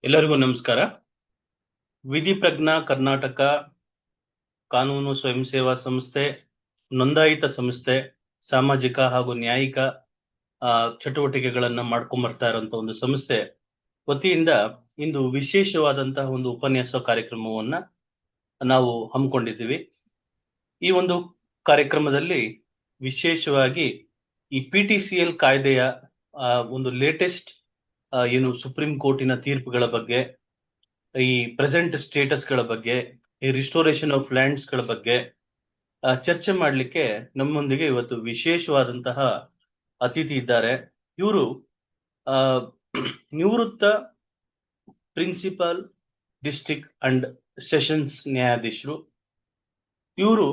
ಎಲ್ಲರಿಗೂ ನಮಸ್ಕಾರ. ವಿಧಿ ಪ್ರಜ್ಞಾ ಕರ್ನಾಟಕ ಕಾನೂನು ಸ್ವಯಂ ಸೇವಾ ಸಂಸ್ಥೆ, ನೋಂದಾಯಿತ ಸಂಸ್ಥೆ, ಸಾಮಾಜಿಕ ಹಾಗೂ ನ್ಯಾಯಿಕ ಚಟುವಟಿಕೆಗಳನ್ನ ಮಾಡ್ಕೊಂಡ್ ಬರ್ತಾ ಇರುವಂತ ಒಂದು ಸಂಸ್ಥೆ ವತಿಯಿಂದ ಇಂದು ವಿಶೇಷವಾದಂತಹ ಒಂದು ಉಪನ್ಯಾಸ ಕಾರ್ಯಕ್ರಮವನ್ನ ನಾವು ಹಮ್ಮಿಕೊಂಡಿದ್ದೀವಿ. ಈ ಒಂದು ಕಾರ್ಯಕ್ರಮದಲ್ಲಿ ವಿಶೇಷವಾಗಿ ಈ PTCL ಕಾಯ್ದೆಯ ಒಂದು ಲೇಟೆಸ್ಟ್ ಏನು ಸುಪ್ರೀಂ ಕೋರ್ಟಿನ ತೀರ್ಪುಗಳ ಬಗ್ಗೆ, ಈ ಪ್ರೆಸೆಂಟ್ ಸ್ಟೇಟಸ್ ಗಳ ಬಗ್ಗೆ, ಈ ರಿಸ್ಟೋರೇಷನ್ ಆಫ್ ಲ್ಯಾಂಡ್ಸ್ ಗಳ ಬಗ್ಗೆ ಚರ್ಚೆ ಮಾಡಲಿಕ್ಕೆ ನಮ್ಮೊಂದಿಗೆ ಇವತ್ತು ವಿಶೇಷವಾದಂತಹ ಅತಿಥಿ ಇದ್ದಾರೆ. ಇವರು ನಿವೃತ್ತ ಪ್ರಿನ್ಸಿಪಲ್ ಡಿಸ್ಟ್ರಿಕ್ಟ್ ಅಂಡ್ ಸೆಷನ್ಸ್ ನ್ಯಾಯಾಧೀಶರು. ಇವರು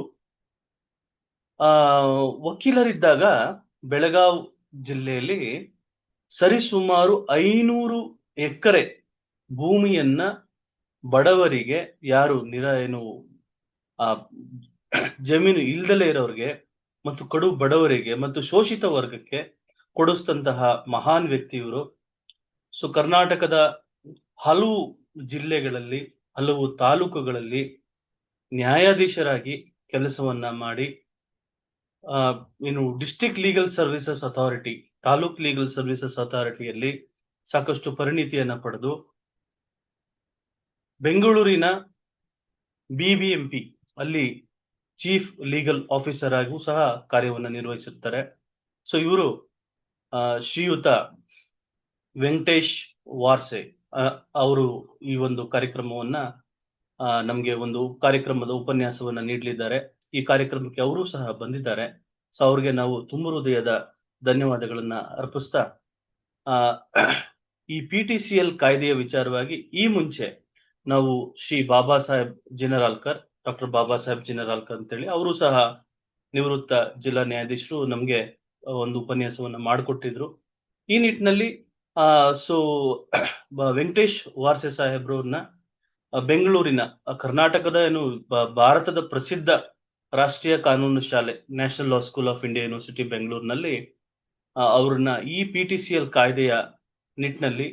ವಕೀಲರಿದ್ದಾಗ ಬೆಳಗಾವ್ ಜಿಲ್ಲೆಯಲ್ಲಿ ಸರಿಸುಮಾರು 500 ಎಕರೆ ಭೂಮಿಯನ್ನ ಬಡವರಿಗೆ, ಯಾರು ಏನು ಜಮೀನು ಇಲ್ದಲೇ ಇರೋರಿಗೆ ಮತ್ತು ಕಡು ಬಡವರಿಗೆ ಮತ್ತು ಶೋಷಿತ ವರ್ಗಕ್ಕೆ ಕೊಡಿಸಿದಂತಹ ಮಹಾನ್ ವ್ಯಕ್ತಿ ಇವರು. ಸೊ ಕರ್ನಾಟಕದ ಹಲವು ಜಿಲ್ಲೆಗಳಲ್ಲಿ, ಹಲವು ತಾಲೂಕುಗಳಲ್ಲಿ ನ್ಯಾಯಾಧೀಶರಾಗಿ ಕೆಲಸವನ್ನ ಮಾಡಿ ಏನು district legal services authority, taluk legal services ಅಥಾರಿಟಿಯಲ್ಲಿ ಸಾಕಷ್ಟು ಪರಿಣಿತಿಯನ್ನ ಪಡೆದು ಬೆಂಗಳೂರಿನ BBMP ಅಲ್ಲಿ ಚೀಫ್ ಲೀಗಲ್ ಆಫೀಸರ್ ಆಗೂ ಸಹ ಕಾರ್ಯವನ್ನು ನಿರ್ವಹಿಸುತ್ತಾರೆ. ಸೊ ಇವರು ಶ್ರೀಯುತ ವೆಂಕಟೇಶ್ ವಾರ್ಸೆ ಅವರು ಈ ಒಂದು ಕಾರ್ಯಕ್ರಮವನ್ನ ನಮ್ಗೆ ಒಂದು ಕಾರ್ಯಕ್ರಮದ ಉಪನ್ಯಾಸವನ್ನ ನೀಡಲಿದ್ದಾರೆ. ಈ ಕಾರ್ಯಕ್ರಮಕ್ಕೆ ಅವರು ಸಹ ಬಂದಿದ್ದಾರೆ. ಸೊ ಅವ್ರಿಗೆ ನಾವು ತುಂಬ ಹೃದಯದ ಧನ್ಯವಾದಗಳನ್ನ ಅರ್ಪಿಸ್ತಾ ಈ PTCL ಕಾಯ್ದೆಯ ವಿಚಾರವಾಗಿ ಈ ಮುಂಚೆ ನಾವು ಶ್ರೀ ಬಾಬಾ ಸಾಹೇಬ್ ಜಿನರಾಲ್ಕರ್, ಡಾಕ್ಟರ್ ಬಾಬಾ ಸಾಹೇಬ್ ಜಿನರಾಲ್ಕರ್ ಅಂತೇಳಿ ಅವರು ಸಹ ನಿವೃತ್ತ ಜಿಲ್ಲಾ ನ್ಯಾಯಾಧೀಶರು ನಮ್ಗೆ ಒಂದು ಉಪನ್ಯಾಸವನ್ನ ಮಾಡಿಕೊಟ್ಟಿದ್ರು. ಈ ನಿಟ್ಟಿನಲ್ಲಿ ಸೊ ವೆಂಕಟೇಶ್ ವಾರ್ಸೆ ಸಾಹೇಬ್ರವ್ರನ್ನ ಬೆಂಗಳೂರಿನ ಕರ್ನಾಟಕದ ಏನು ಭಾರತದ ಪ್ರಸಿದ್ಧ ರಾಷ್ಟ್ರೀಯ ಕಾನೂನು ಶಾಲೆ national law school of India university ಬೆಂಗಳೂರಿನಲ್ಲಿ ಅವ್ರನ್ನ ಈ PTCL ಕಾಯ್ದೆಯ ನಿಟ್ಟಿನಲ್ಲಿ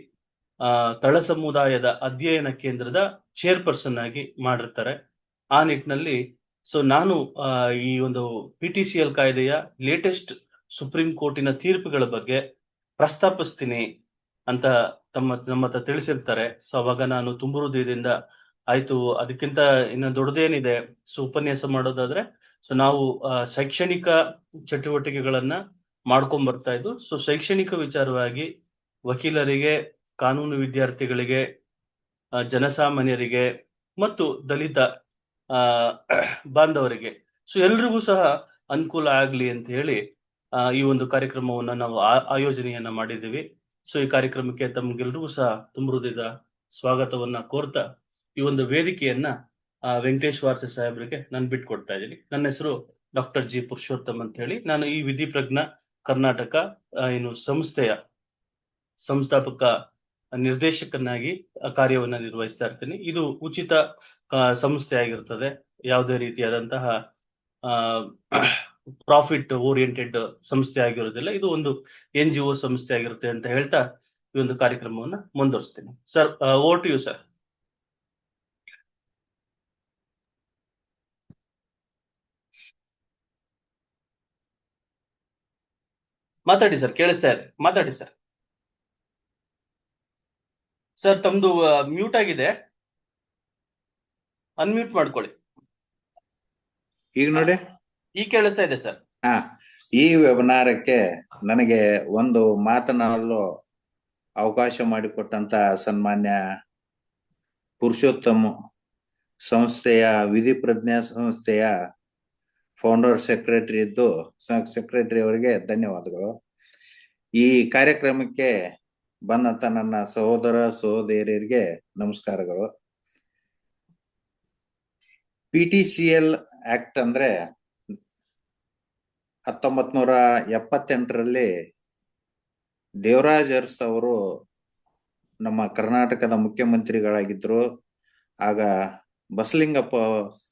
ತಳ ಸಮುದಾಯದ ಅಧ್ಯಯನ ಕೇಂದ್ರದ ಚೇರ್ಪರ್ಸನ್ ಆಗಿ ಮಾಡಿರ್ತಾರೆ. ಆ ನಿಟ್ಟಿನಲ್ಲಿ ಸೊ ನಾನು ಈ ಒಂದು PTCL ಕಾಯ್ದೆಯ ಲೇಟೆಸ್ಟ್ ಸುಪ್ರೀಂ ಕೋರ್ಟಿನ ತೀರ್ಪುಗಳ ಬಗ್ಗೆ ಪ್ರಸ್ತಾಪಿಸ್ತೀನಿ ಅಂತ ನಮ್ಮ ಹತ್ರ ತಿಳಿಸಿರ್ತಾರೆ. ಸೊ ಅವಾಗ ನಾನು ತುಂಬ ಹೃದಯದಿಂದ ಆಯ್ತು, ಅದಕ್ಕಿಂತ ಇನ್ನು ದೊಡ್ಡದೇನಿದೆ, ಸೊ ಉಪನ್ಯಾಸ ಮಾಡೋದಾದ್ರೆ ಸೊ ನಾವು ಶೈಕ್ಷಣಿಕ ಚಟುವಟಿಕೆಗಳನ್ನ ಮಾಡ್ಕೊಂಡ್ ಬರ್ತಾ ಇದ್ದು. ಸೊ ಶೈಕ್ಷಣಿಕ ವಿಚಾರವಾಗಿ ವಕೀಲರಿಗೆ, ಕಾನೂನು ವಿದ್ಯಾರ್ಥಿಗಳಿಗೆ, ಜನಸಾಮಾನ್ಯರಿಗೆ ಮತ್ತು ದಲಿತ ಬಾಂಧವರಿಗೆ ಸೊ ಎಲ್ರಿಗೂ ಸಹ ಅನುಕೂಲ ಆಗ್ಲಿ ಅಂತ ಹೇಳಿ ಈ ಒಂದು ಕಾರ್ಯಕ್ರಮವನ್ನ ನಾವು ಆಯೋಜನೆಯನ್ನ ಮಾಡಿದ್ದೀವಿ. ಸೊ ಈ ಕಾರ್ಯಕ್ರಮಕ್ಕೆ ತಮ್ಗೆಲ್ರಿಗೂ ಸಹ ತುಂಬ ಹೃದಯದ ಸ್ವಾಗತವನ್ನ ಕೋರ್ತಾ ಈ ಒಂದು ವೇದಿಕೆಯನ್ನ ವೆಂಕಟೇಶ್ ವಾರ್ಸೆ ಸಾಹೇಬ್ರಿಗೆ ನಾನು ಬಿಟ್ಕೊಡ್ತಾ ಇದ್ದೀನಿ. ನನ್ನ ಹೆಸರು ಡಾಕ್ಟರ್ G ಪುರುಷೋತ್ತಮ್ ಅಂತ ಹೇಳಿ. ನಾನು ಈ ವಿಧಿ ಪ್ರಜ್ಞಾ ಕರ್ನಾಟಕ ಏನು ಸಂಸ್ಥೆಯ ಸಂಸ್ಥಾಪಕ ನಿರ್ದೇಶಕನಾಗಿ ಕಾರ್ಯವನ್ನ ನಿರ್ವಹಿಸ್ತಾ ಇರ್ತೀನಿ. ಇದು ಉಚಿತ ಸಂಸ್ಥೆ ಆಗಿರ್ತದೆ. ಯಾವುದೇ ರೀತಿಯಾದಂತಹ ಪ್ರಾಫಿಟ್ ಓರಿಯೆಂಟೆಡ್ ಸಂಸ್ಥೆ ಆಗಿರೋದಿಲ್ಲ. ಇದು ಒಂದು NGO ಸಂಸ್ಥೆ ಆಗಿರುತ್ತೆ ಅಂತ ಹೇಳ್ತಾ ಈ ಒಂದು ಕಾರ್ಯಕ್ರಮವನ್ನ ಮುಂದುವರಿಸ್ತೀನಿ. Sir, over to you sir. ಮಾತಾಡಿ ಸರ್, ಕೇಳಿಸ್ತಾ ಇದೆ, ಮಾತಾಡಿ ಸರ್. ಸರ್ ತಮ್ದು ಮ್ಯೂಟ್ ಆಗಿದೆ, ಅನ್ಮ್ಯೂಟ್ ಮಾಡ್ಕೊಳ್ಳಿ. ಈಗ ನೋಡಿ, ಈಗ ಕೇಳಿಸ್ತಾ ಇದೆ ಸರ್. ಈ ವೆಬಿನಾರಕ್ಕೆ ನನಗೆ ಒಂದು ಮಾತನಾಡಲು ಅವಕಾಶ ಮಾಡಿಕೊಟ್ಟಂತ ಸನ್ಮಾನ್ಯ ಪುರುಷೋತ್ತಮ್ ಸಂಸ್ಥೆಯ ವಿಧಿ ಪ್ರಜ್ಞಾ ಸಂಸ್ಥೆಯ ಫೌಂಡರ್ ಸೆಕ್ರೆಟರಿ ಅವರಿಗೆ ಧನ್ಯವಾದಗಳು. ಈ ಕಾರ್ಯಕ್ರಮಕ್ಕೆ ಬಂದಂತ ನನ್ನ ಸಹೋದರ ಸಹೋದರಿಯರಿಗೆ ನಮಸ್ಕಾರಗಳು. PTCL ಆಕ್ಟ್ ಅಂದ್ರೆ 1978ರಲ್ಲಿ ದೇವರಾಜ್ ಅರಸ್ ಅವರು ನಮ್ಮ ಕರ್ನಾಟಕದ ಮುಖ್ಯಮಂತ್ರಿಗಳಾಗಿದ್ರು. ಆಗ ಬಸಲಿಂಗಪ್ಪ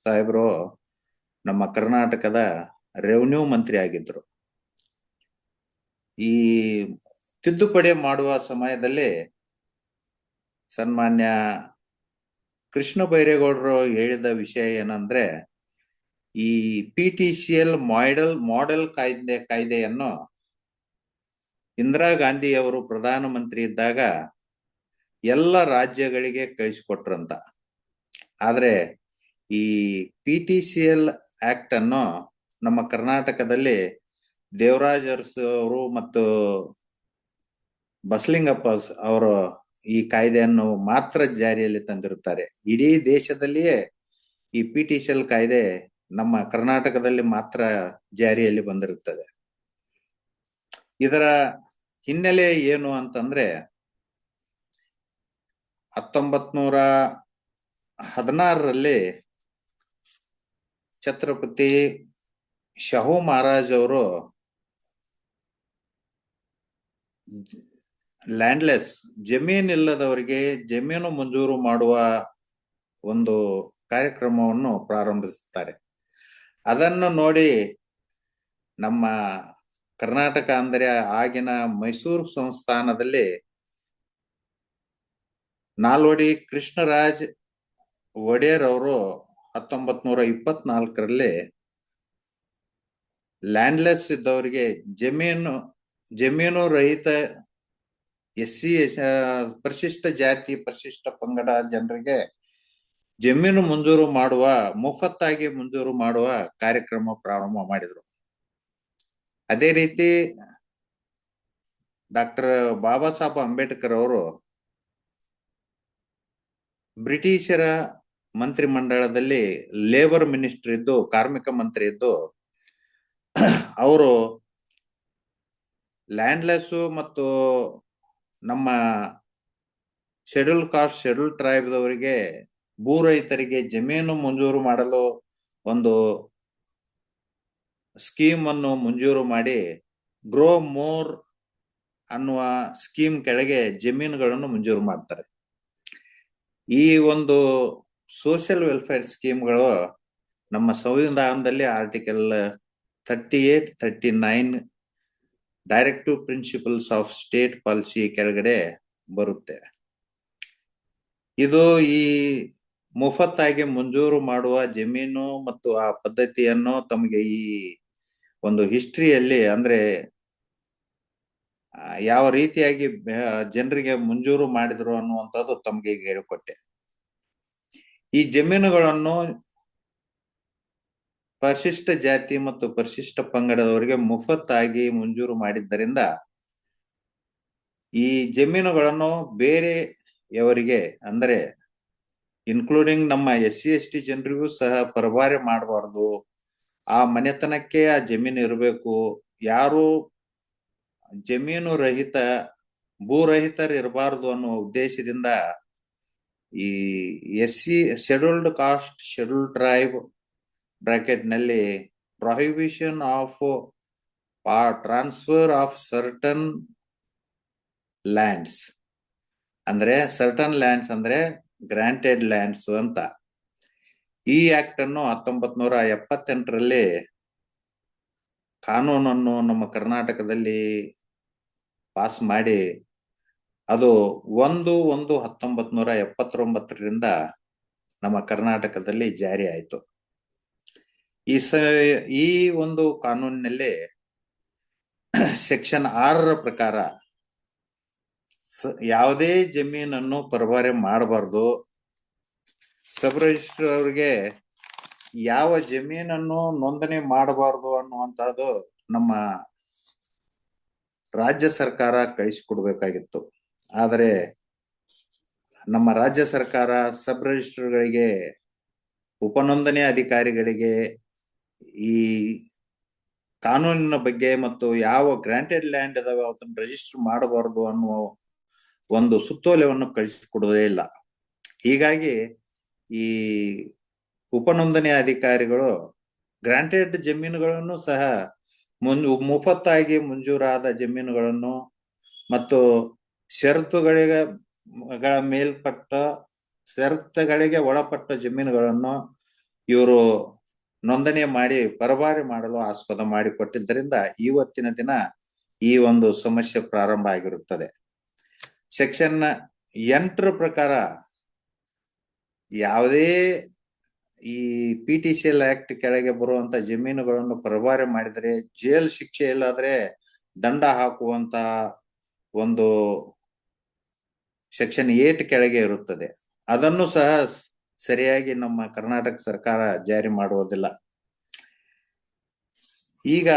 ಸಾಹೇಬರು ನಮ್ಮ ಕರ್ನಾಟಕದ ರೆವಿನ್ಯೂ ಮಂತ್ರಿ ಆಗಿದ್ರು. ಈ ತಿದ್ದುಪಡಿ ಮಾಡುವ ಸಮಯದಲ್ಲಿ ಸನ್ಮಾನ್ಯ ಕೃಷ್ಣ ಬೈರೇಗೌಡರು ಹೇಳಿದ ವಿಷಯ ಏನಂದ್ರೆ, ಈ PTCL ಮಾಡೆಲ್ ಕಾಯ್ದೆಯನ್ನು ಇಂದಿರಾ ಗಾಂಧಿ ಅವರು ಪ್ರಧಾನಮಂತ್ರಿ ಇದ್ದಾಗ ಎಲ್ಲ ರಾಜ್ಯಗಳಿಗೆ ಕಳಿಸಿಕೊಟ್ರಂತ. ಆದ್ರೆ ಈ PTCL ಆಕ್ಟ್ ಅನ್ನು ನಮ್ಮ ಕರ್ನಾಟಕದಲ್ಲಿ ದೇವರಾಜ್ ಅರಸು ಅವರು ಮತ್ತು ಬಸಲಿಂಗಪ್ಪ ಅವರು ಈ ಕಾಯ್ದೆಯನ್ನು ಮಾತ್ರ ಜಾರಿಯಲ್ಲಿ ತಂದಿರುತ್ತಾರೆ. ಇಡೀ ದೇಶದಲ್ಲಿಯೇ ಈ PTCL ಕಾಯ್ದೆ ನಮ್ಮ ಕರ್ನಾಟಕದಲ್ಲಿ ಮಾತ್ರ ಜಾರಿಯಲ್ಲಿ ಬಂದಿರುತ್ತದೆ. ಇದರ ಹಿನ್ನೆಲೆ ಏನು ಅಂತಂದ್ರೆ, 1916ರಲ್ಲಿ ಛತ್ರಪತಿ ಶಾಹು ಮಹಾರಾಜ್ ಅವರು ಲ್ಯಾಂಡ್ಲೆಸ್ ಜಮೀನಿಲ್ಲದವರಿಗೆ ಜಮೀನು ಮಂಜೂರು ಮಾಡುವ ಒಂದು ಕಾರ್ಯಕ್ರಮವನ್ನು ಪ್ರಾರಂಭಿಸುತ್ತಾರೆ. ಅದನ್ನು ನೋಡಿ ನಮ್ಮ ಕರ್ನಾಟಕ ಅಂದರೆ ಆಗಿನ ಮೈಸೂರು ಸಂಸ್ಥಾನದಲ್ಲಿ ನಾಲ್ವಡಿ ಕೃಷ್ಣರಾಜ್ ಒಡೆಯರ್ ಅವರು 1924ರಲ್ಲಿ ಲ್ಯಾಂಡ್ಲೆಸ್ ಇದ್ದವರಿಗೆ ಜಮೀನು ರಹಿತ SC ಪರಿಶಿಷ್ಟ ಜಾತಿ ಪರಿಶಿಷ್ಟ ಪಂಗಡ ಜನರಿಗೆ ಜಮೀನು ಮಂಜೂರು ಮಾಡುವ, ಮುಫತ್ತಾಗಿ ಮಂಜೂರು ಮಾಡುವ ಕಾರ್ಯಕ್ರಮ ಪ್ರಾರಂಭ ಮಾಡಿದ್ರು. ಅದೇ ರೀತಿ ಡಾಕ್ಟರ್ ಬಾಬಾ ಸಾಹೇಬ್ ಅಂಬೇಡ್ಕರ್ ಅವರು ಬ್ರಿಟಿಷರ ಮಂತ್ರಿಮಂಡಲದಲ್ಲಿ ಲೇಬರ್ ಮಿನಿಸ್ಟರ್ ಇದ್ದು, ಕಾರ್ಮಿಕ ಮಂತ್ರಿ ಇದ್ದು, ಅವರು ಲ್ಯಾಂಡ್ಲೆಸ್ ಮತ್ತು ನಮ್ಮ ಶೆಡ್ಯೂಲ್ ಕಾಸ್ಟ್ ಶೆಡ್ಯೂಲ್ ಟ್ರೈಬ್ದವರಿಗೆ ಭೂ ರೈತರಿಗೆ ಜಮೀನು ಮಂಜೂರು ಮಾಡಲು ಒಂದು ಸ್ಕೀಮ್ ಅನ್ನು ಮಂಜೂರು ಮಾಡಿ ಗ್ರೋ ಮೋರ್ ಅನ್ನುವ ಸ್ಕೀಮ್ ಕೆಳಗೆ ಜಮೀನುಗಳನ್ನು ಮಂಜೂರು ಮಾಡ್ತಾರೆ. ಈ ಒಂದು ಸೋಷಿಯಲ್ ವೆಲ್ಫೇರ್ ಸ್ಕೀಮ್ಗಳು ನಮ್ಮ ಸಂವಿಧಾನದಲ್ಲಿ article 38, 39 directive principles of state policy ಕೆಳಗಡೆ ಬರುತ್ತೆ. ಇದು ಈ ಮುಫತ್ತಾಗಿ ಮಂಜೂರು ಮಾಡುವ ಜಮೀನು ಮತ್ತು ಆ ಪದ್ಧತಿಯನ್ನು ತಮಗೆ ಈ ಒಂದು ಹಿಸ್ಟ್ರಿಯಲ್ಲಿ ಅಂದ್ರೆ ಯಾವ ರೀತಿಯಾಗಿ ಜನರಿಗೆ ಮಂಜೂರು ಮಾಡಿದ್ರು ಅನ್ನುವಂಥದ್ದು ತಮಗೆ ಈಗ ಹೇಳಿಕೊಟ್ಟೆ. ಈ ಜಮೀನುಗಳನ್ನು ಪರಿಶಿಷ್ಟ ಜಾತಿ ಮತ್ತು ಪರಿಶಿಷ್ಟ ಪಂಗಡದವರಿಗೆ ಮುಫತ್ತಾಗಿ ಮಂಜೂರು ಮಾಡಿದ್ದರಿಂದ ಈ ಜಮೀನುಗಳನ್ನು ಬೇರೆಯವರಿಗೆ ಅಂದರೆ ಇನ್ಕ್ಲೂಡಿಂಗ್ ನಮ್ಮ SC ST ಜನರಿಗೂ ಸಹ ಪರಭಾರೆ ಮಾಡಬಾರ್ದು. ಆ ಮನೆತನಕ್ಕೆ ಆ ಜಮೀನು ಇರಬೇಕು. ಯಾರು ಜಮೀನು ರಹಿತ ಭೂರಹಿತರು ಇರಬಾರದು ಅನ್ನುವ ಉದ್ದೇಶದಿಂದ ಈ SC scheduled caste schedule tribe bracket ನಲ್ಲಿ prohibition of transfer of certain lands ಅಂದ್ರೆ ಸರ್ಟನ್ ಲ್ಯಾಂಡ್ಸ್ ಅಂದ್ರೆ ಗ್ರಾಂಟೆಡ್ ಲ್ಯಾಂಡ್ಸ್ ಅಂತ ಈ ಆಕ್ಟ್ ಅನ್ನು 1978ರಲ್ಲಿ ಕಾನೂನನ್ನು ನಮ್ಮ ಕರ್ನಾಟಕದಲ್ಲಿ ಪಾಸ್ ಮಾಡಿ ಅದು 1/1/1979ರಿಂದ ನಮ್ಮ ಕರ್ನಾಟಕದಲ್ಲಿ ಜಾರಿ ಆಯಿತು. ಈ ಒಂದು ಕಾನೂನಿನಲ್ಲಿ ಸೆಕ್ಷನ್ 6ರ ಪ್ರಕಾರ ಯಾವುದೇ ಜಮೀನನ್ನು ಪರಭಾರೆ ಮಾಡಬಾರ್ದು. ಸಬ್ ರಿಜಿಸ್ಟ್ರಾರ್ ಅವರಿಗೆ ಯಾವ ಜಮೀನನ್ನು ನೋಂದಣಿ ಮಾಡಬಾರ್ದು ಅನ್ನುವಂಥದ್ದು ನಮ್ಮ ರಾಜ್ಯ ಸರ್ಕಾರ ಕಳಿಸಿಕೊಡ್ಬೇಕಾಗಿತ್ತು. ಆದರೆ ನಮ್ಮ ರಾಜ್ಯ ಸರ್ಕಾರ ಸಬ್ ರಿಜಿಸ್ಟ್ರಾರ್ಗಳಿಗೆ, ಉಪನೋಂದಣಿ ಅಧಿಕಾರಿಗಳಿಗೆ ಈ ಕಾನೂನಿನ ಬಗ್ಗೆ ಮತ್ತು ಯಾವ ಗ್ರಾಂಟೆಡ್ ಲ್ಯಾಂಡ್ ಅದಾವ ಅದನ್ನು ರಿಜಿಸ್ಟರ್ ಮಾಡಬಾರದು ಅನ್ನುವ ಒಂದು ಸುತ್ತೋಲೆಯನ್ನು ಕಳಿಸಿಕೊಡೋದೇ ಇಲ್ಲ. ಹೀಗಾಗಿ ಈ ಉಪನೋಂದಣಿ ಅಧಿಕಾರಿಗಳು ಗ್ರಾಂಟೆಡ್ ಜಮೀನುಗಳನ್ನು ಸಹ ಮುಫತ್ತಾಗಿ ಮಂಜೂರಾದ ಜಮೀನುಗಳನ್ನು ಮತ್ತು ಷರತ್ತುಗಳಿಗೆ ಒಳಪಟ್ಟ ಜಮೀನುಗಳನ್ನು ಇವರು ನೋಂದಣಿ ಮಾಡಿ ಪರಭಾರೆ ಮಾಡಲು ಆಸ್ಪದ ಮಾಡಿಕೊಟ್ಟಿದ್ದರಿಂದ ಇವತ್ತಿನ ದಿನ ಈ ಒಂದು ಸಮಸ್ಯೆ ಪ್ರಾರಂಭ ಆಗಿರುತ್ತದೆ. ಸೆಕ್ಷನ್ ಎಂಟರ ಪ್ರಕಾರ ಯಾವುದೇ ಈ PTCL ಆಕ್ಟ್ ಕೆಳಗೆ ಬರುವಂತ ಜಮೀನುಗಳನ್ನು ಪರಭಾರೆ ಮಾಡಿದರೆ ಜೈಲ್ ಶಿಕ್ಷೆ ಇಲ್ಲಾದ್ರೆ ದಂಡ ಹಾಕುವಂತ ಒಂದು ಸೆಕ್ಷನ್ 8 ಕೆಳಗೆ ಇರುತ್ತದೆ. ಅದನ್ನು ಸಹ ಸರಿಯಾಗಿ ನಮ್ಮ ಕರ್ನಾಟಕ ಸರ್ಕಾರ ಜಾರಿ ಮಾಡುವುದಿಲ್ಲ. ಈಗ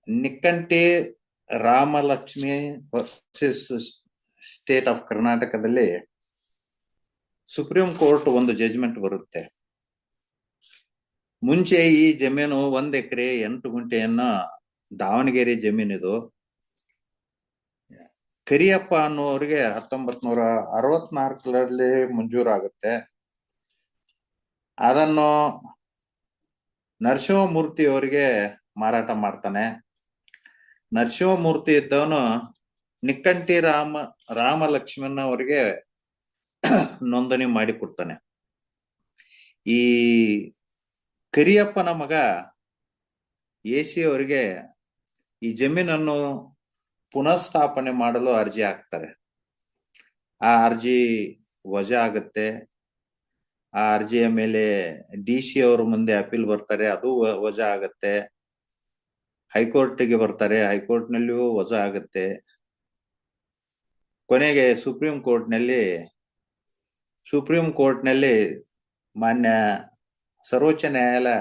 ನಿಕ್ಕಂಟಿ ರಾಮಲಕ್ಷ್ಮಿ ಸ್ಟೇಟ್ ಆಫ್ ಕರ್ನಾಟಕದಲ್ಲಿ ಸುಪ್ರೀಂ ಕೋರ್ಟ್ ಒಂದು ಜಜ್ಮೆಂಟ್ ಬರುತ್ತೆ. ಮುಂಚೆ ಈ ಜಮೀನು 1 ಎಕರೆ 8 ಗುಂಟೆಯನ್ನ ದಾವಣಗೆರೆ ಜಮೀನಿದು ಕರಿಯಪ್ಪ ಅನ್ನೋರಿಗೆ 1964ರಲ್ಲಿ ಮಂಜೂರಾಗುತ್ತೆ. ಅದನ್ನು ನರಸಿಂಹಮೂರ್ತಿ ಅವರಿಗೆ ಮಾರಾಟ ಮಾಡ್ತಾನೆ. ನರಸಿಂಹಮೂರ್ತಿ ಇದ್ದವನು ನಿಕ್ಕಂಟಿ ರಾಮಲಕ್ಷ್ಮಣ ಅವರಿಗೆ ನೋಂದಣಿ ಮಾಡಿ ಕೊಡ್ತಾನೆ. ಈ ಕರಿಯಪ್ಪನ ಮಗ AC ಅವರಿಗೆ ಈ ಜಮೀನನ್ನು ಪುನಃಸ್ಥಾಪನೆ ಮಾಡಲು ಅರ್ಜಿ ಹಾಕ್ತಾರೆ. ಆ ಅರ್ಜಿ ವಜಾ ಆಗುತ್ತೆ. ಆ ಅರ್ಜಿಯ ಮೇಲೆ DC ಅವರು ಮುಂದೆ ಅಪೀಲ್ ಬರ್ತಾರೆ, ಅದು ವಜಾ ಆಗತ್ತೆ. ಹೈಕೋರ್ಟ್ಗೆ ಬರ್ತಾರೆ, ಹೈಕೋರ್ಟ್ ನಲ್ಲಿಯೂ ವಜಾ ಆಗತ್ತೆ. ಕೊನೆಗೆ ಸುಪ್ರೀಂ ಕೋರ್ಟ್ ನಲ್ಲಿ ಮಾನ್ಯ ಸರ್ವೋಚ್ಚ ನ್ಯಾಯಾಲಯ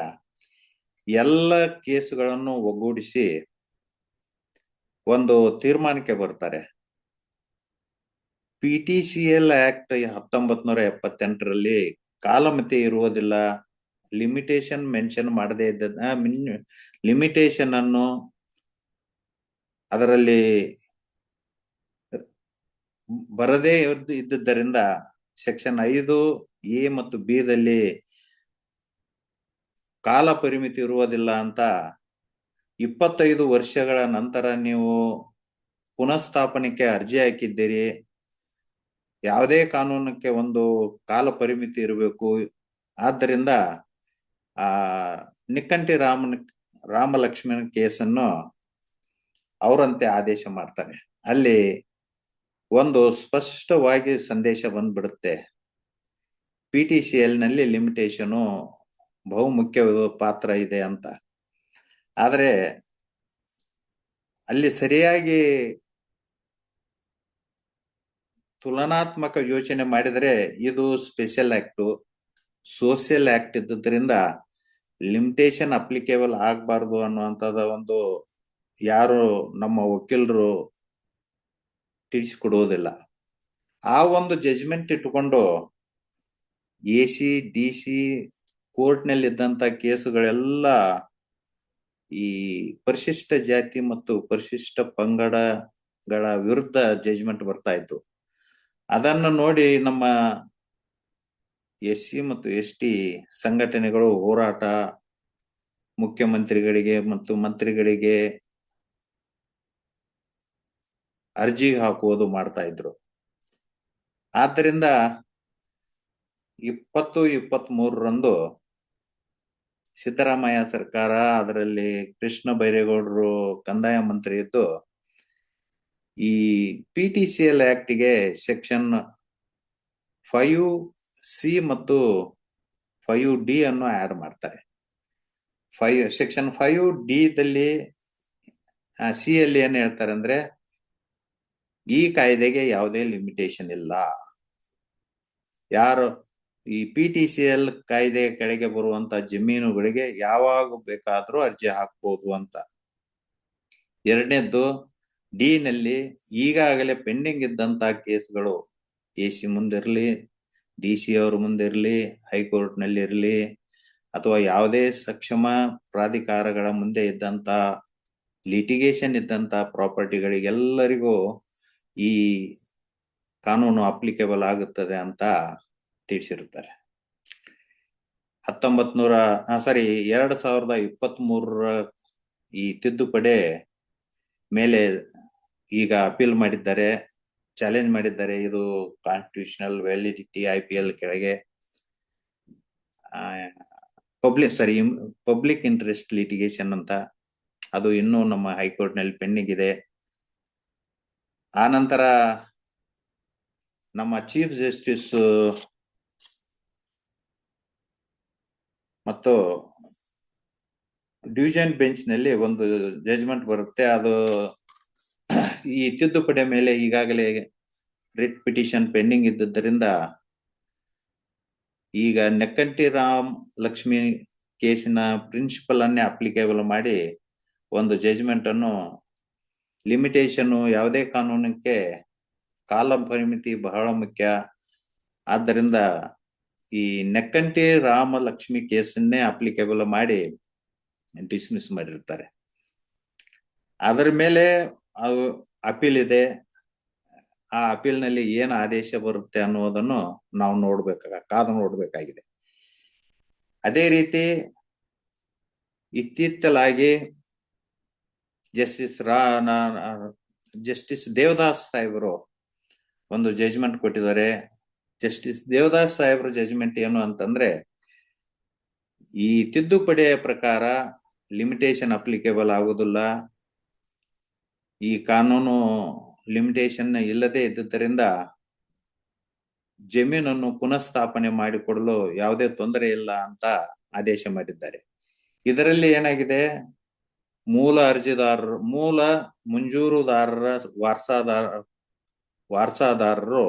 ಎಲ್ಲ ಕೇಸುಗಳನ್ನು ಒಗ್ಗೂಡಿಸಿ ಒಂದು ತೀರ್ಮಾನಕ್ಕೆ ಬರ್ತಾರೆ. PTCL ಆಕ್ಟ್ 1978ರಲ್ಲಿ ಕಾಲಮಿತಿ ಇರುವುದಿಲ್ಲ, ಲಿಮಿಟೇಷನ್ ಮೆನ್ಷನ್ ಮಾಡದೇ ಇದ್ದ ಲಿಮಿಟೇಷನ್ ಅನ್ನು ಅದರಲ್ಲಿ ಬರದೇ ಇದ್ದುದರಿಂದ ಸೆಕ್ಷನ್ 5A ಮತ್ತು B ದಲ್ಲಿ ಕಾಲ ಪರಿಮಿತಿ ಇರುವುದಿಲ್ಲ ಅಂತ 25 ವರ್ಷಗಳ ನಂತರ ನೀವು ಪುನಃಸ್ಥಾಪನೆಗೆ ಅರ್ಜಿ ಹಾಕಿದ್ದೀರಿ, ಯಾವುದೇ ಕಾನೂನಕ್ಕೆ ಒಂದು ಕಾಲ ಪರಿಮಿತಿ ಇರಬೇಕು. ಆದ್ದರಿಂದ ಆ ನಿಕ್ಕಂಟಿ ರಾಮಲಕ್ಷ್ಮಣ ಕೇಸನ್ನು ಅವರಂತೆ ಆದೇಶ ಮಾಡ್ತಾರೆ. ಅಲ್ಲಿ ಒಂದು ಸ್ಪಷ್ಟವಾಗಿ ಸಂದೇಶ ಬಂದ್ಬಿಡುತ್ತೆ, PTCL ನಲ್ಲಿ ಲಿಮಿಟೇಷನು ಬಹುಮುಖ್ಯವಾದ ಪಾತ್ರ ಇದೆ ಅಂತ. ಆದ್ರೆ ಅಲ್ಲಿ ಸರಿಯಾಗಿ ತುಲನಾತ್ಮಕ ಯೋಚನೆ ಮಾಡಿದರೆ ಇದು ಸ್ಪೆಷಲ್ ಆಕ್ಟ್, ಸೋಷಿಯಲ್ ಆಕ್ಟ್ ಇದ್ದುದರಿಂದ ಲಿಮಿಟೇಷನ್ ಅಪ್ಲಿಕೇಬಲ್ ಆಗಬಾರ್ದು ಅನ್ನುವಂಥದ್ದು ಒಂದು ಯಾರು ನಮ್ಮ ವಕೀಲರು ತಿಳಿಸಿಕೊಡುವುದಿಲ್ಲ. ಆ ಒಂದು ಜಜ್ಮೆಂಟ್ ಇಟ್ಟುಕೊಂಡು AC DC ಕೋರ್ಟ್ ನಲ್ಲಿ ಇದ್ದಂತ ಕೇಸುಗಳೆಲ್ಲ ಈ ಪರಿಶಿಷ್ಟ ಜಾತಿ ಮತ್ತು ಪರಿಶಿಷ್ಟ ಪಂಗಡಗಳ ವಿರುದ್ಧ ಜಜ್ಮೆಂಟ್ ಬರ್ತಾ ಇತ್ತು. ಅದನ್ನು ನೋಡಿ ನಮ್ಮ SC ಮತ್ತು ST ಸಂಘಟನೆಗಳು ಹೋರಾಟ, ಮುಖ್ಯಮಂತ್ರಿಗಳಿಗೆ ಮತ್ತು ಮಂತ್ರಿಗಳಿಗೆ ಅರ್ಜಿ ಹಾಕುವುದು ಮಾಡ್ತಾ ಇದ್ರು. ಆದ್ದರಿಂದ 2023ರಂದು ಸಿದ್ದರಾಮಯ್ಯ ಸರ್ಕಾರ, ಅದರಲ್ಲಿ ಕೃಷ್ಣ ಬೈರೇಗೌಡರು ಕಂದಾಯ ಮಂತ್ರಿ ಇದ್ದು, ಈ PTCL ಆಕ್ಟ್ಗೆ ಸೆಕ್ಷನ್ 5C ಮತ್ತು 5D ಅನ್ನು ಆಡ್ ಮಾಡ್ತಾರೆ. ಸೆಕ್ಷನ್ 5D ದಲ್ಲಿ C ಅಲ್ಲಿ ಏನ್ ಹೇಳ್ತಾರೆ ಅಂದ್ರೆ, ಈ ಕಾಯ್ದೆಗೆ ಯಾವುದೇ ಲಿಮಿಟೇಷನ್ ಇಲ್ಲ, ಯಾರು ಈ PTCL ಕಾಯ್ದೆ ಕೆಳಗೆ ಬರುವಂತ ಜಮೀನುಗಳಿಗೆ ಯಾವಾಗ ಬೇಕಾದ್ರೂ ಅರ್ಜಿ ಹಾಕ್ಬೋದು ಅಂತ. ಎರಡನೇದ್ದು D ನಲ್ಲಿ ಈಗಾಗಲೇ ಪೆಂಡಿಂಗ್ ಇದ್ದಂತ ಕೇಸ್ಗಳು AC ಮುಂದಿರ್ಲಿ, DC ಅವ್ರ ಮುಂದಿರ್ಲಿ, ಹೈಕೋರ್ಟ್ ನಲ್ಲಿ ಇರ್ಲಿ, ಅಥವಾ ಯಾವುದೇ ಸಕ್ಷಮ ಪ್ರಾಧಿಕಾರಗಳ ಮುಂದೆ ಇದ್ದಂತ ಲಿಟಿಗೇಷನ್ ಇದ್ದಂತ ಪ್ರಾಪರ್ಟಿಗಳಿಗೆಲ್ಲರಿಗೂ ಈ ಕಾನೂನು ಅಪ್ಲಿಕೇಬಲ್ ಆಗುತ್ತದೆ ಅಂತ ತಿಳಿಸಿರುತ್ತಾರೆ. 2023ರ ಈ ತಿದ್ದುಪಡಿ ಮೇಲೆ ಈಗ ಅಪೀಲ್ ಮಾಡಿದ್ದಾರೆ, ಚಾಲೆಂಜ್ ಮಾಡಿದ್ದಾರೆ. ಇದು ಕಾನ್ಸ್ಟಿಟ್ಯೂಷನಲ್ ವ್ಯಾಲಿಡಿಟಿ IPL ಕೆಳಗೆ ಪಬ್ಲಿಕ್ ಇಂಟ್ರೆಸ್ಟ್ ಲಿಟಿಗೇಷನ್ ಅಂತ, ಅದು ಇನ್ನೂ ನಮ್ಮ ಹೈಕೋರ್ಟ್ ನಲ್ಲಿ ಪೆಂಡಿಂಗ್ ಇದೆ. ಆ ನಂತರ ನಮ್ಮ ಚೀಫ್ ಜಸ್ಟಿಸ್ ಮತ್ತು ಡಿವಿಷನ್ ಬೆಂಚ್ ನಲ್ಲಿ ಒಂದು ಜಜ್ಮೆಂಟ್ ಬರುತ್ತೆ. ಅದು ಈ ತಿದ್ದುಪಡಿ ಮೇಲೆ ಈಗಾಗಲೇ ರಿಟ್ ಪಿಟಿಷನ್ ಪೆಂಡಿಂಗ್ ಇದ್ದದ್ದರಿಂದ ಈಗ ನೆಕ್ಕಂಟಿ ರಾಮ್ ಲಕ್ಷ್ಮಿ ಕೇಸಿನ ಪ್ರಿನ್ಸಿಪಲ್ ಅನ್ನೇ ಅಪ್ಲಿಕೇಬಲ್ ಮಾಡಿ ಒಂದು ಜಜ್ಮೆಂಟ್ ಅನ್ನು ಲಿಮಿಟೇಷನ್ ಯಾವುದೇ ಕಾನೂನಕ್ಕೆ ಕಾಲ ಪರಿಮಿತಿ ಬಹಳ ಮುಖ್ಯ. ಆದ್ದರಿಂದ ಈ ನೆಕ್ಕಂಟಿ ರಾಮ ಲಕ್ಷ್ಮಿ ಕೇಸನ್ನೇ ಅಪ್ಲಿಕೇಬಲ್ ಮಾಡಿ ಡಿಸ್ಮಿಸ್ ಮಾಡಿರ್ತಾರೆ. ಅದರ ಮೇಲೆ ಅಪೀಲ್ ಇದೆ. ಆ ಅಪೀಲ್ ನಲ್ಲಿ ಏನು ಆದೇಶ ಬರುತ್ತೆ ಅನ್ನೋದನ್ನು ನಾವು ಕಾದು ನೋಡ್ಬೇಕಾಗಿದೆ. ಅದೇ ರೀತಿ ಇತ್ತೀಚಲಾಗಿ ಜಸ್ಟಿಸ್ ದೇವದಾಸ್ ಸಾಹೇಬರು ಒಂದು ಜಜ್ಮೆಂಟ್ ಕೊಟ್ಟಿದ್ದಾರೆ. ಜಸ್ಟಿಸ್ ದೇವದಾಸ್ ಸಾಹೇಬ್ರ ಜಜ್ಮೆಂಟ್ ಏನು ಅಂತಂದ್ರೆ, ಈ ತಿದ್ದುಪಡಿಯ ಪ್ರಕಾರ ಲಿಮಿಟೇಷನ್ ಅಪ್ಲಿಕೇಬಲ್ ಆಗುವುದಿಲ್ಲ. ಈ ಕಾನೂನು ಲಿಮಿಟೇಷನ್ ಇಲ್ಲದೆ ಇದ್ದುದರಿಂದ ಜಮೀನನ್ನು ಪುನಃಸ್ಥಾಪನೆ ಮಾಡಿಕೊಡಲು ಯಾವುದೇ ತೊಂದರೆ ಇಲ್ಲ ಅಂತ ಆದೇಶ ಮಾಡಿದ್ದಾರೆ. ಇದರಲ್ಲಿ ಏನಾಗಿದೆ, ಮೂಲ ಮಂಜೂರುದಾರರ ವಾರಸಾದಾರರು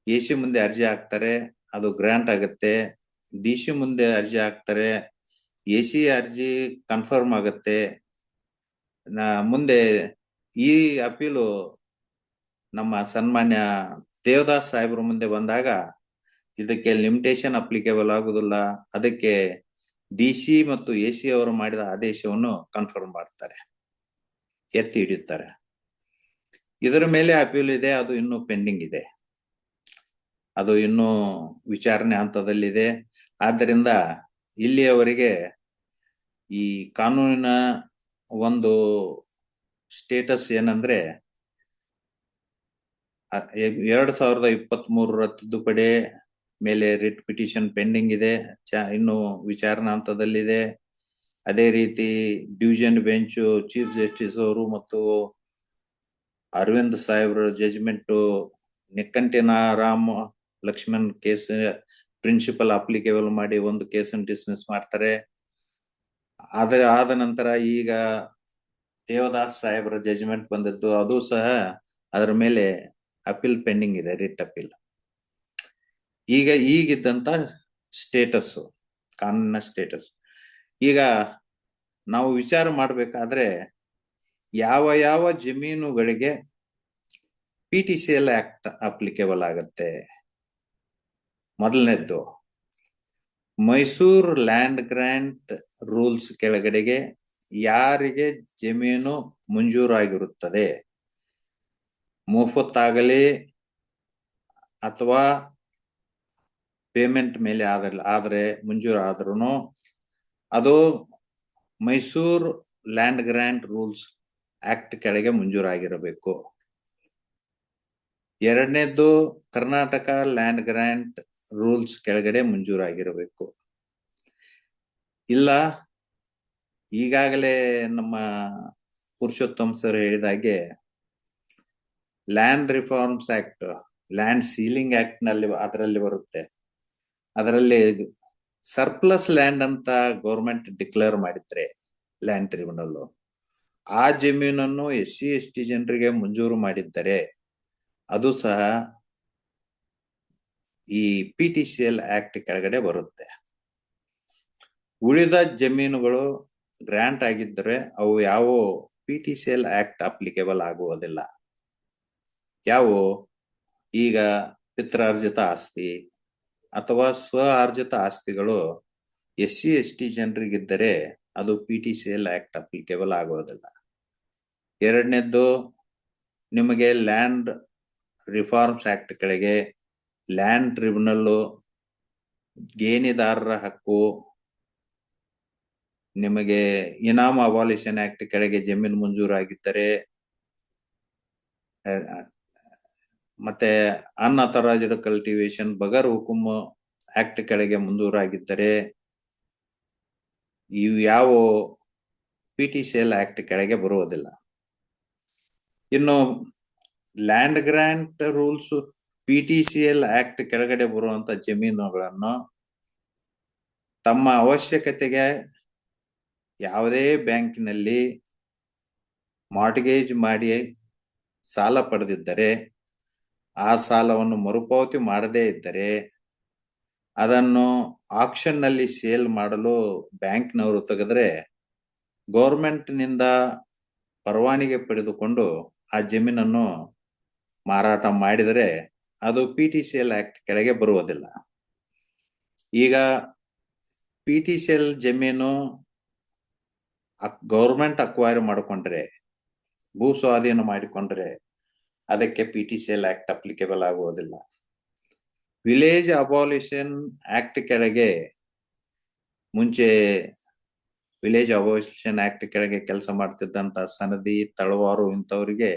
ಎಸಿ ಮುಂದೆ ಅರ್ಜಿ ಹಾಕ್ತಾರೆ, ಅದು ಗ್ರಾಂಟ್ ಆಗುತ್ತೆ. ಡಿಸಿ ಮುಂದೆ ಅರ್ಜಿ ಹಾಕ್ತಾರೆ, ಎಸಿ ಅರ್ಜಿ ಕನ್ಫರ್ಮ್ ಆಗುತ್ತೆ. ಮುಂದೆ ಈ ಅಪೀಲು ನಮ್ಮ ಸನ್ಮಾನ್ಯ ದೇವದಾಸ್ ಸಾಹೇಬ್ರ ಮುಂದೆ ಬಂದಾಗ ಇದಕ್ಕೆ ಲಿಮಿಟೇಷನ್ ಅಪ್ಲಿಕೇಬಲ್ ಆಗುದಿಲ್ಲ. ಅದಕ್ಕೆ ಡಿಸಿ ಮತ್ತು ಎಸಿ ಅವರು ಮಾಡಿದ ಆದೇಶವನ್ನು ಕನ್ಫರ್ಮ್ ಮಾಡ್ತಾರೆ, ಎತ್ತಿ ಹಿಡಿತಾರೆ. ಇದರ ಮೇಲೆ ಅಪೀಲ್ ಇದೆ, ಅದು ಇನ್ನೂ ಪೆಂಡಿಂಗ್ ಇದೆ, ಅದು ಇನ್ನೂ ವಿಚಾರಣೆ ಹಂತದಲ್ಲಿದೆ. ಆದ್ದರಿಂದ ಇಲ್ಲಿಯವರೆಗೆ ಈ ಕಾನೂನಿನ ಒಂದು ಸ್ಟೇಟಸ್ ಏನಂದ್ರೆ, 2023 ತಿದ್ದುಪಡಿ ಮೇಲೆ ರಿಟ್ ಪಿಟಿಷನ್ ಪೆಂಡಿಂಗ್ ಇದೆ, ಇನ್ನು ವಿಚಾರಣಾ ಹಂತದಲ್ಲಿದೆ. ಅದೇ ರೀತಿ ಡಿವಿಷನ್ ಬೆಂಚ್ ಚೀಫ್ ಜಸ್ಟಿಸ್ ಅವರು ಮತ್ತು ಅರವಿಂದ್ ಸಾಹೇಬ್ರ ಜಜ್ಮೆಂಟ್ ನೆಕ್ಕಂಟಿನ Ram Lakshman case principle applicable ಮಾಡಿ ಒಂದು ಕೇಸನ್ನು ಡಿಸ್ಮಿಸ್ ಮಾಡ್ತಾರೆ. ಆದ ನಂತರ ಈಗ ದೇವದಾಸ್ ಸಾಹೇಬ್ರ ಜಜ್ಮೆಂಟ್ ಬಂದದ್ದು, ಅದು ಸಹ ಅದರ ಮೇಲೆ ಅಪೀಲ್ ಪೆಂಡಿಂಗ್ ಇದೆ, ರಿಟ್ ಅಪೀಲ್. ಈಗಿದ್ದಂತ ಸ್ಟೇಟಸ್, ಕಾನೂನಿನ ಸ್ಟೇಟಸ್. ಈಗ ನಾವು ವಿಚಾರ ಮಾಡಬೇಕಾದ್ರೆ ಯಾವ ಜಮೀನುಗಳಿಗೆ PTCL ಆಕ್ಟ್ ಅಪ್ಲಿಕೇಬಲ್ ಆಗತ್ತೆ. ಮೊದಲನೇದ್ದು, ಮೈಸೂರು ಲ್ಯಾಂಡ್ ಗ್ರಾಂಟ್ ರೂಲ್ಸ್ ಕೆಳಗಡೆಗೆ ಯಾರಿಗೆ ಜಮೀನು ಮಂಜೂರಾಗಿರುತ್ತದೆ, ಮುಫತ್ತಾಗಲಿ ಅಥವಾ ಪೇಮೆಂಟ್ ಮೇಲೆ ಆದರೆ ಮಂಜೂರಾದ್ರೂ ಅದು Mysuru land grant rules act ಕೆಳಗೆ ಮಂಜೂರಾಗಿರಬೇಕು. ಎರಡನೇದ್ದು, ಕರ್ನಾಟಕ ಲ್ಯಾಂಡ್ ಗ್ರಾಂಟ್ ರೂಲ್ಸ್ ಕೆಳಗಡೆ ಮಂಜೂರಾಗಿರಬೇಕು. ಇಲ್ಲ, ಈಗಾಗಲೇ ನಮ್ಮ ಪುರುಷೋತ್ತಮ್ ಸರ್ ಹೇಳಿದಾಗೆ land reforms act, land ceiling act ನಲ್ಲಿ ಅದರಲ್ಲಿ ಬರುತ್ತೆ. ಅದರಲ್ಲಿ ಸರ್ಪ್ಲಸ್ ಲ್ಯಾಂಡ್ ಅಂತ ಗೌರ್ಮೆಂಟ್ ಡಿಕ್ಲೇರ್ ಮಾಡಿದ್ರೆ ಲ್ಯಾಂಡ್ ಟ್ರಿಬ್ಯುನಲ್, ಆ ಜಮೀನನ್ನು SC ST ಜನರಿಗೆ ಮಂಜೂರು ಮಾಡಿದ್ದರೆ ಅದು ಸಹ ಈ PTCL ಆಕ್ಟ್ ಕೆಳಗಡೆ ಬರುತ್ತೆ. ಉಳಿದ ಜಮೀನುಗಳು ಗ್ರಾಂಟ್ ಆಗಿದ್ದರೆ ಅವು ಯಾವ PTCL ಆಕ್ಟ್ ಅಪ್ಲಿಕೇಬಲ್ ಆಗುವುದಿಲ್ಲ. ಯಾವ ಈಗ ಪಿತ್ರಾರ್ಜಿತ ಆಸ್ತಿ ಅಥವಾ ಸ್ವ ಆರ್ಜಿತ ಆಸ್ತಿಗಳು SC ST ಜನರಿಗಿದ್ದರೆ ಅದು PTCL ಆಕ್ಟ್ ಅಪ್ಲಿಕೇಬಲ್ ಆಗುವುದಿಲ್ಲ. ಎರಡನೇದ್ದು, ನಿಮಗೆ ಲ್ಯಾಂಡ್ ರಿಫಾರ್ಮ್ಸ್ ಆಕ್ಟ್ ಕೆಳಗೆ ಲ್ಯಾಂಡ್ ಟ್ರಿಬ್ಯುನಲ್ ಗೇಣಿದಾರರ ಹಕ್ಕು, ನಿಮಗೆ ಇನಾಮ್ ಅಬಾಲಿಷನ್ ಆಕ್ಟ್ ಕೆಳಗೆ ಜಮೀನು ಮಂಜೂರಾಗಿದ್ದರೆ, ಮತ್ತೆ ಅನ್ಅಥರೈಸ್ಡ್ ಕಲ್ಟಿವೇಶನ್ ಬಗರ್ ಹುಕುಂ ಆಕ್ಟ್ ಕೆಳಗೆ ಮಂಜೂರಾಗಿದ್ದರೆ ಇವು ಯಾವ PTCL ಆಕ್ಟ್ ಕೆಳಗೆ ಬರುವುದಿಲ್ಲ. ಇನ್ನು land grant rules PTCL act ಕೆಳಗಡೆ ಬರುವಂತ ಜಮೀನುಗಳನ್ನು ತಮ್ಮ ಅವಶ್ಯಕತೆಗೆ ಯಾವುದೇ ಬ್ಯಾಂಕಿನಲ್ಲಿ ಮಾರ್ಟ್ಗೇಜ್ ಮಾಡಿ ಸಾಲ ಪಡೆದಿದ್ದರೆ ಆ ಸಾಲವನ್ನು ಮರುಪಾವತಿ ಮಾಡದೇ ಇದ್ದರೆ ಅದನ್ನು ಆಕ್ಷನ್ ನಲ್ಲಿ ಸೇಲ್ ಮಾಡಲು ಬ್ಯಾಂಕ್ನವರು ತೆಗೆದ್ರೆ ಗೌರ್ಮೆಂಟ್ ನಿಂದ ಪರವಾನಗಿ ಪಡೆದುಕೊಂಡು ಆ ಜಮೀನನ್ನು ಮಾರಾಟ ಮಾಡಿದರೆ ಅದು PTCL ಆಕ್ಟ್ ಕೆಳಗೆ ಬರುವುದಿಲ್ಲ. ಈಗ PTCL ಜಮೀನು ಗೌರ್ಮೆಂಟ್ ಅಕ್ವೈರ್ ಮಾಡಿಕೊಂಡ್ರೆ, ಭೂ ಸ್ವಾಧೀನ ಮಾಡಿಕೊಂಡ್ರೆ ಅದಕ್ಕೆ PTCL ಆಕ್ಟ್ ಅಪ್ಲಿಕೇಬಲ್ ಆಗುವುದಿಲ್ಲ. ವಿಲೇಜ್ ಅಬಾಲಿಷನ್ ಆಕ್ಟ್ ಕೆಳಗೆ ಮುಂಚೆ ವಿಲೇಜ್ ಅಬಾಲಿಷನ್ ಆಕ್ಟ್ ಕೆಳಗೆ ಕೆಲಸ ಮಾಡ್ತಿದ್ದಂತ ಸನದಿ, ತಳವಾರು ಇಂಥವರಿಗೆ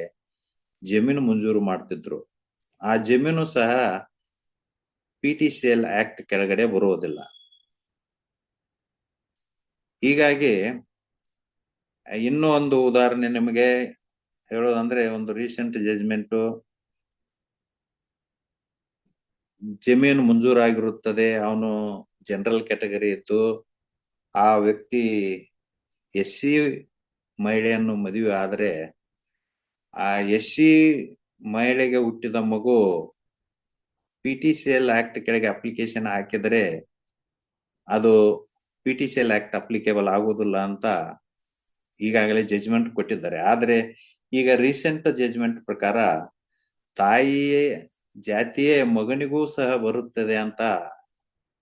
ಜಮೀನು ಮಂಜೂರು ಮಾಡ್ತಿದ್ರು. ಆ ಜಮೀನು ಸಹ PTCL ಆಕ್ಟ್ ಕೆಳಗಡೆ ಬರುವುದಿಲ್ಲ. ಹೀಗಾಗಿ ಇನ್ನೂ ಒಂದು ಉದಾಹರಣೆ ನಿಮಗೆ ಹೇಳೋದಂದ್ರೆ, ಒಂದು ರೀಸೆಂಟ್ ಜಜ್ಮೆಂಟ್, ಜಮೀನು ಮಂಜೂರಾಗಿರುತ್ತದೆ, ಅವನು ಜನರಲ್ ಕ್ಯಾಟಗರಿ ಇತ್ತು, ಆ ವ್ಯಕ್ತಿ SC ಮಹಿಳೆಯನ್ನು ಮದುವೆ ಆದರೆ ಆ SC ಮಹಿಳೆಗೆ ಹುಟ್ಟಿದ ಮಗು PTCL ಆಕ್ಟ್ ಕೆಳಗೆ ಅಪ್ಲಿಕೇಶನ್ ಹಾಕಿದರೆ ಅದು PTCL ಆಕ್ಟ್ ಅಪ್ಲಿಕೇಬಲ್ ಆಗುವುದಿಲ್ಲ ಅಂತ ಈಗಾಗಲೇ ಜಜ್ಮೆಂಟ್ ಕೊಟ್ಟಿದ್ದಾರೆ. ಆದ್ರೆ ಈಗ ರೀಸೆಂಟ್ ಜಜ್ಮೆಂಟ್ ಪ್ರಕಾರ ತಾಯಿಯೇ ಜಾತಿಯೇ ಮಗನಿಗೂ ಸಹ ಬರುತ್ತದೆ ಅಂತ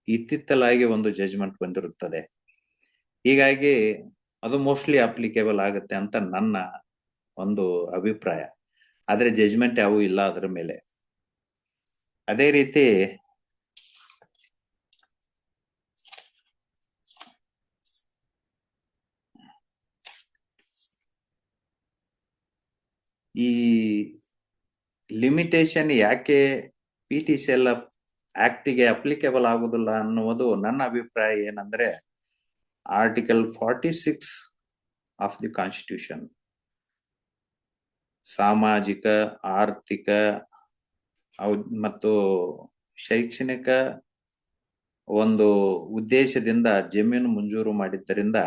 ಇತ್ತಿತ್ತಲಾಗಿ ಒಂದು ಜಜ್ಮೆಂಟ್ ಬಂದಿರುತ್ತದೆ. ಹೀಗಾಗಿ ಅದು ಮೋಸ್ಟ್ಲಿ ಅಪ್ಲಿಕೇಬಲ್ ಆಗುತ್ತೆ ಅಂತ ನನ್ನ ಒಂದು ಅಭಿಪ್ರಾಯ. ಆದ್ರೆ ಜಜ್ಮೆಂಟ್ ಯಾವೂ ಇಲ್ಲ ಅದರ ಮೇಲೆ. ಅದೇ ರೀತಿ ಈ ಲಿಮಿಟೇಷನ್ ಯಾಕೆ PTCL ಆಕ್ಟಿಗೆ ಅಪ್ಲಿಕೇಬಲ್ ಆಗುದಿಲ್ಲ ಅನ್ನುವುದು ನನ್ನ ಅಭಿಪ್ರಾಯ ಏನಂದ್ರೆ, ಆರ್ಟಿಕಲ್ 46 ಆಫ್ ದಿ ಕಾನ್ಸ್ಟಿಟ್ಯೂಷನ್ ಸಾಮಾಜಿಕ, ಆರ್ಥಿಕ ಮತ್ತು ಶೈಕ್ಷಣಿಕ ಒಂದು ಉದ್ದೇಶದಿಂದ ಜಮೀನು ಮಂಜೂರು ಮಾಡಿದ್ದರಿಂದ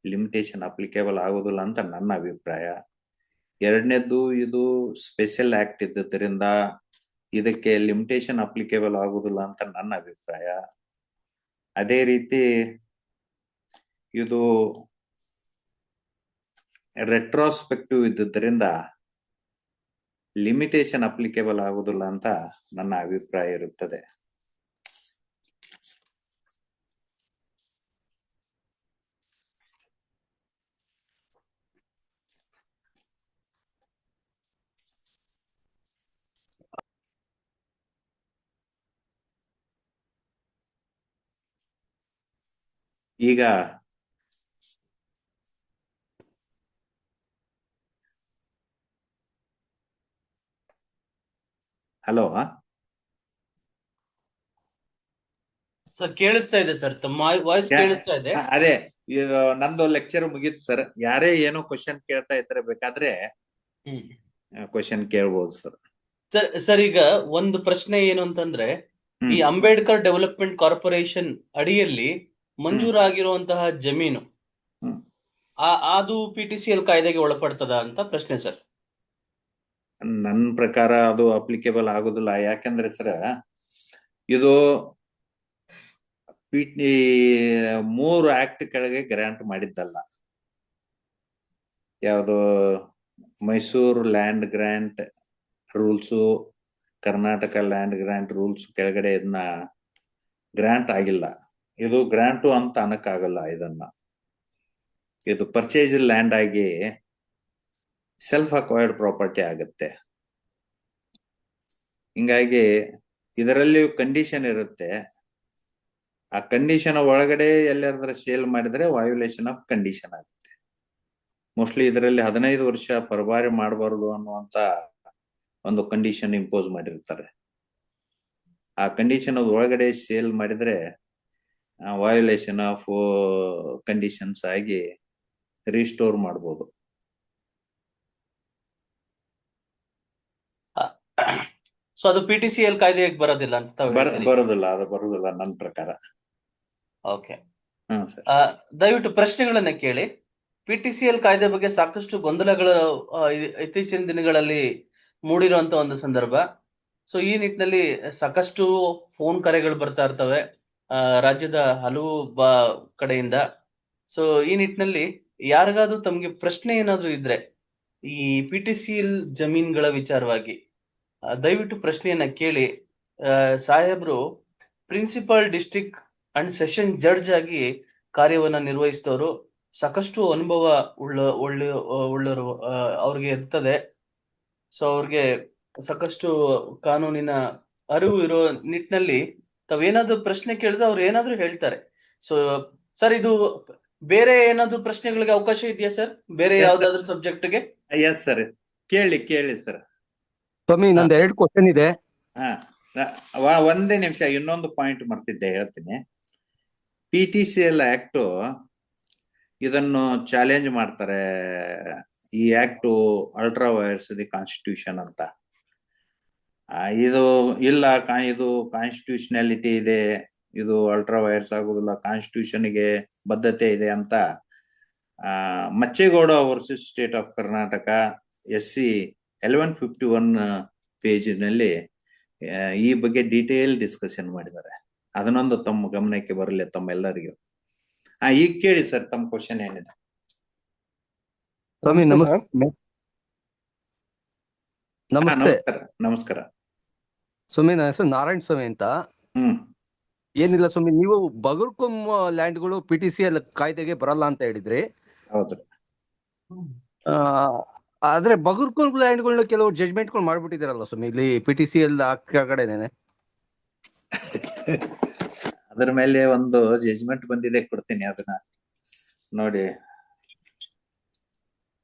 ಲಿಮಿಟೇಷನ್ ಅಪ್ಲಿಕೇಬಲ್ ಆಗುದಿಲ್ಲ ಅಂತ ನನ್ನ ಅಭಿಪ್ರಾಯ. ಎರಡನೇದ್ದು, ಇದು ಸ್ಪೆಷಲ್ ಆಕ್ಟ್ ಇದ್ದರಿಂದ ಇದಕ್ಕೆ ಲಿಮಿಟೇಷನ್ ಅಪ್ಲಿಕೇಬಲ್ ಆಗುದಿಲ್ಲ ಅಂತ ನನ್ನ ಅಭಿಪ್ರಾಯ. ಅದೇ ರೀತಿ ಇದು ರೆಟ್ರೋಸ್ಪೆಕ್ಟಿವ್ ಇದ್ದುದರಿಂದ ಲಿಮಿಟೇಷನ್ ಅಪ್ಲಿಕೇಬಲ್ ಆಗುದಿಲ್ಲ ಅಂತ ನನ್ನ ಅಭಿಪ್ರಾಯ ಇರುತ್ತದೆ. ಈಗ ಹಲೋ ಸರ್, ಕೇಳಿಸ್ತಾ ಇದೆ ಸರ್, ತಮ್ಮ ವಾಯ್ಸ್ ಕೇಳಿಸ್ತಾ ಇದೆ. ಅದೇ ನಂದು ಲೆಕ್ಚರ್ ಮುಗೀತು ಸರ್. ಯಾರೇ ಏನೋ ಕ್ವಶನ್ ಕೇಳ್ತಾ ಇದ್ರೆ ಬೇಕಾದ್ರೆ ಕ್ವಶನ್ ಕೇಳ್ಬೋದು ಸರ್. ಸರ್, ಈಗ ಒಂದು ಪ್ರಶ್ನೆ ಏನು ಅಂತಂದ್ರೆ, ಈ ಅಂಬೇಡ್ಕರ್ ಡೆವಲಪ್ಮೆಂಟ್ ಕಾರ್ಪೊರೇಷನ್ ಅಡಿಯಲ್ಲಿ ಮಂಜೂರಾಗಿರುವಂತಹ ಜಮೀನು ಅದು PTCL ಕಾಯ್ದೆಗೆ ಒಳಪಡ್ತದ ಅಂತ ಪ್ರಶ್ನೆ ಸರ್. ನನ್ನ ಪ್ರಕಾರ ಅದು ಅಪ್ಲಿಕೇಬಲ್ ಆಗುದಿಲ್ಲ. ಯಾಕಂದ್ರೆ ಸರ್, ಇದು ಮೂರು ಆಕ್ಟ್ ಕೆಳಗೆ ಗ್ರಾಂಟ್ ಮಾಡಿದ್ದಲ್ಲ. ಯಾವುದು Mysuru land grant rules, Karnataka land grant rules ಕೆಳಗಡೆ ಇದನ್ನ ಗ್ರಾಂಟ್ ಆಗಿಲ್ಲ. ಇದು ಗ್ರಾಂಟು ಅಂತ ಅನ್ನಕ್ಕಾಗಲ್ಲ. ಇದು ಪರ್ಚೇಸ್ ಲ್ಯಾಂಡ್ ಆಗಿ ಸೆಲ್ಫ್ ಅಕ್ವೈರ್ಡ್ ಪ್ರಾಪರ್ಟಿ ಆಗುತ್ತೆ. ಹಿಂಗಾಗಿ ಇದರಲ್ಲಿ ಕಂಡೀಷನ್ ಇರುತ್ತೆ. ಆ ಕಂಡೀಷನ್ ಒಳಗಡೆ ಎಲ್ಲಾದ್ರೂ ಸೇಲ್ ಮಾಡಿದ್ರೆ ವಯೋಲೇಷನ್ ಆಫ್ ಕಂಡೀಷನ್ ಆಗುತ್ತೆ. ಮೋಸ್ಟ್ಲಿ ಇದರಲ್ಲಿ 15 ವರ್ಷ ಪರಭಾರೆ ಮಾಡಬಾರದು ಅನ್ನುವಂತ ಒಂದು ಕಂಡೀಷನ್ ಇಂಪೋಸ್ ಮಾಡಿರ್ತಾರೆ. ಆ ಕಂಡೀಷನ್ ಒಳಗಡೆ ಸೇಲ್ ಮಾಡಿದ್ರೆ ವಯೋಲೇಷನ್ ಆಫ್ ಕಂಡೀಷನ್ಸ್ ಆಗಿ ರಿಸ್ಟೋರ್ ಮಾಡಬಹುದು. ಸೊ ಅದು PTCL ಕಾಯ್ದೆಗೆ ಬರೋದಿಲ್ಲ ಅಂತ ತಾವು ಹೇಳ್ತೀರಿ. ಬರೋದಿಲ್ಲ, ಅದು ಬರುದಿಲ್ಲ ನನ್ನ ಪ್ರಕಾರ. Okay, sir. ದಯವಿಟ್ಟು ಪ್ರಶ್ನೆಗಳನ್ನ ಕೇಳಿ. PTCL ಕಾಯ್ದೆ ಬಗ್ಗೆ ಸಾಕಷ್ಟು ಗೊಂದಲಗಳು ಇತ್ತೀಚಿನ ದಿನಗಳಲ್ಲಿ ಮೂಡಿರುವಂತ ಒಂದು ಸಂದರ್ಭ. ಸೊ ಈ ನಿಟ್ಟಿನಲ್ಲಿ ಸಾಕಷ್ಟು ಫೋನ್ ಕರೆಗಳು ಬರ್ತಾ ಇರ್ತವೆ ರಾಜ್ಯದ ಹಲವು ಕಡೆಯಿಂದ. ಸೊ ಈ ನಿಟ್ಟಿನಲ್ಲಿ ಯಾರಿಗಾದ್ರೂ ತಮ್ಗೆ ಪ್ರಶ್ನೆ ಏನಾದ್ರೂ ಇದ್ರೆ ಈ PTCL ಜಮೀನ್ಗಳ ವಿಚಾರವಾಗಿ ದಯವಿಟ್ಟು ಪ್ರಶ್ನೆಯನ್ನ ಕೇಳಿ. ಸಾಹೇಬ್ರು principal district and session judge ಆಗಿ ಕಾರ್ಯವನ್ನ ನಿರ್ವಹಿಸಿದವರು, ಸಾಕಷ್ಟು ಅನುಭವ ಉಳ್ಳವರು ಅವ್ರಿಗೆ ಇರ್ತದೆ. ಸೊ ಅವ್ರಿಗೆ ಸಾಕಷ್ಟು ಕಾನೂನಿನ ಅರಿವು ಇರೋ ನಿಟ್ಟಿನಲ್ಲಿ ತಾವೇನಾದ್ರೂ ಪ್ರಶ್ನೆ ಕೇಳಿದ್ರೆ ಅವ್ರು ಏನಾದ್ರೂ ಹೇಳ್ತಾರೆ. ಸೊ ಸರ್, ಇದು ಬೇರೆ ಏನಾದ್ರೂ ಪ್ರಶ್ನೆಗಳಿಗೆ ಅವಕಾಶ ಇದೆಯಾ ಸರ್, ಬೇರೆ ಯಾವ್ದಾದ್ರು ಸಬ್ಜೆಕ್ಟ್ಗೆ? ಎಸ್ ಸರ್, ಕೇಳಿ ಸರ್. ಸ್ವಾಮಿ, ನಂದು 2 ಕ್ವಶನ್ ಇದೆ. ಒಂದೇ ನಿಮಿಷ, ಇನ್ನೊಂದು ಪಾಯಿಂಟ್ ಮರ್ತಿದ್ದೆ, ಹೇಳ್ತೀನಿ. PTCL ಆಕ್ಟ್ ಇದನ್ನು ಚಾಲೆಂಜ್ ಮಾಡ್ತಾರೆ. ಈ act ultra wires the constitution ಅಂತ. ಇದು ಇಲ್ಲ, ಇದು ಕಾನ್ಸ್ಟಿಟ್ಯೂಷನಾಲಿಟಿ ಇದೆ, ಇದು ಅಲ್ಟ್ರಾ ವೈರ್ಸ್ ಆಗುದಿಲ್ಲ, ಕಾನ್ಸ್ಟಿಟ್ಯೂಷನ್ಗೆ ಬದ್ಧತೆ ಇದೆ ಅಂತ Machegowda versus state of Karnataka SC 1151 ಪೇಜಿನಲ್ಲಿ ಈ ಬಗ್ಗೆ ಡೀಟೇಲ್ ಡಿಸ್ಕಷನ್ ಮಾಡಿದ್ದಾರೆ. ಅದನ್ನೊಂದು ತಮ್ಮ ಗಮನಕ್ಕೆ ಬರಲಿ ತಮ್ಮೆಲ್ಲರಿಗೂ. ಈಗ ಕೇಳಿ ಸರ್, ತಮ್ಮ ಕ್ವಶನ್ ಏನಿದೆ? ಸ್ವಾಮಿ ನಮಸ್ತೆ. ನಮಸ್ಕಾರ ಸ್ವಾಮಿ, ನನ್ನ ಹೆಸರು ನಾರಾಯಣ ಸ್ವಾಮಿ ಅಂತ. ಏನಿಲ್ಲ ಸ್ವಾಮಿ, ನೀವು ಬಗರ್ಕುಂ ಲ್ಯಾಂಡ್ಗಳು PTCL ಕಾಯ್ದೆಗೆ ಬರಲ್ಲ ಅಂತ ಹೇಳಿದ್ರಿ. ಹೌದು. ಆದ್ರೆ ಬಗರ್ಕುಂ ಲ್ಯಾಂಡ್ಗಳನ್ನ ಕೆಲವು ಜಜ್ಮೆಂಟ್ಗಳು ಮಾಡ್ಬಿಟ್ಟಿದಾರಲ್ಲ ಸ್ವಾಮಿ, ಇಲ್ಲಿ PTCL ಕಡೆನೆ. ಅದ್ರ ಮೇಲೆ ಒಂದು ಜಜ್ಮೆಂಟ್ ಬಂದಿದೆ, ಕೊಡ್ತೀನಿ ಅದನ್ನ ನೋಡಿ.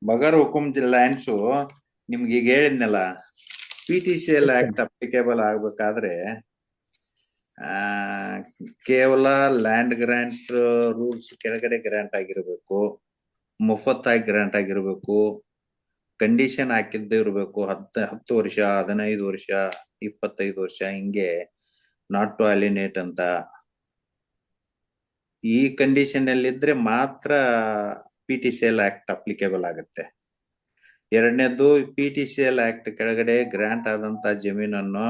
ಬಗರ್ ಹುಕುಂ ಲ್ಯಾಂಡ್ಸು ನಿಮ್ಗೆ ಈಗ ಹೇಳಿದ್ನಲ್ಲ, PTCL ಆಕ್ಟ್ ಅಪ್ಲಿಕೇಬಲ್ ಆಗ್ಬೇಕಾದ್ರೆ ಕೇವಲ ಲ್ಯಾಂಡ್ ಗ್ರಾಂಟ್ ರೂಲ್ಸ್ ಕೆಳಗಡೆ ಗ್ರಾಂಟ್ ಆಗಿರ್ಬೇಕು, ಮುಫತ್ತಾಗಿ ಗ್ರಾಂಟ್ ಆಗಿರ್ಬೇಕು, ಕಂಡೀಷನ್ ಹಾಕಿದ್ದೇ ಇರ್ಬೇಕು. 10 ವರ್ಷ, 15 ವರ್ಷ, 25 ವರ್ಷ, ಹಿಂಗೆ ನಾಟ್ ಟು ಅಲಿನೇಟ್ ಅಂತ ಈ ಕಂಡೀಷನ್ ಅಲ್ಲಿ ಇದ್ರೆ ಮಾತ್ರ PTCL ಆಕ್ಟ್ ಅಪ್ಲಿಕೇಬಲ್ ಆಗುತ್ತೆ. ಎರಡನೇದು, PTCL ಆಕ್ಟ್ ಕೆಳಗಡೆ ಗ್ರಾಂಟ್ ಆದಂತ ಜಮೀನನ್ನು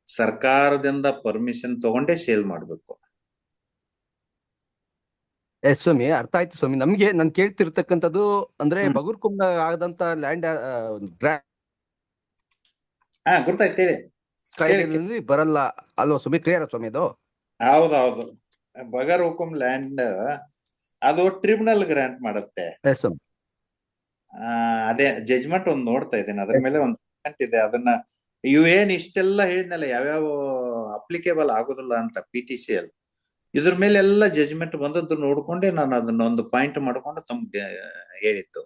ಸರ್ಕಾರದಿಂದ ಪರ್ಮಿಷನ್ ತಗೊಂಡೇ ಸೇಲ್ ಮಾಡ್ಬೇಕು. ಎಸ್ ಸ್ವಾಮಿ, ಅರ್ಥ ಆಯ್ತು ಸ್ವಾಮಿ. ನಮ್ಗೆ ನಾನು ಕೇಳ್ತಿರ್ತಕ್ಕಂಥದ್ದು ಅಂದ್ರೆ ಬಗರ್ಕುಂ ಆದಂತ ಲ್ಯಾಂಡ್ ಗೊತ್ತಾಯ್ತು, ಹೇಳಿ. ಕಾಯ್ದೆಯಲ್ಲಿ ಬರಲ್ಲ ಅಲ್ವಾ ಸ್ವಾಮಿ? ಕ್ಲಿಯರ್ ಸ್ವಾಮಿ ಅದು? ಹೌದೌದು. ಬಗರ್ ಹುಕುಂ ಲ್ಯಾಂಡ್ ಅದು ಟ್ರಿಬ್ಯುನಲ್ ಗ್ರಾಂಟ್ ಮಾಡುತ್ತೆ. ಅದೇ ಜಜ್ಮೆಂಟ್ ಒಂದು ನೋಡ್ತಾ ಇದ್ದೇನೆ, ಅದ್ರ ಮೇಲೆ ಒಂದು ಇದೆ. ಅದನ್ನ ಏನ್ ಇಷ್ಟೆಲ್ಲ ಹೇಳಿದ್ನಲ್ಲ, ಯಾವ್ಯಾವ ಅಪ್ಲಿಕೇಬಲ್ ಆಗುದಿಲ್ಲ ಅಂತ PTCL, ಇದ್ರ ಮೇಲೆ ಎಲ್ಲ ಜಜ್ಮೆಂಟ್ ಬಂದದ್ದು ನೋಡ್ಕೊಂಡೆ ನಾನು ಅದನ್ನ ಒಂದು ಪಾಯಿಂಟ್ ಮಾಡ್ಕೊಂಡು ತಮ್ಗೆ ಹೇಳಿತ್ತು.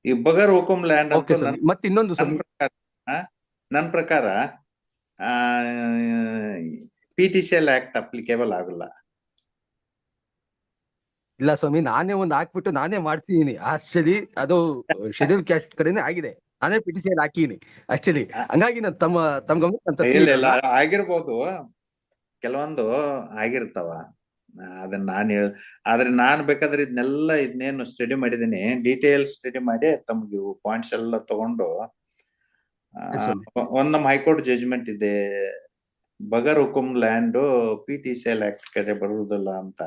ಈ ಬಗರ್ ಹುಕುಂ ಲ್ಯಾಂಡ್ ಅಂತ ನನ್ನ ಪ್ರಕಾರ PTCL ಆಕ್ಟ್ ಅಪ್ಲಿಕೇಬಲ್ ಆಗಲ್ಲ. ಇಲ್ಲ ಸ್ವಾಮಿ, ನಾನೇ ಒಂದು ಹಾಕ್ಬಿಟ್ಟು ನಾನೇ ಮಾಡ್ಸಿದೀನಿ. ಆಕ್ಚುಲಿ ಅದು ಶೆಡ್ಯೂಲ್ ಕ್ಯಾಸ್ಟ್ ಕಡೆನೆ ಆಗಿದೆ, ನಾನೇ PTCL ಹಾಕಿದೀನಿ ಆಕ್ಚುಲಿ. ಹಂಗಾಗಿ ನಾನು ತಮ್ಮ ಇಲ್ಲ ಆಗಿರ್ಬೋದು, ಕೆಲವೊಂದು ಆಗಿರ್ತಾವ. ಅದನ್ನ ಆದ್ರೆ ನಾನ್ ಬೇಕಾದ್ರೆ ಇದನ್ನೇನು ಸ್ಟಡಿ ಮಾಡಿದೀನಿ, ಡೀಟೇಲ್ ಸ್ಟಡಿ ಮಾಡಿ ತಮ್ಗೆ ಪಾಯಿಂಟ್ಸ್ ಎಲ್ಲ ತಗೊಂಡು ನಮ್ಮ ಹೈಕೋರ್ಟ್ ಜಜ್ಮೆಂಟ್ ಇದೆ, ಬಗರ್ ಹುಕುಂ ಲ್ಯಾಂಡ್ PTCL ಆಕ್ಟ್ ಕಡೆ ಬರುವುದಿಲ್ಲ ಅಂತ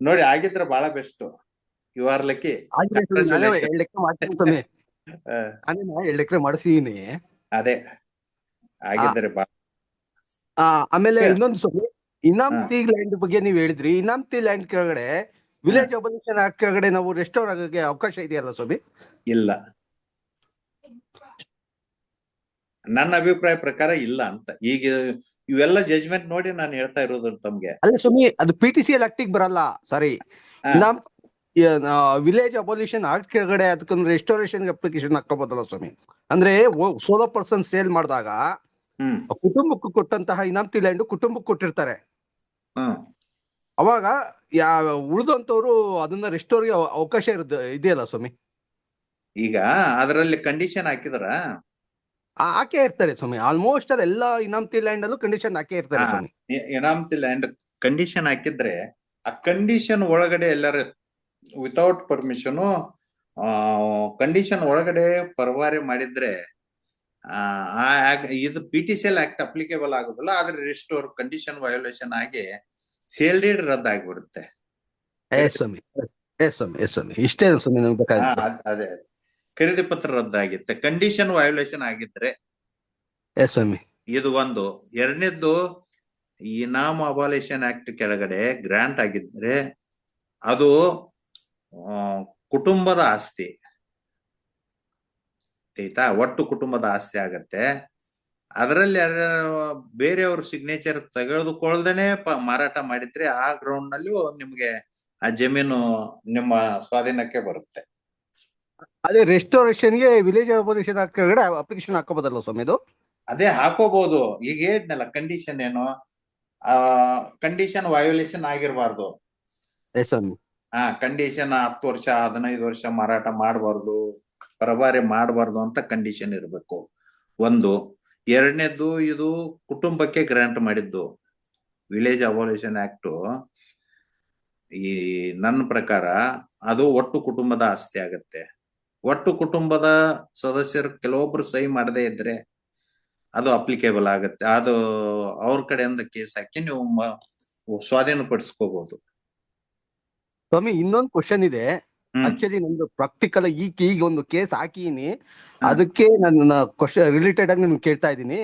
ನೋಡಿ. ಆಗಿದ್ರೆ ಬಹಳ best. You are lucky. 2 acre ಮಾಡಿಸಿದೀನಿ. ಅದೇ ಆಗಿದ್ರೆ ಆಮೇಲೆ ಇನ್ನೊಂದು ಸ್ವಾಮಿ, ಇನಾಮ್ತಿ ಲ್ಯಾಂಡ್ ಬಗ್ಗೆ ನೀವ್ ಹೇಳಿದ್ರಿ. ಇನಾಮ್ತಿ ಲ್ಯಾಂಡ್ ಕೆಳಗಡೆ ವಿಲೇಜ್ ಅಬಲಿಷನ್ ಆಕ್ಟ್ ಕೆಳಗಡೆ ನಾವು ರೆಸ್ಟೋರ್ ಆಗಕ್ಕೆ ಅವಕಾಶ ಇದೆಯಲ್ಲ ಸ್ವಾಮಿ? ಇಲ್ಲ, ನನ್ನ ಅಭಿಪ್ರಾಯ ಪ್ರಕಾರ ಇಲ್ಲ ಅಂತ. ಈಗ ಇವೆಲ್ಲ ಜಜ್ಮೆಂಟ್ ನೋಡಿ ನಾನು ಹೇಳ್ತಾ ಇರೋದು ತಮ್ಗೆ. ಅಲ್ಲ ಸ್ವಾಮಿ, ಅದು PTCL ಆಕ್ಟಿಗೆ ಬರಲ್ಲ. ಸಾರಿ, ವಿಲೇಜ್ ಅಬಲಿಷನ್ ಆಕ್ಟ್ ಕೆಳಗಡೆ ಅದಕ್ಕೊಂದು ರೆಸ್ಟೋರೇಷನ್ ಅಪ್ಲಿಕೇಶನ್ ಹಾಕೋಬೋದಲ್ಲ ಸ್ವಾಮಿ? ಅಂದ್ರೆ ಸೋಲೋ ಪರ್ಸನ್ ಸೇಲ್ ಮಾಡಿದಾಗ ಕುಟುಂಬಕ್ಕೆ ಕೊಟ್ಟಂತಹ ಇನಾಮ್ತಿ ಲ್ಯಾಂಡ್ ಕುಟುಂಬಕ್ಕೆ ಕೊಟ್ಟಿರ್ತಾರೆ. ಅವಾಗ ಉಳಿದಂತವ್ರು ಅದನ್ನ ರೆಸ್ಟೋರ್ಗೆ ಅವಕಾಶ ಇದೆಯಲ್ಲ ಸ್ವಾಮಿ? ಈಗ ಅದರಲ್ಲಿ ಕಂಡೀಷನ್ ಹಾಕಿದಾರ, ಹಾಕೇ ಇರ್ತಾರೆ ಸ್ವಾಮಿ. ಆಲ್ಮೋಸ್ಟ್ ಅಲ್ಲಿ ಎಲ್ಲ ಇನಾಮತಿ ಲ್ಯಾಂಡ್ ಅಲ್ಲೂ ಕಂಡೀಷನ್ ಹಾಕೇ ಇರ್ತಾರೆ ಸ್ವಾಮಿ. ಇನಾಮತಿ ಲ್ಯಾಂಡ್ ಕಂಡೀಷನ್ ಹಾಕಿದ್ರೆ ಆ ಕಂಡೀಷನ್ ಒಳಗಡೆ ಎಲ್ಲರ ವಿತೌಟ್ ಪರ್ಮಿಷನ್ ಕಂಡೀಷನ್ ಒಳಗಡೆ ಪರವಾರಿ ಮಾಡಿದ್ರೆ ಇದು PTCL ಆಕ್ಟ್ ಅಪ್ಲಿಕೇಬಲ್ ಆಗುದಿಲ್ಲ. ಆದ್ರೆ ರಿಸ್ಟೋರ್ ಕಂಡೀಷನ್ ವಯೋಲೇಷನ್ ಆಗಿ ಸೇಲ್ ಡೀಡ್ ರದ್ದಾಗ್ಬಿಡುತ್ತೆ. ಸ್ವಾಮಿ ಸ್ವಾಮಿ ಇಷ್ಟೇ ಸ್ವಾಮಿ ನಮ್ಗೆ ಬೇಕಾಗಿತ್ತು. ಅದೇ ಖರೀದಿ ಪತ್ರ ರದ್ದಾಗಿತ್ತೆ ಕಂಡೀಷನ್ ವಯೋಲೇಷನ್ ಆಗಿದ್ರೆ. ಸ್ವಾಮಿ ಇದು ಒಂದು. ಎರಡನೇದ್ದು, ಇನಾಮ್ ಅಬಾಲಿಷನ್ ಆಕ್ಟ್ ಕೆಳಗಡೆ ಗ್ರಾಂಟ್ ಆಗಿದ್ರೆ ಅದು ಕುಟುಂಬದ ಆಸ್ತಿ ಆಯ್ತಾ, ಒಟ್ಟು ಕುಟುಂಬದ ಆಸ್ತಿ ಆಗತ್ತೆ. ಅದರಲ್ಲಿ ಬೇರೆಯವ್ರ ಸಿಗ್ನೇಚರ್ ತೆಗೆದುಕೊಳ್ಳದೇನೆ ಮಾರಾಟ ಮಾಡಿದ್ರೆ ಆ ಗ್ರೌಂಡ್ ನಲ್ಲಿ ನಿಮ್ಗೆ ಆ ಜಮೀನು ನಿಮ್ಮ ಸ್ವಾಧೀನಕ್ಕೆ ಬರುತ್ತೆ. ಅದೇ ರೆಸ್ಟೋರೇಷನ್ಗೆ ವಿಲೇಜ್ ಅಬಾಲಿಷನ್ ಆಕ್ಟ್ ಕೆಳಗಡೆ ಅಪ್ಲಿಕೇಶನ್ ಹಾಕೋಬೋದಲ್ಲ ಸ್ವಾಮಿ ಇದು? ಅದೇ ಹಾಕೋಬಹುದು. ಈಗ ಹೇಳಿದ್ನಲ್ಲ ಕಂಡೀಷನ್ ಏನು, ಕಂಡೀಷನ್ ವಯೋಲೇಷನ್ ಆಗಿರಬಾರ್ದು. ಸ್ವಾಮಿ ಕಂಡೀಷನ್ 10 ವರ್ಷ 15 ವರ್ಷ ಮಾರಾಟ ಮಾಡಬಾರ್ದು, ಪರಭಾರೆ ಮಾಡಬಾರ್ದು ಅಂತ ಕಂಡೀಷನ್ ಇರಬೇಕು ಒಂದು. ಎರಡನೇದ್ದು, ಇದು ಕುಟುಂಬಕ್ಕೆ ಗ್ರಾಂಟ್ ಮಾಡಿದ್ದು ವಿಲೇಜ್ ಅಬಾಲಿಷನ್ ಆಕ್ಟ್. ಈ ನನ್ನ ಪ್ರಕಾರ ಅದು ಒಟ್ಟು ಕುಟುಂಬದ ಆಸ್ತಿ ಆಗತ್ತೆ. ಒಟ್ಟು ಕುಟುಂಬದ ಸದಸ್ಯರು ಕೆಲವೊಬ್ರು ಸಹಿ ಮಾಡದೇ ಇದ್ರೆ ಅದು ಅಪ್ಲಿಕೇಬಲ್ ಆಗತ್ತೆ. ಅದು ಅವ್ರ ಕಡೆಯಿಂದ ಕೇಸ್ ಹಾಕಿ ನೀವು ಸ್ವಾಧೀನಪಡಿಸ್ಕೋಬಹುದು. ಸ್ವಾಮಿ ಇನ್ನೊಂದು ಕ್ವಶನ್ ಇದೆ. ಆಕ್ಚುಲಿ ನಮ್ದು ಪ್ರಾಕ್ಟಿಕಲ್ ಈಗ ಒಂದು ಕೇಸ್ ಹಾಕಿನಿ, ಅದಕ್ಕೆ ನನ್ನ ಕ್ವಶನ್ ರಿಲೇಟೆಡ್ ಆಗಿ ನಿಮ್ಗೆ ಕೇಳ್ತಾ ಇದ್ದೀನಿ.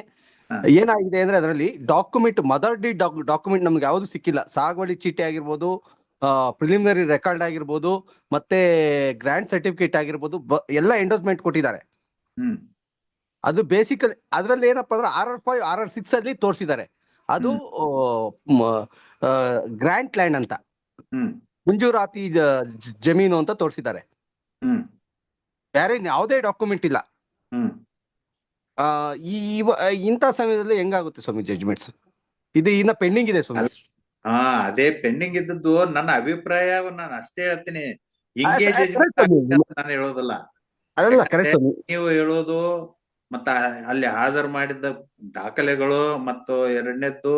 ಏನಾಗಿದೆ ಅಂದ್ರೆ ಅದರಲ್ಲಿ ಡಾಕ್ಯುಮೆಂಟ್, ಮದರ್ ಡಿ ಡಾಕ್ಯುಮೆಂಟ್ ನಮ್ಗೆ ಯಾವ್ದು ಸಿಕ್ಕಿಲ್ಲ. ಸಾಗುವಳಿ ಚೀಟಿ ಆಗಿರ್ಬೋದು, ಪ್ರಿಲಿಮಿನರಿ ರೆಕಾರ್ಡ್ ಆಗಿರ್ಬೋದು, ಮತ್ತೆ ಗ್ರಾಂಟ್ ಸರ್ಟಿಫಿಕೇಟ್ ಆಗಿರ್ಬೋದು, ಎಲ್ಲ ಎಂಡೋಸ್ಮೆಂಟ್ ಕೊಟ್ಟಿದ್ದಾರೆ. ಅದು ಬೇಸಿಕಲಿ ಅದ್ರಲ್ಲಿ ಏನಪ್ಪಾ ಅಂದ್ರೆ RR5 RR6 ಅಲ್ಲಿ ತೋರಿಸಿದ್ದಾರೆ. ಅದು ಗ್ರಾಂಟ್ ಲ್ಯಾಂಡ್ ಅಂತ, ಮಂಜೂರಾತಿ ಜಮೀನು ಅಂತ ತೋರಿಸಿದ್ದಾರೆ. ಬೇರೆ ಯಾವುದೇ ಡಾಕ್ಯುಮೆಂಟ್ ಇಲ್ಲ. ಇಂಥ ಸಮಯದಲ್ಲಿ ಹೆಂಗಾಗುತ್ತೆ ಸ್ವಾಮಿ ಜಡ್ಜ್ಮೆಂಟ್ಸ್? ಇದು ಇನ್ನ ಪೆಂಡಿಂಗ್ ಇದೆ ಸ್ವಾಮಿ. ಅದೇ ಪೆಂಡಿಂಗ್ ಇದ್ದದ್ದು. ನನ್ನ ಅಭಿಪ್ರಾಯ ನಾನು ಅಷ್ಟೇ ಹೇಳ್ತೀನಿ. ಹಿಂಗೆ ಜಡ್ಜ್ಮೆಂಟ್ ನಾನು ಹೇಳೋದಿಲ್ಲ. ನೀವು ಹೇಳೋದು ಮತ್ತ ಅಲ್ಲಿ ಹಾಜರು ಮಾಡಿದ ದಾಖಲೆಗಳು ಮತ್ತು ಎರಡನೇದ್ದು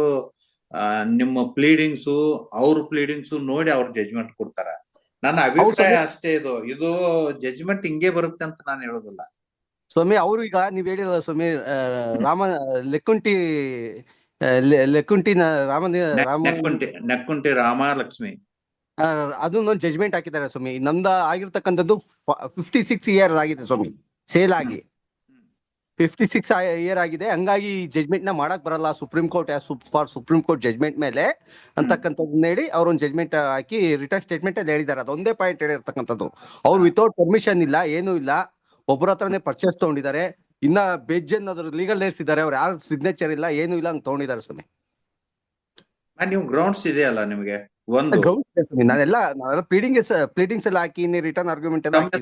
ನಿಮ್ಮ ಪ್ಲೀಡಿಂಗ್ಸು, ಅವ್ರ ಪ್ಲೀಡಿಂಗ್ಸು ನೋಡಿ ಅವ್ರ ಜಡ್ಜ್ಮೆಂಟ್ ಕೊಡ್ತಾರ. ನನ್ನ ಅಭಿಪ್ರಾಯ ಅಷ್ಟೇ. ಇದು ಜಡ್ಜ್ಮೆಂಟ್ ಹಿಂಗೆ ಬರುತ್ತೆ ಅಂತ ನಾನು ಹೇಳೋದಿಲ್ಲ ಸ್ವಾಮಿ. ಅವ್ರು ಈಗ ನೀವ್ ಹೇಳಿದ ಸ್ವಾಮಿ ನೆಕ್ಕುಂಟಿ ರಾಮಲಕ್ಷ್ಮಿ ಅದನ್ನೊಂದು ಜಡ್ಜ್ಮೆಂಟ್ ಹಾಕಿದ್ದಾರೆ ಸ್ವಾಮಿ. ನಮ್ದ ಆಗಿರ್ತಕ್ಕಂಥದ್ದು 56 ಇಯರ್ ಆಗಿದೆ ಸ್ವಾಮಿ ಸೇಲ್ ಆಗಿ. 56 ಇಯರ್ ಆಗಿದೆ. ಹಂಗಾಗಿ ಜಡ್ಜ್ಮೆಂಟ್ ನ ಮಾಡಕ್ ಬರಲ್ಲ supreme court, for supreme court judgment ಮೇಲೆ ಅಂತಕ್ಕಂಥದ್ದನ್ನ ಹೇಳಿ ಅವ್ರೊಂದು ಜಡ್ಜ್ಮೆಂಟ್ ಹಾಕಿ ರಿಟರ್ನ್ ಸ್ಟೇಟ್ಮೆಂಟ್ ಅಲ್ಲಿ ಹೇಳಿದ್ದಾರೆ. ಅದೊಂದೇ ಪಾಯಿಂಟ್ ಹೇಳಿರ್ತಕ್ಕಂಥದ್ದು. ಅವ್ರು ವಿತೌಟ್ ಪರ್ಮಿಷನ್ ಇಲ್ಲ, ಏನೂ ಇಲ್ಲ, ಒಬ್ಬರ ಹತ್ರನೇ ಪರ್ಚೇಸ್ ತಗೊಂಡಿದ್ದಾರೆ. ಇನ್ನ ಬೇಜನ್ ಅದ್ರ ಲೀಗಲ್ ಲೇರ್ಸ್ ಇದ್ದಾರೆ, ಅವ್ರು ಯಾರು ಸಿಗ್ನೇಚರ್ ಇಲ್ಲ, ಏನೂ ಇಲ್ಲ, ಹಂಗ್ ತಗೊಂಡಿದ್ದಾರೆ ಸ್ವಾಮಿ. ನೀವು ಗ್ರೌಂಡ್ಸ್ ಇದೆಯಲ್ಲ ನಿಮ್ಗೆ? ಒಂದು ನಾವೆಲ್ಲ ಪ್ಲೀಡಿಂಗ್ಸ್ ಎಲ್ಲ ಹಾಕಿ ರಿಟರ್ನ್ ಆರ್ಗ್ಯುಮೆಂಟ್ ಎಲ್ಲ ಹಾಕಿ.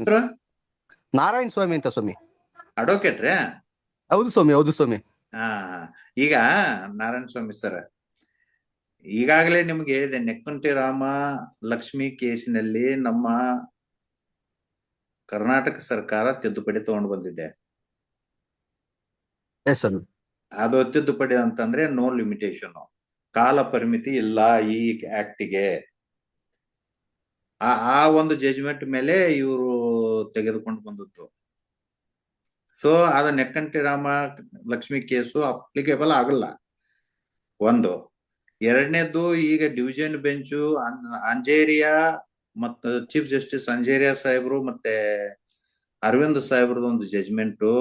ನಾರಾಯಣ ಸ್ವಾಮಿ ಅಂತ ಸ್ವಾಮಿ. ಅಡ್ವೊಕೇಟ್ರೇ? ಹೌದು ಸ್ವಾಮಿ, ಹೌದು ಸ್ವಾಮಿ. ಈಗ ನಾರಾಯಣ ಸ್ವಾಮಿ ಸರ್, ಈಗಾಗಲೇ ನಿಮ್ಗೆ ಹೇಳಿದೆ, ನೆಕ್ಕುಂಟಿ ರಾಮ ಲಕ್ಷ್ಮಿ ಕೇಸಿನಲ್ಲಿ ನಮ್ಮ ಕರ್ನಾಟಕ ಸರ್ಕಾರ ತಿದ್ದುಪಡಿ ತಗೊಂಡು ಬಂದಿದೆ. ಅದು ತಿದ್ದುಪಡಿ ಅಂತಂದ್ರೆ ನೋ ಲಿಮಿಟೇಷನ್, ಕಾಲ ಪರಿಮಿತಿ ಇಲ್ಲ ಈ ಆಕ್ಟಿಗೆ. ಆ ಒಂದು ಜಡ್ಜ್ಮೆಂಟ್ ಮೇಲೆ ಇವರು ತೆಗೆದುಕೊಂಡು ಬಂದದ್ದು. ಸೊ ಅದು ನೆಕ್ಕಂಟಿ ರಾಮ ಲಕ್ಷ್ಮಿ ಕೇಸು ಅಪ್ಲಿಕೇಬಲ್ ಆಗಲ್ಲ ಒಂದು. ಎರಡನೇದ್ದು, ಈಗ ಡಿವಿಷನ್ ಬೆಂಚು ಅಂಜೇರಿಯಾ ಮತ್ತು ಚೀಫ್ ಜಸ್ಟಿಸ್ ಅಂಜೇರಿಯಾ ಸಾಹೇಬ್ರು ಮತ್ತೆ ಅರವಿಂದ್ ಸಾಹೇಬ್ರದ್ದು ಒಂದು ಜಡ್ಜ್ಮೆಂಟು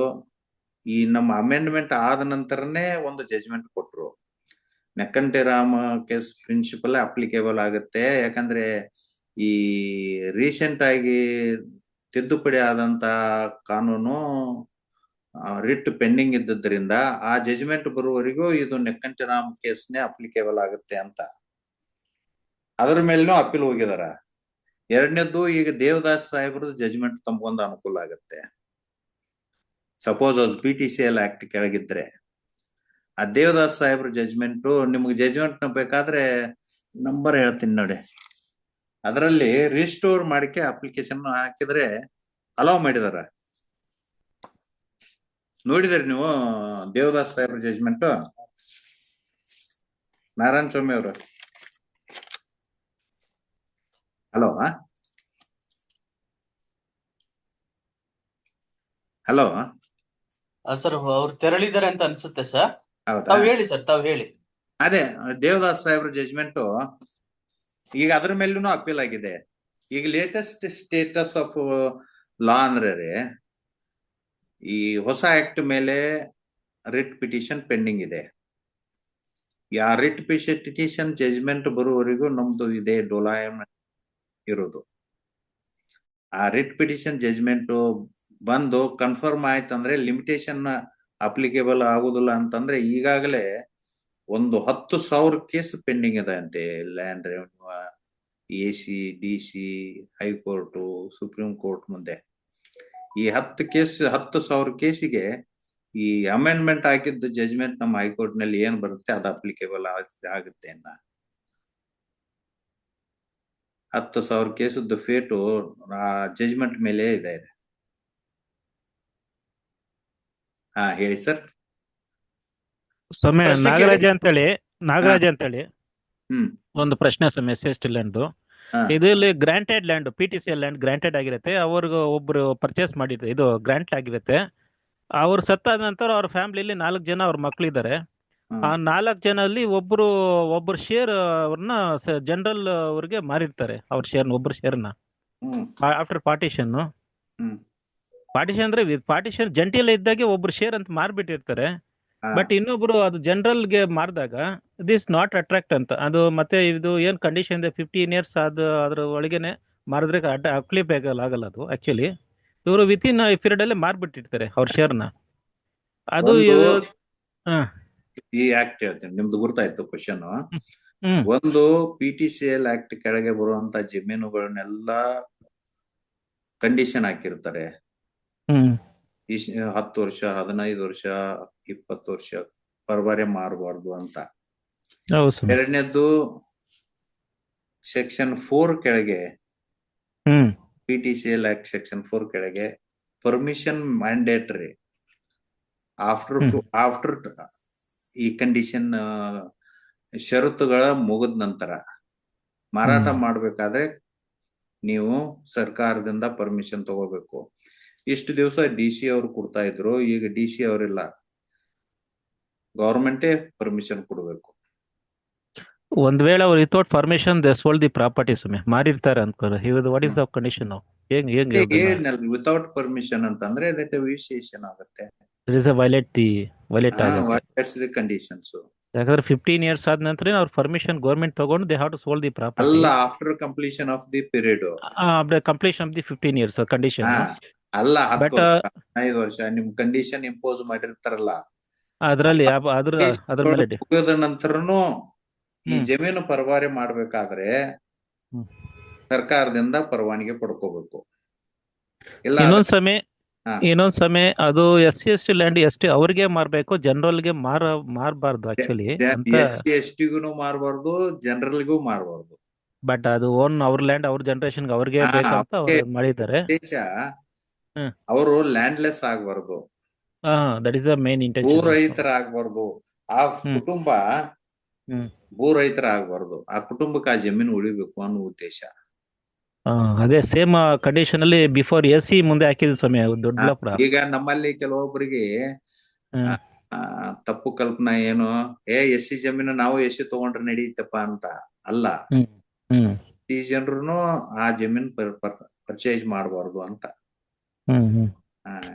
ಈ ನಮ್ಮ ಅಮೆಂಡ್ಮೆಂಟ್ ಆದ ನಂತರನೇ ಒಂದು ಜಡ್ಜ್ಮೆಂಟ್ ಕೊಟ್ರು. Nekkanti Rama case principle applicable ಆಗುತ್ತೆ. ಯಾಕಂದ್ರೆ ಈ ರೀಸೆಂಟ್ ಆಗಿ ತಿದ್ದುಪಡಿ ಆದಂತ ಕಾನೂನು ರಿಟ್ ಪೆಂಡಿಂಗ್ ಇದ್ದದ್ರಿಂದ ಆ ಜಡ್ಜ್ಮೆಂಟ್ ಬರುವವರೆಗೂ ಇದು ನೆಕ್ಕಂಟಿ ರಾಮ್ ಕೇಸ್ನೇ ಅಪ್ಲಿಕೇಬಲ್ ಆಗುತ್ತೆ ಅಂತ ಅದರ ಮೇಲೂ ಅಪೀಲ್ ಹೋಗಿದಾರ. ಎರಡನೇದ್ದು, ಈಗ ದೇವದಾಸ್ ಸಾಹೇಬ್ರದ್ದು ಜಡ್ಜ್ಮೆಂಟ್ ತಮ್ಗೊಂದು ಅನುಕೂಲ ಆಗುತ್ತೆ. ಸಪೋಸ್ ಅದು PTCL ಆಕ್ಟ್ ಕೆಳಗಿದ್ರೆ ಆ ದೇವದಾಸ್ ಸಾಹೇಬ್ರ ಜಡ್ಜ್ಮೆಂಟ್ ನಿಮ್ಗೆ ಜಡ್ಜ್ಮೆಂಟ್ ಬೇಕಾದ್ರೆ ನಂಬರ್ ಹೇಳ್ತೀನಿ ನೋಡಿ. ಅದರಲ್ಲಿ ರಿಸ್ಟೋರ್ ಮಾಡಿಕೆ ಅಪ್ಲಿಕೇಶನ್ ಹಾಕಿದ್ರೆ ಅಲೋ ಮಾಡಿದಾರ. ನೋಡಿದ್ರಿ ನೀವು ದೇವದಾಸ್ ಸಾಹೇಬ್ರ ಜಜ್ಮೆಂಟ್? ನಾರಾಯಣ ಸ್ವಾಮಿ ಅವರು ಹಲೋ ಹಲೋ ಸರ್ ಅವ್ರು ತೆರಳಿದ್ದಾರೆ ಅಂತ ಅನ್ಸುತ್ತೆ ಸರ್. ಹೌದಾ? ತಾವ್ ಹೇಳಿ ಸರ್, ತಾವ್ ಹೇಳಿ. ಅದೇ ದೇವದಾಸ್ ಸಾಹೇಬ್ರ ಜಜ್ಮೆಂಟ್ ಈಗ ಅದ್ರ ಮೇಲೂ ಅಪೀಲ್ ಆಗಿದೆ. ಈಗ ಲೇಟೆಸ್ಟ್ ಸ್ಟೇಟಸ್ ಆಫ್ ಲಾ ಅಂದ್ರೆ ಈ ಹೊಸ ಆಕ್ಟ್ ಮೇಲೆ ರಿಟ್ ಪಿಟಿಷನ್ ಪೆಂಡಿಂಗ್ ಇದೆ. ಆ ರಿಟ್ ಪಿಟಿಷನ್ ಜಜ್ಮೆಂಟ್ ಬರುವವರೆಗೂ ನಮ್ದು ಇದೆ ಡೋಲಾಯಂ ಇರೋದು. ಆ ರಿಟ್ ಪಿಟಿಷನ್ ಜಜ್ಮೆಂಟ್ ಬಂದು ಕನ್ಫರ್ಮ್ ಆಯ್ತಂದ್ರೆ ಲಿಮಿಟೇಷನ್ ಅಪ್ಲಿಕೇಬಲ್ ಆಗುದಿಲ್ಲ ಅಂತಂದ್ರೆ ಈಗಾಗಲೇ ಒಂದು 10,000 ಕೇಸ್ ಪೆಂಡಿಂಗ್ ಇದೆ ಅಂತೆ. Land revenue, AC, DC, high court, supreme court ಮುಂದೆ. ಈ 10,000 ಕೇಸಿಗೆ ಈ ಅಮೆಂಡ್ಮೆಂಟ್ ಹಾಕಿದ್ದು ಜಜ್ಮೆಂಟ್ ನಮ್ಮ ಹೈಕೋರ್ಟ್ ನಲ್ಲಿ ಏನ್ ಬರುತ್ತೆ ಅದು ಅಪ್ಲಿಕೇಬಲ್ ಆಗುತ್ತೆ. 10,000 ಕೇಸದ್ದು ಫೇಟು ಆ ಜಜ್ಮೆಂಟ್ ಮೇಲೆ ಇದೆ. ಹಾ ಹೇಳಿ ಸರ್. ಸ್ವಾಮಿ ಪ್ರಶ್ನೆ ನಾಗರಾಜ್ ಕೇಳಿ. ಅಂತೇಳಿ ಹ್ಮ್ ಒಂದು ಪ್ರಶ್ನೆ ಸ್ವಾಮಿ. SC ಲ್ಯಾಂಡ್ ಹಾ. ಇದರಲ್ಲಿ granted land, PTCL land granted ಆಗಿರುತ್ತೆ. ಅವ್ರಿಗೆ ಒಬ್ರು ಪರ್ಚೇಸ್ ಮಾಡಿರ್ತಾರೆ, ಇದು ಗ್ರಾಂಟ್ ಆಗಿರುತ್ತೆ. ಅವ್ರು ಸತ್ತಾದ ನಂತರ ಅವ್ರ ಫ್ಯಾಮಿಲಿಲಿ 4 ಜನ ಅವ್ರ ಮಕ್ಳಿದ್ದಾರೆ. ಆ 4 ಜನದಲ್ಲಿ ಒಬ್ರು ಶೇರ್ ಅವ್ರನ್ನ ಜನರಲ್ ಅವ್ರಿಗೆ ಮಾರಿರ್ತಾರೆ. ಅವ್ರ ಒಬ್ರು ಶೇರ್ನ ಹ್ಮ್ ಆಫ್ಟರ್ ಪಾರ್ಟಿಷನ್. ಹ್ಮ್ ಪಾರ್ಟಿಷನ್ ಅಂದ್ರೆ ಪಾರ್ಟಿಷನ್ ಜಂಟಿಯಲ್ಲಿ ಇದ್ದಾಗೆ ಒಬ್ರು ಶೇರ್ ಅಂತ ಮಾರ್ಬಿಟ್ಟಿರ್ತಾರೆ. ಹಾ. ಬಟ್ ಇನ್ನೊಬ್ರು ಅದು ಜನರಲ್ ಗೆ ಮಾರಿದಾಗ ದಿಸ್ ನಾಟ್ ಅಟ್ರಾಕ್ಟ್ ಅಂತ. ಅದು ಮತ್ತೆ ಇದು ಏನ್ ಕಂಡೀಷನ್ ಇದೆ 15 years ಅದ್ರ ಒಳಗೇನೆ ಮಾರಿದ್ರೆ ಅಪ್ಲಿಕೇಬಲ್ ಆಗಲ್ಲ ಅದು. ಆಕ್ಚುಲಿ ಇವರು ವಿತಿನ್ ಪೀರಿಯಡ್ ಅಲ್ಲೇ ಮಾರ್ಬಿಟ್ಟಿರ್ತಾರೆ ಅವ್ರ ಶೇರ್ನ. ಅದು ಒಂದು ಹ. ಈ ಆಕ್ಟ್ ಹೇಳ್ತೀನಿ, ನಿಮ್ದು ಗುರ್ತಾಯ್ತು ಕ್ವಶನ್. ಹ್ಮ್ ಒಂದು PTCL ಆಕ್ಟ್ ಕೆಳಗೆ ಬರುವಂತ ಜಮೀನುಗಳನ್ನೆಲ್ಲ ಕಂಡೀಷನ್ ಹಾಕಿರ್ತಾರೆ. ಹ್ಮ್ 10 ವರ್ಷ, 15 ವರ್ಷ, 20 ವರ್ಷ ಪರಬಾರೆ ಮಾರಬಾರ್ದು ಅಂತ. ಹೌದು ಸ್ವಾಮಿ. ಎರಡನೇದ್ದು ಸೆಕ್ಷನ್ 4 ಕೆಳಗೆ, ಹ್ಮ್ PTCL ಆಕ್ಟ್ ಸೆಕ್ಷನ್ 4 ಕೆಳಗೆ ಪರ್ಮಿಷನ್ ಮ್ಯಾಂಡೇಟರಿ ಆಫ್ಟರ್ ಈ ಕಂಡೀಷನ್ ಷರತ್ತುಗಳ ಮುಗಿದ ನಂತರ ಮಾರಾಟ ಮಾಡ್ಬೇಕಾದ್ರೆ ನೀವು ಸರ್ಕಾರದಿಂದ ಪರ್ಮಿಷನ್ ತಗೋಬೇಕು. ಇಷ್ಟು ದಿವಸ DC ಅವ್ರು ಕೊಡ್ತಾ ಇದ್ರು, ಈಗ DC ಅವರಿಲ್ಲ, ಗವರ್ಮೆಂಟೇ ಪರ್ಮಿಷನ್ ಕೊಡಬೇಕು. ಒಂದ್ ವೇಳೆ ಅವ್ರು without permission they sold the property ಸ್ವಾಮಿ, ಮಾರಿರ್ತಾರೆ ಅನ್ಕೋರ. ವಾಟ್ ಇಸ್ ದ ಕಂಡೀಷನ್ ನಾವು ವಿತೌಟ್ ಪರ್ಮಿಷನ್ ಅಂತಂದ್ರೆ ಅದಕ್ಕೆ ವಿಶೇಷನ್ ಆಗುತ್ತೆ. ವೈಲೇಟ್ ಆಗುತ್ತೆ. ಕಂಡೀಷನ್ಸ್ ಯಾಕಂದ್ರೆ 15 years ಆದ ನಂತರ ಅವ್ರ ಪರ್ಮಿಷನ್ ಗೌರ್ಮೆಂಟ್ ತಗೊಂಡು they have to sold the property. ಅಲ್ಲ, after completion of the period. Completion of the 15 years condition. ಅಲ್ಲ, 10 But, ವರ್ಷ 15 ವರ್ಷ ನಿಮ್ ಕಂಡೀಷನ್ ಇಂಪೋಸ್ ಮಾಡಿರ್ತಾರಲ್ಲ, ಅದ್ರಲ್ಲಿ ಅದ್ರ ಮೇಲೆ ಮುಗಿದ ನಂತರನು ಈ ಹ್ಮ್. ಜಮೀನು ಪರಭಾರೆ ಮಾಡ್ಬೇಕಾದ್ರೆ ಹ್ಮ್. ಸರ್ಕಾರದಿಂದ ಪರವಾನಗಿ ಪಡ್ಕೋಬೇಕು. ಇಲ್ಲ ಹಾ. ಇನ್ನೊಂದ್ ಸಮಯ ಅದು SC ಲ್ಯಾಂಡ್ ಅವ್ರಿಗೆ ಮಾರ್ಬೇಕು, ಜನರಲ್ಗೆ ಮಾರಬಾರ್ದು ಆಕ್ಚುಲಿ ಅಂತ. SC ST ಮಾರಬಾರ್ದು, ಜನರಲ್ಗೂ ಮಾರಬಾರ್ದು. ಬಟ್ ಅದು ಓನ್ ಅವ್ರ ಲ್ಯಾಂಡ್ ಅವ್ರ ಜನರೇಷನ್ ಅವ್ರಿಗೆ ಬೇಕಂತ ಅವ್ರು ಮಾಡಿದ್ದಾರೆ. ದೇಶ ಹ್ಮ್. ಅವರು ಲ್ಯಾಂಡ್ಲೆಸ್ ಆಗ್ಬಾರ್ದು, that is the main intention. ಭೂರಹಿತರ ಆಗ್ಬಾರ್ದು. ಆ ಹ್ಮ್. ಕುಟುಂಬ ಹ್ಮ್. ಭೂರಹಿತರ ಆಗ್ಬಾರ್ದು, ಆ ಕುಟುಂಬಕ್ಕೆ ಆ ಜಮೀನು ಉಳಿಬೇಕು ಅನ್ನೋ ಉದ್ದೇಶ. ಅದೇ ಸೇಮ್ ಕಂಡೀಷನ್ ಅಲ್ಲಿ ಬಿಫೋರ್ SC ಮುಂದೆ ಹಾಕಿದ್ವಿ ಸ್ವಾಮಿ ದೊಡ್ಡ. ಈಗ ನಮ್ಮಲ್ಲಿ ಕೆಲವೊಬ್ಬರಿಗೆ ಹ್ಮ್. ತಪ್ಪು ಕಲ್ಪನಾ ಏನು, SC ಜಮೀನು ನಾವು SC ತಗೊಂಡ್ರೆ ನಡೀತಪ್ಪ ಅಂತ ಅಲ್ಲ. ಹ್ಮ್. ಈ ಜನರು ಆ ಜಮೀನ್ ಪರ್ಚೇಸ್ ಮಾಡಬಾರ್ದು ಅಂತ. ಹ್ಮ್.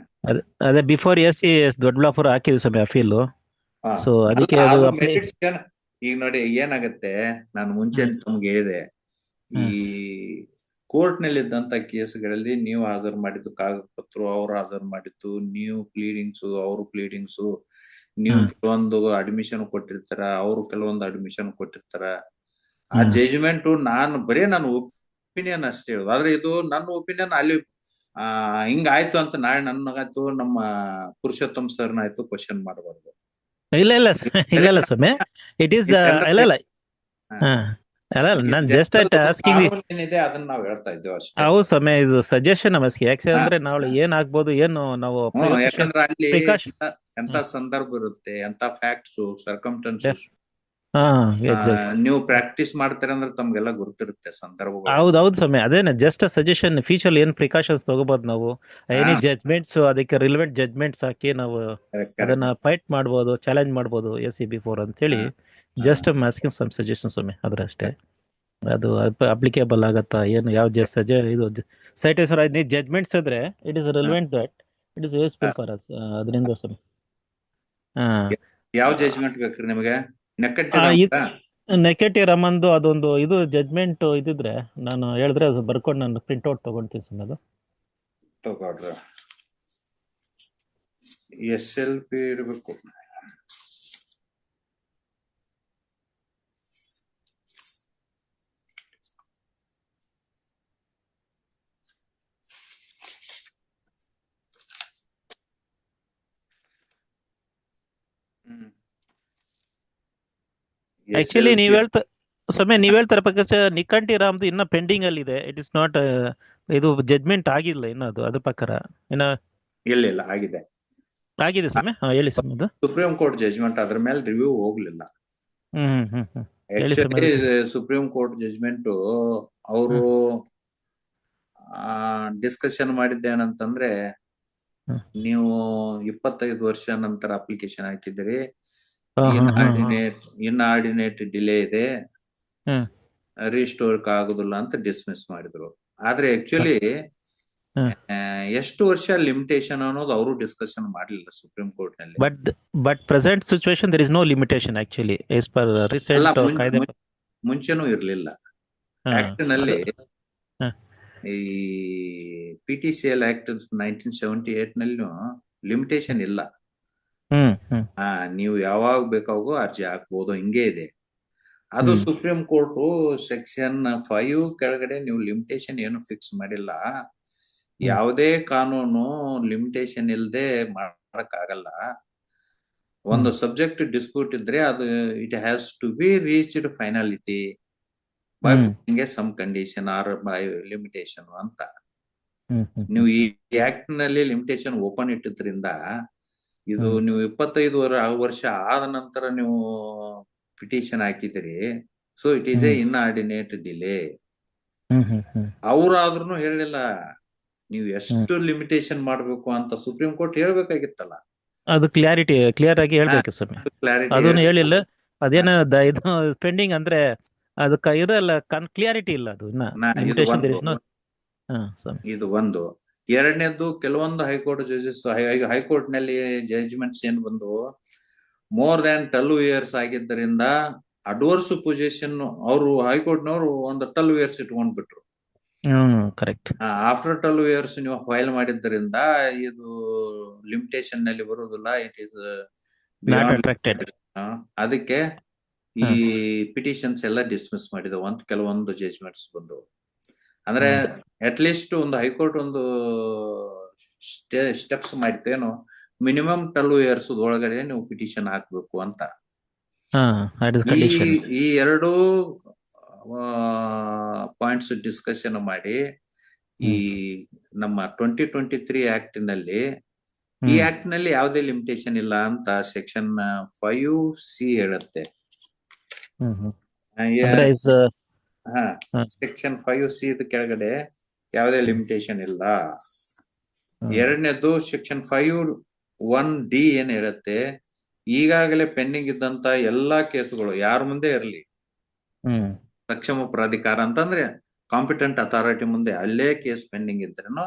ಅದೇ ಬಿಫೋರ್ SC ದೊಡ್ಡಬಳ್ಳಾಪುರ ಹಾಕಿದ್ವಿ ಸ್ವಾಮಿ ಅಫೀಲ್. ಸೊ ಅದಕ್ಕೆ ಅದು ಈಗ ನೋಡಿ ಏನಾಗತ್ತೆ, ನಾನು ಮುಂಚೆ ತಮ್ಗೆ ಹೇಳಿದೆ, ಈ ಕೋರ್ಟ್ ನಲ್ಲಿ ಇದ್ದಂತ ಕೇಸ್ಗಳಲ್ಲಿ ನೀವು ಹಾಜರು ಮಾಡಿದ್ದು ಕಾಗದ ಪತ್ರ, ಅವ್ರು ಹಾಜರು ಮಾಡಿದ್ದು ನೀವು ಪ್ಲೀಡಿಂಗ್ಸ್, ಅವರು ಪ್ಲೀಡಿಂಗ್ಸ್, ನೀವು ಕೆಲವೊಂದು ಅಡ್ಮಿಷನ್ ಕೊಟ್ಟಿರ್ತಾರ, ಅವರು ಕೆಲವೊಂದು ಅಡ್ಮಿಷನ್ ಕೊಟ್ಟಿರ್ತಾರ. ಆ ಜಜ್ಮೆಂಟ್ ನನ್ನ ಒಪಿನಿಯನ್ ಅಷ್ಟೇ ಹೇಳುದು. ಆದ್ರೆ ಇದು ನನ್ನ ಒಪಿನಿಯನ್ ಅಲ್ಲಿ ಹಿಂಗಾಯ್ತು ಅಂತ ನಾಳೆ ನನ್ನಾಯ್ತು, ನಮ್ಮ ಪುರುಷೋತ್ತಮ್ ಸರ್ನ ಆಯ್ತು ಕ್ವಶನ್ ಮಾಡಬಾರ್ದು. ಇಲ್ಲ ಸ್ವಾಮಿ, ಇಟ್ ಈಸ್ ಇಲ್ಲ. ಅಲ್ಲ ಈ ನಾನ್ ಜಸ್ಟ್ ಜನರಲ್ ಆಸ್ಕಿಂಗ್ ಕಾನೂನು ಏನಿದೆ ಅದನ್ನ ನಾವು ಹೇಳ್ತಾ ಇದ್ದೇವೆ ಅಷ್ಟೇ. ಹೌದು ಸ್ವಾಮಿ, ಇದು ಸಜೆಷನ್ ನಮಸ್ಕೆ. ಯಾಕೆ ಹಾ, ಅಂದ್ರೆ ನಾಳೆ ಏನ್ ಆಗ್ಬೋದು, ಏನು ನಾವು ಯಾಕಂದ್ರೆ ಅಲ್ಲಿ ಪ್ರಿಕಾಷನ್. ಎಂತ ಸಂದರ್ಭ ಇರುತ್ತೆ, ಎಂತ ಫ್ಯಾಕ್ಟ್ಸ್ ಸರ್ಕಮ್ಟನ್ಸಸ್ ಹಾ ಎಕ್ಸಾಕ್ಟ್. ನೀವು ಪ್ರಾಕ್ಟೀಸ್ ಮಾಡ್ತೀರ ಅಂದ್ರೆ ತಮ್ಗೆಲ್ಲ ಗೊತ್ತಿರುತ್ತೆ ಸಂದರ್ಭಗಳು. ಹೌದು ಸ್ವಾಮಿ, ಅದೇನೆ ಜಸ್ಟ್ ಸಜೆಷನ್. ಫ್ಯೂಚರ್ ಏನ್ ಪ್ರಿಕಾಷನ್ಸ್ ತಗೋಬಹುದು ನಾವು, ಎನಿ ಜಜ್ಮೆಂಟ್ಸ್, ಅದಕ್ಕೆ ರಿಲೆವೆಂಟ್ ಜಜ್ಮೆಂಟ್ಸ್ ಹಾಕಿ ನಾವು ಅದನ್ನ ಫೈಟ್ ಮಾಡ್ಬೋದು, ಚಾಲೆಂಜ್ ಮಾಡ್ಬೋದು SCB4 ಅಂತೇಳಿ. ಜಸ್ಟ್ ಮಾಸ್ಕಿಂಗ್ ಸಮ್ ಸಜೆಷನ್ ಸ್ವಾಮಿ, ಅಷ್ಟೇ. ಅದು ಅಪ್ಲಿಕೇಬಲ್ ಆಗತ್ತಾ ಏನು, ಯಾವ ಇದು ಸೈಟೇಸರ್ ಜಜ್ಮೆಂಟ್ಸ್ ಇದ್ರೆ it is relevant that it is useful for us. ಅದರಿಂದ ಸ್ವಾಮಿ. ಯಾವ ಜಜ್ಮೆಂಟ್ ಬೇಕ್ರಿ ನಿಮಗೆ? ನೆಕೆಟಿ ರಮನ್ದು ಅದೊಂದು ಇದು ಜಜ್ಮೆಂಟ್ ಇದಿದ್ರೆ ನಾನು ಹೇಳಿದ್ರೆ ಅದು ಬರ್ಕೊಂಡು ನಾನು ಪ್ರಿಂಟ್ಔಟ್ ತಗೊಳ್ತೀನಿ ಸ್ವಾಮಿ. ಅದು ತಗೊಳ್ರಿ, SLP ಇರಬೇಕು. ಆಕ್ಚುಲಿ ನೀವ್ ಹೇಳ್ತಾರ ಪ್ರಕಾಶ್, ನಿಕಂಠಿ ರಾಮ್ದು ಇನ್ನ ಪೆಂಡಿಂಗ್ ಅಲ್ಲಿ ಇದೆ. ಇಟ್ ಇಸ್ ನಾಟ್ ಇದು ಜಜ್ಮೆಂಟ್ ಆಗಿಲ್ಲ ಇನ್ನ, ಅದು ಪ್ರಕಾರ ಇನ್ನ ಇಲ್ಲ ಆಗಿದೆ ಸ್ವಾಮಿ. ಹೇಳಿ ಸ್ವಾಮಿ. ಅದು ಸುಪ್ರೀಂ ಕೋರ್ಟ್ ಜಜ್ಮೆಂಟ್, ಅದ್ರ ಮೇಲೆ ರಿವ್ಯೂ ಹೋಗ್ಲಿಲ್ಲ. ಆಕ್ಚುಲಿ ಸುಪ್ರೀಂ ಕೋರ್ಟ್ ಜಜ್ಮೆಂಟ್ ಅವರು ಡಿಸ್ಕಷನ್ ಮಾಡಿದ್ದೇನಂತಂದ್ರೆ, ನೀವು 25 ವರ್ಷ ನಂತರ ಅಪ್ಲಿಕೇಶನ್ ಹಾಕಿದಿರಿ, ಇನ್ಆರ್ಡಿನೇಟ್ ಡಿಲೇ ಇದೆ, ರಿಸ್ಟೋರ್ ಆಗುದಿಲ್ಲ ಅಂತ ಡಿಸ್ಮಿಸ್ ಮಾಡಿದ್ರು. ಆದ್ರೆ ಆಕ್ಚುಲಿ ಎಷ್ಟು ವರ್ಷ ಲಿಮಿಟೇಷನ್ ಅನ್ನೋದು ಅವರು ಡಿಸ್ಕಷನ್ ಮಾಡಲಿಲ್ಲ ಸುಪ್ರೀಂ ಕೋರ್ಟ್ ನಲ್ಲಿ. But present situation there is no limitation actually as per recent ಕಾಯ್ದೆ. ಮುಂಚೆನೂ ಇರ್ಲಿಲ್ಲ. ಆಕ್ಟ್ ನಲ್ಲಿ ಈ PTCL ಆಕ್ಟ್ 1978 ನಲ್ಲಿ ಲಿಮಿಟೇಷನ್ ಇಲ್ಲ. ನೀವು ಯಾವಾಗ ಬೇಕಾಗೂ ಅರ್ಜಿ ಹಾಕ್ಬೋದು, ಹಿಂಗೆ ಇದೆ. ಅದು ಸುಪ್ರೀಂ ಕೋರ್ಟ್ ಸೆಕ್ಷನ್ 5 ಕೆಳಗಡೆ ನೀವು ಲಿಮಿಟೇಷನ್ ಏನು ಫಿಕ್ಸ್ ಮಾಡಿಲ್ಲ. ಯಾವುದೇ ಕಾನೂನು ಲಿಮಿಟೇಷನ್ ಇಲ್ಲದೆ ಮಾಡಕ್ ಆಗಲ್ಲ. ಒಂದು ಸಬ್ಜೆಕ್ಟ್ ಡಿಸ್ಪ್ಯೂಟ್ ಇದ್ರೆ ಅದು it has to be reached finality by some condition or by limitation ಅಂತ. ನೀವು ಈ ಆಕ್ಟ್ ನಲ್ಲಿ ಲಿಮಿಟೇಷನ್ ಓಪನ್ ಇಟ್ಟಿದ್ರಿಂದ ಇದು ನೀವು 25 ವರ್ಷ ಆದ ನಂತರ ನೀವು ಪಿಟಿಷನ್ ಹಾಕಿದಿರಿ, so it is a inordinate delay. ಅವ್ರಾದ್ರೂ ಹೇಳಿಲ್ಲ ನೀವು ಎಷ್ಟು ಲಿಮಿಟೇಷನ್ ಮಾಡ್ಬೇಕು ಅಂತ. ಸುಪ್ರೀಂ ಕೋರ್ಟ್ ಹೇಳ್ಬೇಕಾಗಿತ್ತಲ್ಲ, ಅದು ಕ್ಲಿಯರ್ ಆಗಿ ಹೇಳ್ಬೇಕು ಸ್ವಾಮಿ. ಅದನ್ನು ಹೇಳಿಲ್ಲ. ಅದೇನ ಇದು ಪೆಂಡಿಂಗ್ ಅಂದ್ರೆ ಅದಕ್ಕೆ ಇದಲ್ಲ, ಕ್ಲಿಯಾರಿಟಿ ಇಲ್ಲ. ಅದು ಇದು ಒಂದು. ಎರಡನೇದ್ದು, ಕೆಲವೊಂದು ಹೈಕೋರ್ಟ್ ಜಡ್ಜಸ್ ಹೈಕೋರ್ಟ್ ನಲ್ಲಿ ಜಡ್ಜ್ಮೆಂಟ್ಸ್ ಏನ್ ಬಂದು ಮೋರ್ ದ್ಯಾನ್ 12 ಇಯರ್ಸ್ ಆಗಿದ್ದರಿಂದ ಅಡ್ವರ್ಸ್ ಪೊಸಿಷನ್ ಅವರು ಹೈಕೋರ್ಟ್ನವರು ಒಂದು 12 ಇಯರ್ಸ್ ಇಟ್ಕೊಂಡ್ಬಿಟ್ರು. ಕರೆಕ್ಟ್. ಆಫ್ಟರ್ 12 ಇಯರ್ಸ್ ನೀವು ಫೈಲ್ ಮಾಡಿದ್ದರಿಂದ ಇದು ಲಿಮಿಟೇಷನ್ ನಲ್ಲಿ ಬರುವುದಿಲ್ಲ. ಇಟ್ ಈಸ್ ಅದಕ್ಕೆ ಈ ಪಿಟಿಷನ್ಸ್ ಎಲ್ಲ ಡಿಸ್ಮಿಸ್ ಮಾಡಿದವು ಅಂತ ಕೆಲವೊಂದು ಜಡ್ಜ್ಮೆಂಟ್ಸ್ ಬಂದವು. ಅಂದ್ರೆ ಅಟ್ ಲೀಸ್ಟ್ ಒಂದು ಹೈಕೋರ್ಟ್ ಒಂದು ಸ್ಟೆಪ್ಸ್ ಮಾಡಿತೇನು, ಮಿನಿಮಮ್ 12 ಇಯರ್ಸ್ ಒಳಗಡೆ ನೀವು ಪಿಟಿಷನ್ ಹಾಕ್ಬೇಕು ಅಂತ. ಈ ಎರಡು ಪಾಯಿಂಟ್ಸ್ ಡಿಸ್ಕಷನ್ ಮಾಡಿ ಈ ನಮ್ಮ 2023 ಆಕ್ಟ್ ನಲ್ಲಿ, ಈ ಆಕ್ಟ್ ನಲ್ಲಿ ಯಾವುದೇ ಲಿಮಿಟೇಷನ್ ಇಲ್ಲ ಅಂತ ಸೆಕ್ಷನ್ 5C ಹೇಳುತ್ತೆ. ಸೆಕ್ಷನ್ 5C ಕೆಳಗಡೆ ಯಾವುದೇ ಲಿಮಿಟೇಷನ್ ಇಲ್ಲ. ಎರಡನೇದು ಸೆಕ್ಷನ್ 5(1)D ಏನ್ ಹೇಳುತ್ತೆ, ಈಗಾಗಲೇ ಪೆಂಡಿಂಗ್ ಇದ್ದಂತ ಎಲ್ಲಾ ಕೇಸುಗಳು ಯಾರ ಮುಂದೆ ಇರಲಿ, ಸಕ್ಷಮ ಪ್ರಾಧಿಕಾರ ಅಂತಂದ್ರೆ ಕಾಂಪಿಟೆಂಟ್ ಅಥಾರಿಟಿ ಮುಂದೆ ಅಲ್ಲೇ ಕೇಸ್ ಪೆಂಡಿಂಗ್ ಇದ್ರೇನು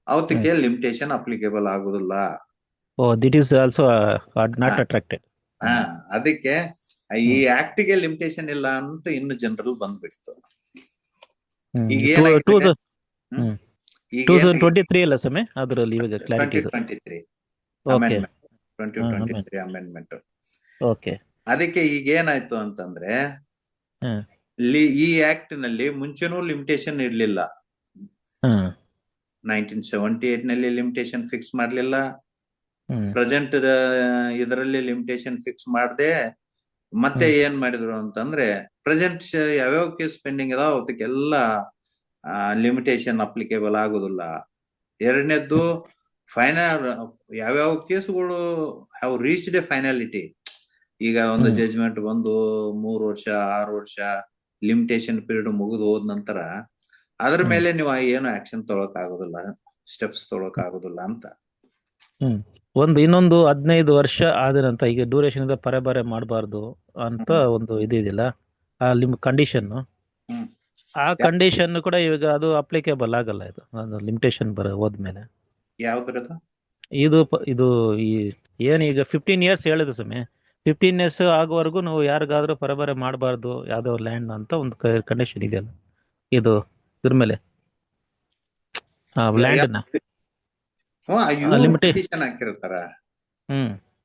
ಅವತ್ತಿಗೆ ಲಿಮಿಟೇಷನ್ ಅಪ್ಲಿಕೇಬಲ್ ಆಗುದಿಲ್ಲ. ಅದಕ್ಕೆ ಈ ಆಕ್ಟ್ ಗೆ ಲಿಮಿಟೇಷನ್ ಇಲ್ಲ ಅಂತ ಇನ್ನು ಜನರಲ್ ಬಂದ್ಬಿಡ್ತು. ಈಗ 2023 ಅಲ್ಲ ಸಮಯ, ಅದರಲ್ಲಿ ಇವಾಗ ಕ್ಲಾರಿಟಿ 2023 ಅಮೆಂಡ್ಮೆಂಟ್. ಅದಕ್ಕೆ ಈಗ ಏನಾಯ್ತು ಅಂತಂದ್ರೆ, ಈ ಆಕ್ಟ್ ನಲ್ಲಿ ಮುಂಚೆನೂ ಲಿಮಿಟೇಷನ್ ಇರ್ಲಿಲ್ಲ. 1978 ನಲ್ಲಿ ಲಿಮಿಟೇಷನ್ ಫಿಕ್ಸ್ ಮಾಡ್ಲಿಲ್ಲ. ಪ್ರೆಸೆಂಟ್ ಇದರಲ್ಲಿ ಲಿಮಿಟೇಷನ್ ಫಿಕ್ಸ್ ಮಾಡದೆ ಮತ್ತೆ ಏನ್ ಮಾಡಿದ್ರು ಅಂತಂದ್ರೆ ಪ್ರೆಸೆಂಟ್ ಯಾವ್ಯಾವ ಕೇಸ್ ಪೆಂಡಿಂಗ್ ಇದಾವ ಅವಕ್ಕೆಲ್ಲ ಲಿಮಿಟೇಷನ್ ಅಪ್ಲಿಕೇಬಲ್ ಆಗುದಿಲ್ಲ. ಎರಡನೇದ್ದು ಫೈನಲ್ ಯಾವ್ಯಾವ ಕೇಸುಗಳು ಹ್ಯಾವ್ ರೀಚ್ಡ್ ಎ ಫೈನಾಲಿಟಿ. ಈಗ ಒಂದು ಜಜ್ಮೆಂಟ್ ಬಂದು 3 ವರ್ಷ 6 ವರ್ಷ ಲಿಮಿಟೇಷನ್ ಪೀರಿಯಡ್ ಮುಗಿದು ಹೋದ ನಂತರ ಅದ್ರ ಮೇಲೆ ನೀವು ಏನು ಆಕ್ಷನ್ ತಗೊಳಕ್ ಆಗುದಿಲ್ಲ, ಸ್ಟೆಪ್ಸ್ ತಗೊಳಕ್ ಆಗುದಿಲ್ಲ ಅಂತ. ಇನ್ನೊಂದು 15 ವರ್ಷ ಆದ ನಂತರ ಈಗ ಡ್ಯೂರೇಷನ್ ಇಂದ ಪರಬಾರೆ ಮಾಡಬಾರ್ದು ಅಂತ ಒಂದು ಇದಿಲ್ಲ ಆ ಕಂಡೀಷನ್. ಆ ಕಂಡೀಷನ್ ಕೂಡ ಇವಾಗ ಅದು ಅಪ್ಲಿಕೇಬಲ್ ಆಗಲ್ಲ, ಇದು ಲಿಮಿಟೇಷನ್ ಹೋದ್ಮೇಲೆ. ಯಾವ್ದ್ರದ್ದು? ಇದು ಏನೀಗ 15 ಇಯರ್ಸ್ ಹೇಳಿದ ಸಮಯ 15 ಇಯರ್ಸ್ ಆಗುವವರೆಗೂ ನಾವು ಯಾರಿಗಾದ್ರೂ ಪರಬಾರೆ ಮಾಡಬಾರ್ದು ಯಾವ್ದೋ ಲ್ಯಾಂಡ್ ಅಂತ ಒಂದು ಕಂಡೀಷನ್ ಇದೆಯಲ್ಲ, ಇದು ಇದ್ರ ಮೇಲೆ ಲ್ಯಾಂಡ್ ಕಂಡೀಷನ್ ಹಾಕಿರ್ತಾರ.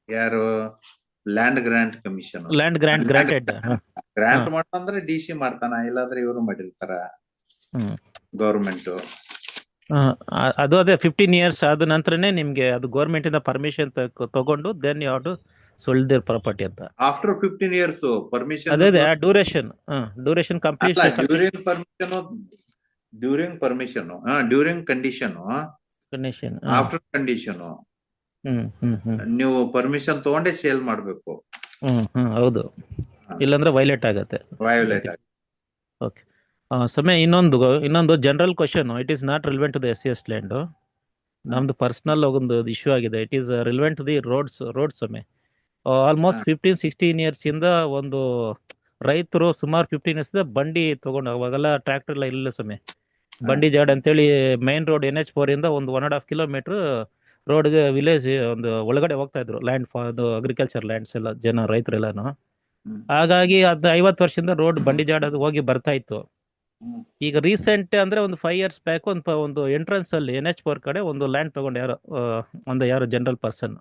ಯಾರು? Land grant commission. Land grant granted grant ಮಾಡಂದ್ರೆ DC ಮಾಡ್ತಾನ, ಇಲ್ಲಾಂದ್ರೆ ಇವರು ಮಾಡಿರ್ತಾರ ಗೌರ್ಮೆಂಟ್. ಅದು ಅದೇ 15 ಇಯರ್ಸ್ ಆದ ನಂತರನೇ ನಿಮ್ಗೆ ಅದು ಗೌರ್ಮೆಂಟ್ ಇಂದ ಪರ್ಮಿಷನ್ ತಗೊಂಡು then you have to sold their property ಅಂತ. After 15 years permission. ಅದೇ duration completion. During condition after condition ನೀವು ಪರ್ಮಿಷನ್ ತಗೊಂಡೇ ಸೇಲ್ ಮಾಡ್ಬೇಕು. ಹೌದು, ಇಲ್ಲಾಂದ್ರೆ ವೈಲೇಟ್ ಆಗತ್ತೆ. ಓಕೆ ಸಮಯ ಇನ್ನೊಂದು general question. It is not relevant to the SC land. ನಮ್ದು ಪರ್ಸನಲ್ ಒಂದು ಇಶ್ಯೂ ಆಗಿದೆ. It is relevant to the road ಸಮಯ. ಆಲ್ಮೋಸ್ಟ್ 15-16 ಇಯರ್ಸ್ ಇಂದ ಒಂದು ರೈತರು ಸುಮಾರು 15 ಇಯರ್ಸ್ ಬಂಡಿ ತಗೊಂಡು, ಅವಾಗೆಲ್ಲ ಟ್ರ್ಯಾಕ್ಟರ್ ಎಲ್ಲ ಇಲ್ಲ ಸಮಯ, ಬಂಡಿ ಜಾಡ್ ಅಂತೇಳಿ ಮೈನ್ ರೋಡ್ NH4 ಇಂದ ಒಂದು 1.5 ಕಿಲೋಮೀಟರ್ ರೋಡ್ಗೆ ವಿಲೇಜ್ ಒಂದು ಒಳಗಡೆ ಹೋಗ್ತಾ ಇದ್ರು ಲ್ಯಾಂಡ್ ಅಗ್ರಿಕಲ್ಚರ್ ಲ್ಯಾಂಡ್ಸ್ ಎಲ್ಲ ಜನ ರೈತರೆಲ್ಲಾನು. ಹಾಗಾಗಿ ಅದು 50 ವರ್ಷದಿಂದ ರೋಡ್ ಬಂಡಿ ಜಾಡೋದು ಹೋಗಿ ಬರ್ತಾ ಇತ್ತು. ಈಗ ರೀಸೆಂಟ್ ಅಂದ್ರೆ ಒಂದು 5 ಇಯರ್ಸ್ ಬ್ಯಾಕ್ ಒಂದು ಎಂಟ್ರೆನ್ಸ್ ಅಲ್ಲಿ NH4 ಕಡೆ ಒಂದು ಲ್ಯಾಂಡ್ ತಗೊಂಡು ಯಾರೋ ಜನರಲ್ ಪರ್ಸನ್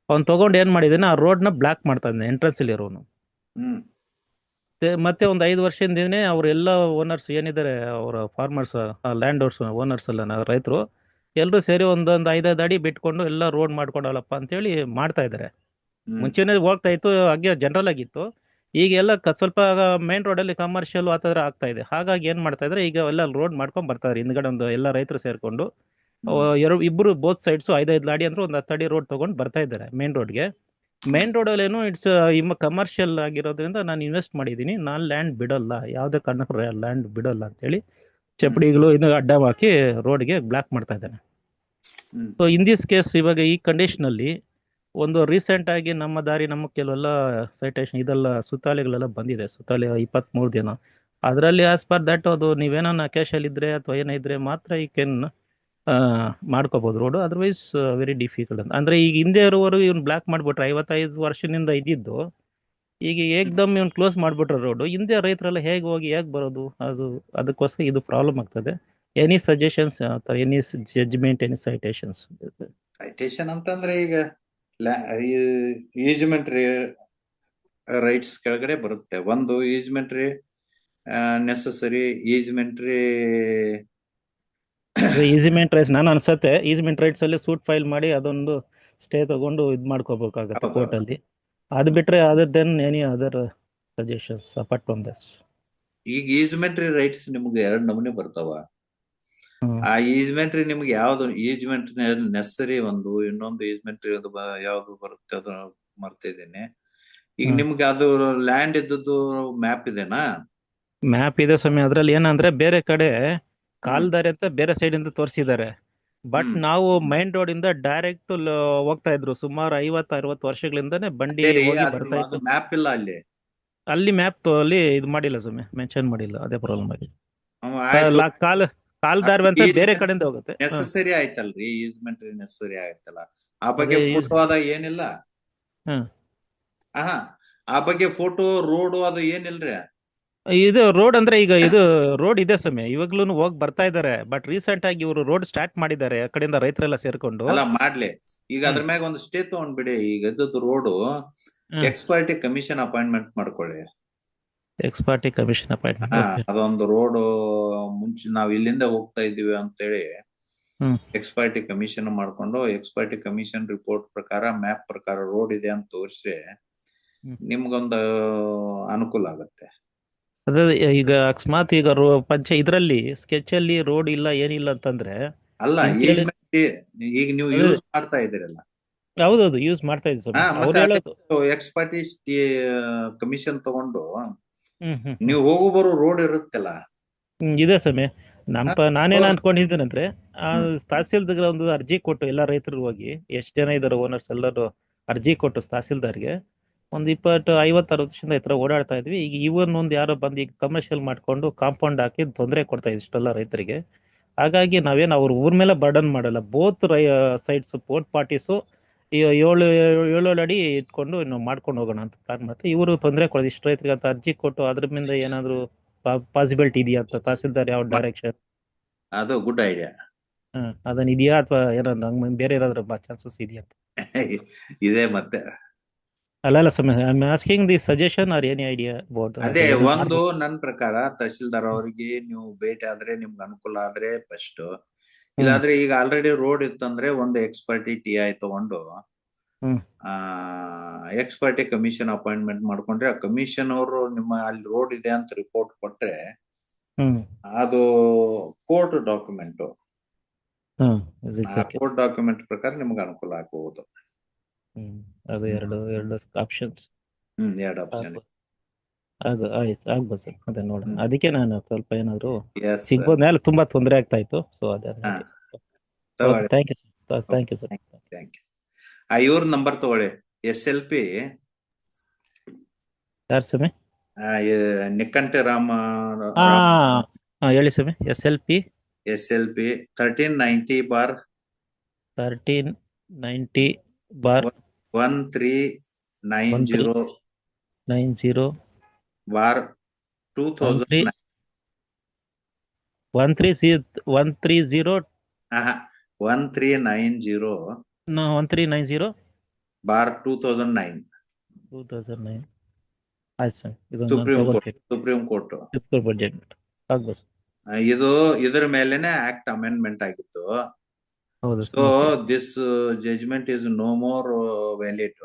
ಅವ್ನು ತಗೊಂಡು ಏನ್ ಮಾಡಿದಾನೆ, ಆ ರೋಡ್ ನ ಬ್ಲಾಕ್ ಮಾಡ್ತಾ ಇದ್ದಾನೆ ಎಂಟ್ರೆನ್ಸ್ ಅಲ್ಲಿ ಇರೋನು. ಮತ್ತೆ ಒಂದು 5 ವರ್ಷದಿಂದನೇ ಅವರೆಲ್ಲ ಓನರ್ಸ್ ಏನಿದ್ದಾರೆ, ಅವರ ಫಾರ್ಮರ್ಸ್, ಲ್ಯಾಂಡ್ ಓನರ್ಸ್ ಎಲ್ಲ ರೈತರು ಎಲ್ಲರೂ ಸೇರಿ ಒಂದೊಂದು 5 ಅಡಿ ಬಿಟ್ಕೊಂಡು ಎಲ್ಲ ರೋಡ್ ಮಾಡ್ಕೊಂಡಲ್ಲಪ್ಪ ಅಂತೇಳಿ ಮಾಡ್ತಾ ಇದ್ದಾರೆ. ಮುಂಚೆನೆ ಹೋಗ್ತಾ ಇತ್ತು, ಹಾಗೆ ಜನರಲ್ ಆಗಿತ್ತು. ಈಗ ಎಲ್ಲ ಸ್ವಲ್ಪ ಮೇನ್ ರೋಡ್ ಅಲ್ಲಿ ಕಮರ್ಷಿಯಲ್ ಆ ತರ ಆಗ್ತಾ ಇದೆ. ಹಾಗಾಗಿ ಏನ್ ಮಾಡ್ತಾ ಇದ್ರೆ ಈಗ ಎಲ್ಲ ರೋಡ್ ಮಾಡ್ಕೊಂಡ್ ಬರ್ತಾ ಇದ್ದಾರೆ. ಹಿಂದ್ಗಡೆ ಒಂದು ಎಲ್ಲ ರೈತರು ಸೇರ್ಕೊಂಡು ಇಬ್ರು ಬೋತ್ ಸೈಡ್ಸ್ 5 ಅಡಿ ಅಂದ್ರೆ ಒಂದು 10 ಅಡಿ ರೋಡ್ ತಗೊಂಡು ಬರ್ತಾ ಇದ್ದಾರೆ ಮೇನ್ ರೋಡ್ಗೆ. ಮೇನ್ ರೋಡ್ ಅಲ್ಲಿ ಏನು ಇಟ್ಸ್ ಕಮರ್ಷಿಯಲ್ ಆಗಿರೋದ್ರಿಂದ ನಾನು ಇನ್ವೆಸ್ಟ್ ಮಾಡಿದೀನಿ, ನಾನು ಲ್ಯಾಂಡ್ ಬಿಡಲ್ಲ, ಯಾವ್ದೇ ಕಾರಣಕ್ಕೂ ಲ್ಯಾಂಡ್ ಬಿಡಲ್ಲ ಅಂತೇಳಿ ಚಪ್ಪಡಿಗಳು ಇನ್ನು ಅಡ್ಡ ಹಾಕಿ ರೋಡ್ಗೆ ಬ್ಲಾಕ್ ಮಾಡ್ತಾ ಇದ್ದಾನೆ. ಸೊ ಇನ್ ದಿಸ್ ಕೇಸ್ ಇವಾಗ ಈ ಕಂಡೀಷನ್ ಅಲ್ಲಿ ಒಂದು ರೀಸೆಂಟ್ ಆಗಿ ನಮ್ಮ ಕೆಲವೆಲ್ಲ ಸೈಟೇಷನ್ ಇದೆಲ್ಲ ಸುತ್ತಾಲೆಗಳೆಲ್ಲ ಬಂದಿದೆ, ಸುತ್ತಾಲೆ 23 ದಿನ. ಅದರಲ್ಲಿ ಆಸ್ ಪರ್ ದಟ್ ಅದು ನೀವೇನೋ ಕ್ಯಾಶಲ್ಲಿ ಇದ್ರೆ ಅಥವಾ ಏನಿದ್ರೆ ಮಾತ್ರ ಈ ಕೆನ್ ಮಾಡ್ಕೋಬಹುದು ರೋಡ್, ಅದರ್ವೈಸ್ ವೆರಿ ಡಿಫಿಕಲ್ಟ್ ಅಂತ. ಅಂದ್ರೆ ಈಗ ಹಿಂದೆ ಇರುವವರು ಇವ್ನು ಬ್ಲಾಕ್ ಮಾಡ್ಬಿಟ್ರೆ 55 ವರ್ಷದಿಂದ ಇದ್ದಿದ್ದು, ಈಗ ಏಕ್ದಮ್ ಇವ್ನು ಕ್ಲೋಸ್ ಮಾಡ್ಬಿಟ್ರೆ ರೋಡ್, ಹಿಂದೆ ರೈತರೆಲ್ಲ ಹೇಗೆ ಹೋಗಿ ಹೇಗೆ ಬರೋದು? ಅದಕ್ಕೋಸ್ಕರ ಇದು ಪ್ರಾಬ್ಲಮ್ ಆಗ್ತದೆ. ಎನಿ ಸಜೆಷನ್ಸ್ ಅಥವಾ any judgment, any citations? Citation ಅಂತಂದ್ರೆ ಈಗ ಈಜ್ಮೆಂಟ್ರಿ ರೈಟ್ಸ್ ಕೆಳಗಡೆ ಬರುತ್ತೆ. ಒಂದು ಈಜ್ಮೆಂಟ್ರಿ ನೆಸಸರಿ ಈಸ್ಮೆಂಟ್ ರೈಟ್ಸ್ ನಾನು ಅನ್ಸತ್ತೆ ಈಸ್ಮೆಂಟ್ ರೈಟ್ಸ್ ಅಲ್ಲಿ ಸೂಟ್ ಫೈಲ್ ಮಾಡಿ ಅದೊಂದು ಸ್ಟೇ ತಗೊಂಡು ಇದ್ ಮಾಡ್ಕೋಬೇಕಾಗತ್ತೆ ಕೋರ್ಟ್ ಅಲ್ಲಿ. ಅದು ಬಿಟ್ರೆ other than any other suggestions apart from this? ಈಗ ಈಸ್ಮೆಂಟ್ರಿ ರೈಟ್ಸ್ ನಿಮ್ಗೆ 2 ನಮೂನೆ ಬರ್ತಾವ. ಆ ಈಸ್ಮೆಂಟ್ರಿ ನಿಮ್ಗೆ ಯಾವ್ದು ಈಜ್ಮೆಂಟ್ ನೆಸರಿ ಒಂದು, ಇನ್ನೊಂದು ಈಸ್ಮೆಂಟ್ರಿ ಯಾವ್ದು ಬರುತ್ತೆ ಅದು ಮರ್ತಾ ಇದ್ದೇನೆ. ಈಗ ನಿಮ್ಗೆ ಅದು ಲ್ಯಾಂಡ್ ಇದ್ದದ್ದು ಮ್ಯಾಪ್ ಇದೆನಾ? ಮ್ಯಾಪ್ ಇದೆ ಸ್ವಾಮಿ. ಅದ್ರಲ್ಲಿ ಏನಂದ್ರೆ ಬೇರೆ ಕಡೆ ಕಾಲ್ದಾರಿ ಅಂತ ಬೇರೆ ಸೈಡ್ ಇಂದ ತೋರಿಸಿದ್ದಾರೆ. ಬಟ್ ನಾವು ಮೈನ್ ರೋಡ್ ಇಂದ ಡೈರೆಕ್ಟ್ ಹೋಗ್ತಾ ಇದ್ರು ಸುಮಾರು 50-60 ವರ್ಷಗಳಿಂದಾನೆ ಬಂಡಿ ಹೋಗಿ ಬರ್ತಾ ಇತ್ತು. ಮ್ಯಾಪ್ ಇಲ್ಲ ಅಲ್ಲಿ ಮ್ಯಾಪ್ ಅಲ್ಲಿ ಇದು ಮಾಡಿಲ್ಲ ಸ್ವಾಮಿ, ಮೆನ್ಷನ್ ಮಾಡಿಲ್ಲ. ಅದೇ ಪ್ರಾಬ್ಲಮ್ ಆಗಿದೆ. ಕಾಲ್ದಾರಿ ಅಂತ ಬೇರೆ ಕಡೆಯಿಂದ ಹೋಗುತ್ತೆ. ನೆಸಸರಿ ಆಯ್ತಲ್ರಿ, ಈಸ್ಮೆಂಟ್ರಿ ನೆಸಸರಿ ಆಯ್ತಲ್ಲ. ಆ ಬಗ್ಗೆ ಫೋಟೋ ಅದ ಏನಿಲ್ಲ? ಆ ಬಗ್ಗೆ ಫೋಟೋ ರೋಡ್ ಅದು ಏನಿಲ್ರಿ? ಇದು ರೋಡ್ ಅಂದ್ರೆ ಈಗ ಇದು ರೋಡ್ ಇದೆ ಸಮಯ, ಇವಾಗ್ಲೂ ಹೋಗಿ ಬರ್ತಾ ಇದಾರೆ. ಬಟ್ ರೀಸೆಂಟ್ ಆಗಿ ಇವರು ರೋಡ್ ಸ್ಟಾರ್ಟ್ ಮಾಡಿದ್ದಾರೆ ಆ ಕಡೆಯಿಂದ ರೈತರೆಲ್ಲ ಸೇರ್ಕೊಂಡು. ಅಲ್ಲ ಮಾಡ್ಲಿ, ಈಗ ಅದ್ರ ಮ್ಯಾಗ ಒಂದು ಸ್ಟೇ ತಗೊಂಡ್ಬಿಡಿ. ಈಗ ಇದ್ದದ್ದು ರೋಡ್ ಎಕ್ಸ್ಪರ್ಟಿ ಕಮಿಷನ್ ಅಪಾಯಿಂಟ್ಮೆಂಟ್ ಮಾಡ್ಕೊಳ್ಳಿ. ಎಕ್ಸ್ಪರ್ಟಿ ಕಮಿಷನ್ ಅಪಾಯಿಂಟ್ಮೆಂಟ್, ಅದೊಂದು ರೋಡ್ ಮುಂಚೆ ನಾವ್ ಇಲ್ಲಿಂದ ಹೋಗ್ತಾ ಇದೀವಿ ಅಂತೇಳಿ ಎಕ್ಸ್ಪರ್ಟಿ ಕಮಿಷನ್ ಮಾಡ್ಕೊಂಡು ಎಕ್ಸ್ಪರ್ಟಿ ಕಮಿಷನ್ ರಿಪೋರ್ಟ್ ಪ್ರಕಾರ ಮ್ಯಾಪ್ ಪ್ರಕಾರ ರೋಡ್ ಇದೆ ಅಂತ ತೋರಿಸ್ರೆ ನಿಮ್ಗೊಂದು ಅನುಕೂಲ ಆಗುತ್ತೆ. ಅದೇ ಈಗ ಅಕಸ್ಮಾತ್ ಈಗ ಇದ್ರಲ್ಲಿ ಸ್ಕೆಚ್ ಅಲ್ಲಿ ರೋಡ್ ಇಲ್ಲ ಏನಿಲ್ಲ ಅಂತಂದ್ರೆ ಅಲ್ಲ in case- ಈಗ ನೀವು ಅದೇ- ಯೂಸ್ ಮಾಡ್ತಾ ಇದ್ದೀರಲ್ಲ, ಹೌದೌದು ಯೂಸ್ ಮಾಡ್ತಾ ಇದ್ದೀವಿ ಸ್ವಾಮಿ. ಅವ್ರು ಮತ್ತೆ ಹೇಳೋದು ಎಕ್ಸ್ಪರ್ಟೀಸ್ ಕಮಿಷನ್ ತಗೊಂಡು ಹ್ಮ್ ಹ್ಮ್ ನೀವು ಹೋಗು ಬರೋ ರೋಡ್ ಇರುತ್ತಲ್ಲ, ಇದೆ ಸ್ವಾಮಿ. ನಾನೇನ್ ಅನ್ಕೊಂಡಿದ್ದೀನಂದ್ರೆ ಆ ಹ್ಮ್. ತಹಸೀಲ್ದಾರ್ ಒಂದು ಅರ್ಜಿ ಕೊಟ್ಟು ಎಲ್ಲ ರೈತರು ಹೋಗಿ ಎಷ್ಟು ಜನ ಇದಾರೆ ಓನರ್ಸ್ ಎಲ್ಲರೂ ಅರ್ಜಿ ಕೊಟ್ಟು ತಹಸೀಲ್ದಾರ್ಗೆ ಒಂದು 50-60 ವರ್ಷದಿಂದ ಈ ತರ ಓಡಾಡ್ತಾ ಇದ್ವಿ. ಈಗ ಇವನ್ ಒಂದ್ ಯಾರೋ ಬಂದು ಈಗ ಕಮರ್ಷಿಯಲ್ ಮಾಡ್ಕೊಂಡು ಕಾಂಪೌಂಡ್ ಹಾಕಿ ತೊಂದರೆ ಕೊಡ್ತಾ ಇದ್ವಿ ಇಷ್ಟೆಲ್ಲ ರೈತರಿಗೆ. ಹಾಗಾಗಿ ನಾವೇನ್ ಅವ್ರ ಊರ್ ಮೇಲೆ ಬರ್ಡನ್ ಮಾಡಲ್ಲ. ಬೋತ್ ಸೈಡ್ಸ್ ಬೋತ್ ಪಾರ್ಟೀಸು ಏಳು ಅಡಿ ಇಟ್ಕೊಂಡು ಇನ್ನು ಮಾಡ್ಕೊಂಡು ಹೋಗೋಣ ಅಂತ ಪ್ಲಾನ್ ಮಾಡ್ತೀವಿ. ಇವರು ತೊಂದರೆ ಕೊಡೋದು ಇಷ್ಟು ರೈತರಿಗೆ ಅಂತ ಅರ್ಜಿ ಕೊಟ್ಟು ಅದ್ರ ಮೇಲೆ ಏನಾದ್ರು ಪಾಸಿಬಿಲಿಟಿ ಇದೆಯಾ ಅಂತ ತಹಸೀಲ್ದಾರ್ ಯಾವ ಡೈರೆಕ್ಷನ್ ಅದು ಗುಡ್ ಐಡಿಯಾ. ಅದನ್ನ ಇದೆಯಾ ಅಥವಾ ಏನಾದ್ರು ಬೇರೆ ಏನಾದ್ರು ಚಾನ್ಸಸ್ ಇದೆಯಾ ಅಂತ. ಇದೆ ಮತ್ತೆ ಅಲ್ಲ ಸ್ವಾಮಿ, I am asking the suggestion are any idea about ಅದೇ ಒಂದು ನನ್ನ ಪ್ರಕಾರ ತಹಶೀಲ್ದಾರ್ ಅವರಿಗೆ ನೀವು ಭೇಟಿ ಆದ್ರೆ ನಿಮ್ಗೆ ಅನುಕೂಲ ಆದ್ರೆ ಬೆಸ್ಟ್. ಇಲ್ಲಾಂದ್ರೆ ಈಗ ಆಲ್ರೆಡಿ ರೋಡ್ ಇತ್ತಂದ್ರೆ ಒಂದು ಎಕ್ಸ್ಪರ್ಟಿ TI ತಗೊಂಡು ಎಕ್ಸ್ಪರ್ಟಿ ಕಮಿಷನ್ ಅಪಾಯಿಂಟ್ಮೆಂಟ್ ಮಾಡ್ಕೊಂಡ್ರೆ ಆ ಕಮಿಷನ್ ಅವರು ನಿಮ್ಮ ಅಲ್ಲಿ ರೋಡ್ ಇದೆ ಅಂತ ರಿಪೋರ್ಟ್ ಕೊಟ್ರೆ ಅದು ಕೋರ್ಟ್ ಡಾಕ್ಯುಮೆಂಟ್. ಕೋರ್ಟ್ ಡಾಕ್ಯುಮೆಂಟ್ ಪ್ರಕಾರ ನಿಮ್ಗೆ ಅನುಕೂಲ ಆಗಬಹುದು. ಅದು ಎರಡು ಆಪ್ಷನ್ಸ್. 2 ಆಪ್ಷನ್. ಅದು ಆಯ್ತು, ಆಗ್ಬೋದು ಸರ್. ಅದೇ ನೋಡೋಣ. ಅದಕ್ಕೆ ನಾನು ಸ್ವಲ್ಪ ಏನಾದ್ರು Yes, sir. ಸಿಗ್ಬೋದು ಮೇಲೆ ತುಂಬಾ ತೊಂದರೆ ಆಗ್ತಾ ಇತ್ತು. ಸೊ ಅದೇ ತಗೊಳ್ಳಿ. Thank you sir. Thank you sir. Thank you. ಇವ್ರ ನಂಬರ್ ತಗೊಳ್ಳಿ. SLP ಯಾರು ಸ್ವಾಮಿ? ನಿಕ್ಕಂಟರಾಮ ಹೇಳಿ ಸ್ವಾಮಿ. SLP 1390/1390 1390/2009 2009 ಆಯ್ತು ಸರ್. ಸುಪ್ರೀಂ ಕೋರ್ಟ್ ಬಜೆಟ್ ಆಗ್ಬೋದು. ಇದ್ರ ಮೇಲೆನೆ ಆಕ್ಟ್ ಅಮೆಂಡ್ಮೆಂಟ್ ಆಗಿತ್ತು. So this judgment is no more valid.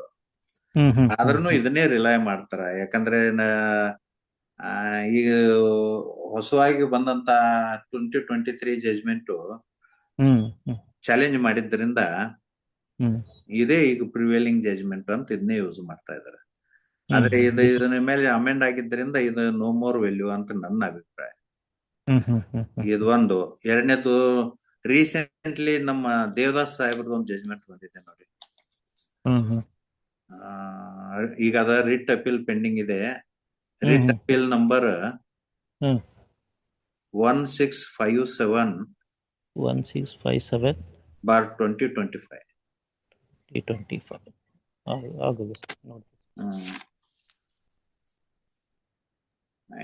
ಆದ್ರೂ ಇದನ್ನೇ ರಿಲೈ ಮಾಡ್ತಾರ. ಯಾಕಂದ್ರೆ ಈಗ ಹೊಸವಾಗಿ ಬಂದಂತ 2023 ಜಜ್ಮೆಂಟ್ ಚಾಲೆಂಜ್ ಮಾಡಿದ್ರಿಂದ ಇದೇ ಈಗ ಪ್ರಿವೇಲಿಂಗ್ ಜಜ್ಮೆಂಟ್ ಅಂತ ಇದನ್ನೇ ಯೂಸ್ ಮಾಡ್ತಾ ಇದಾರೆ. ಆದ್ರೆ ಇದನ್ನ ಮೇಲೆ ಅಮೆಂಡ್ ಆಗಿದ್ದರಿಂದ ಇದು ನೋ ಮೋರ್ ವ್ಯಾಲ್ಯೂ ಅಂತ ನನ್ನ ಅಭಿಪ್ರಾಯ. ಇದು ಒಂದು. ಎರಡನೇದು, ರೀಸೆಂಟ್ಲಿ ನಮ್ಮ ದೇವದಾಸ್ ಸಾಹೇಬ್ರದ್ದು ಒಂದು ಜಜ್ಮೆಂಟ್ ಬಂದಿದೆ ನೋಡಿ. ಈಗ ಅದ ರಿಟ್ ಅಪೀಲ್ ಪೆಂಡಿಂಗ್ ಇದೆ. Writ appeal number 1657/2025.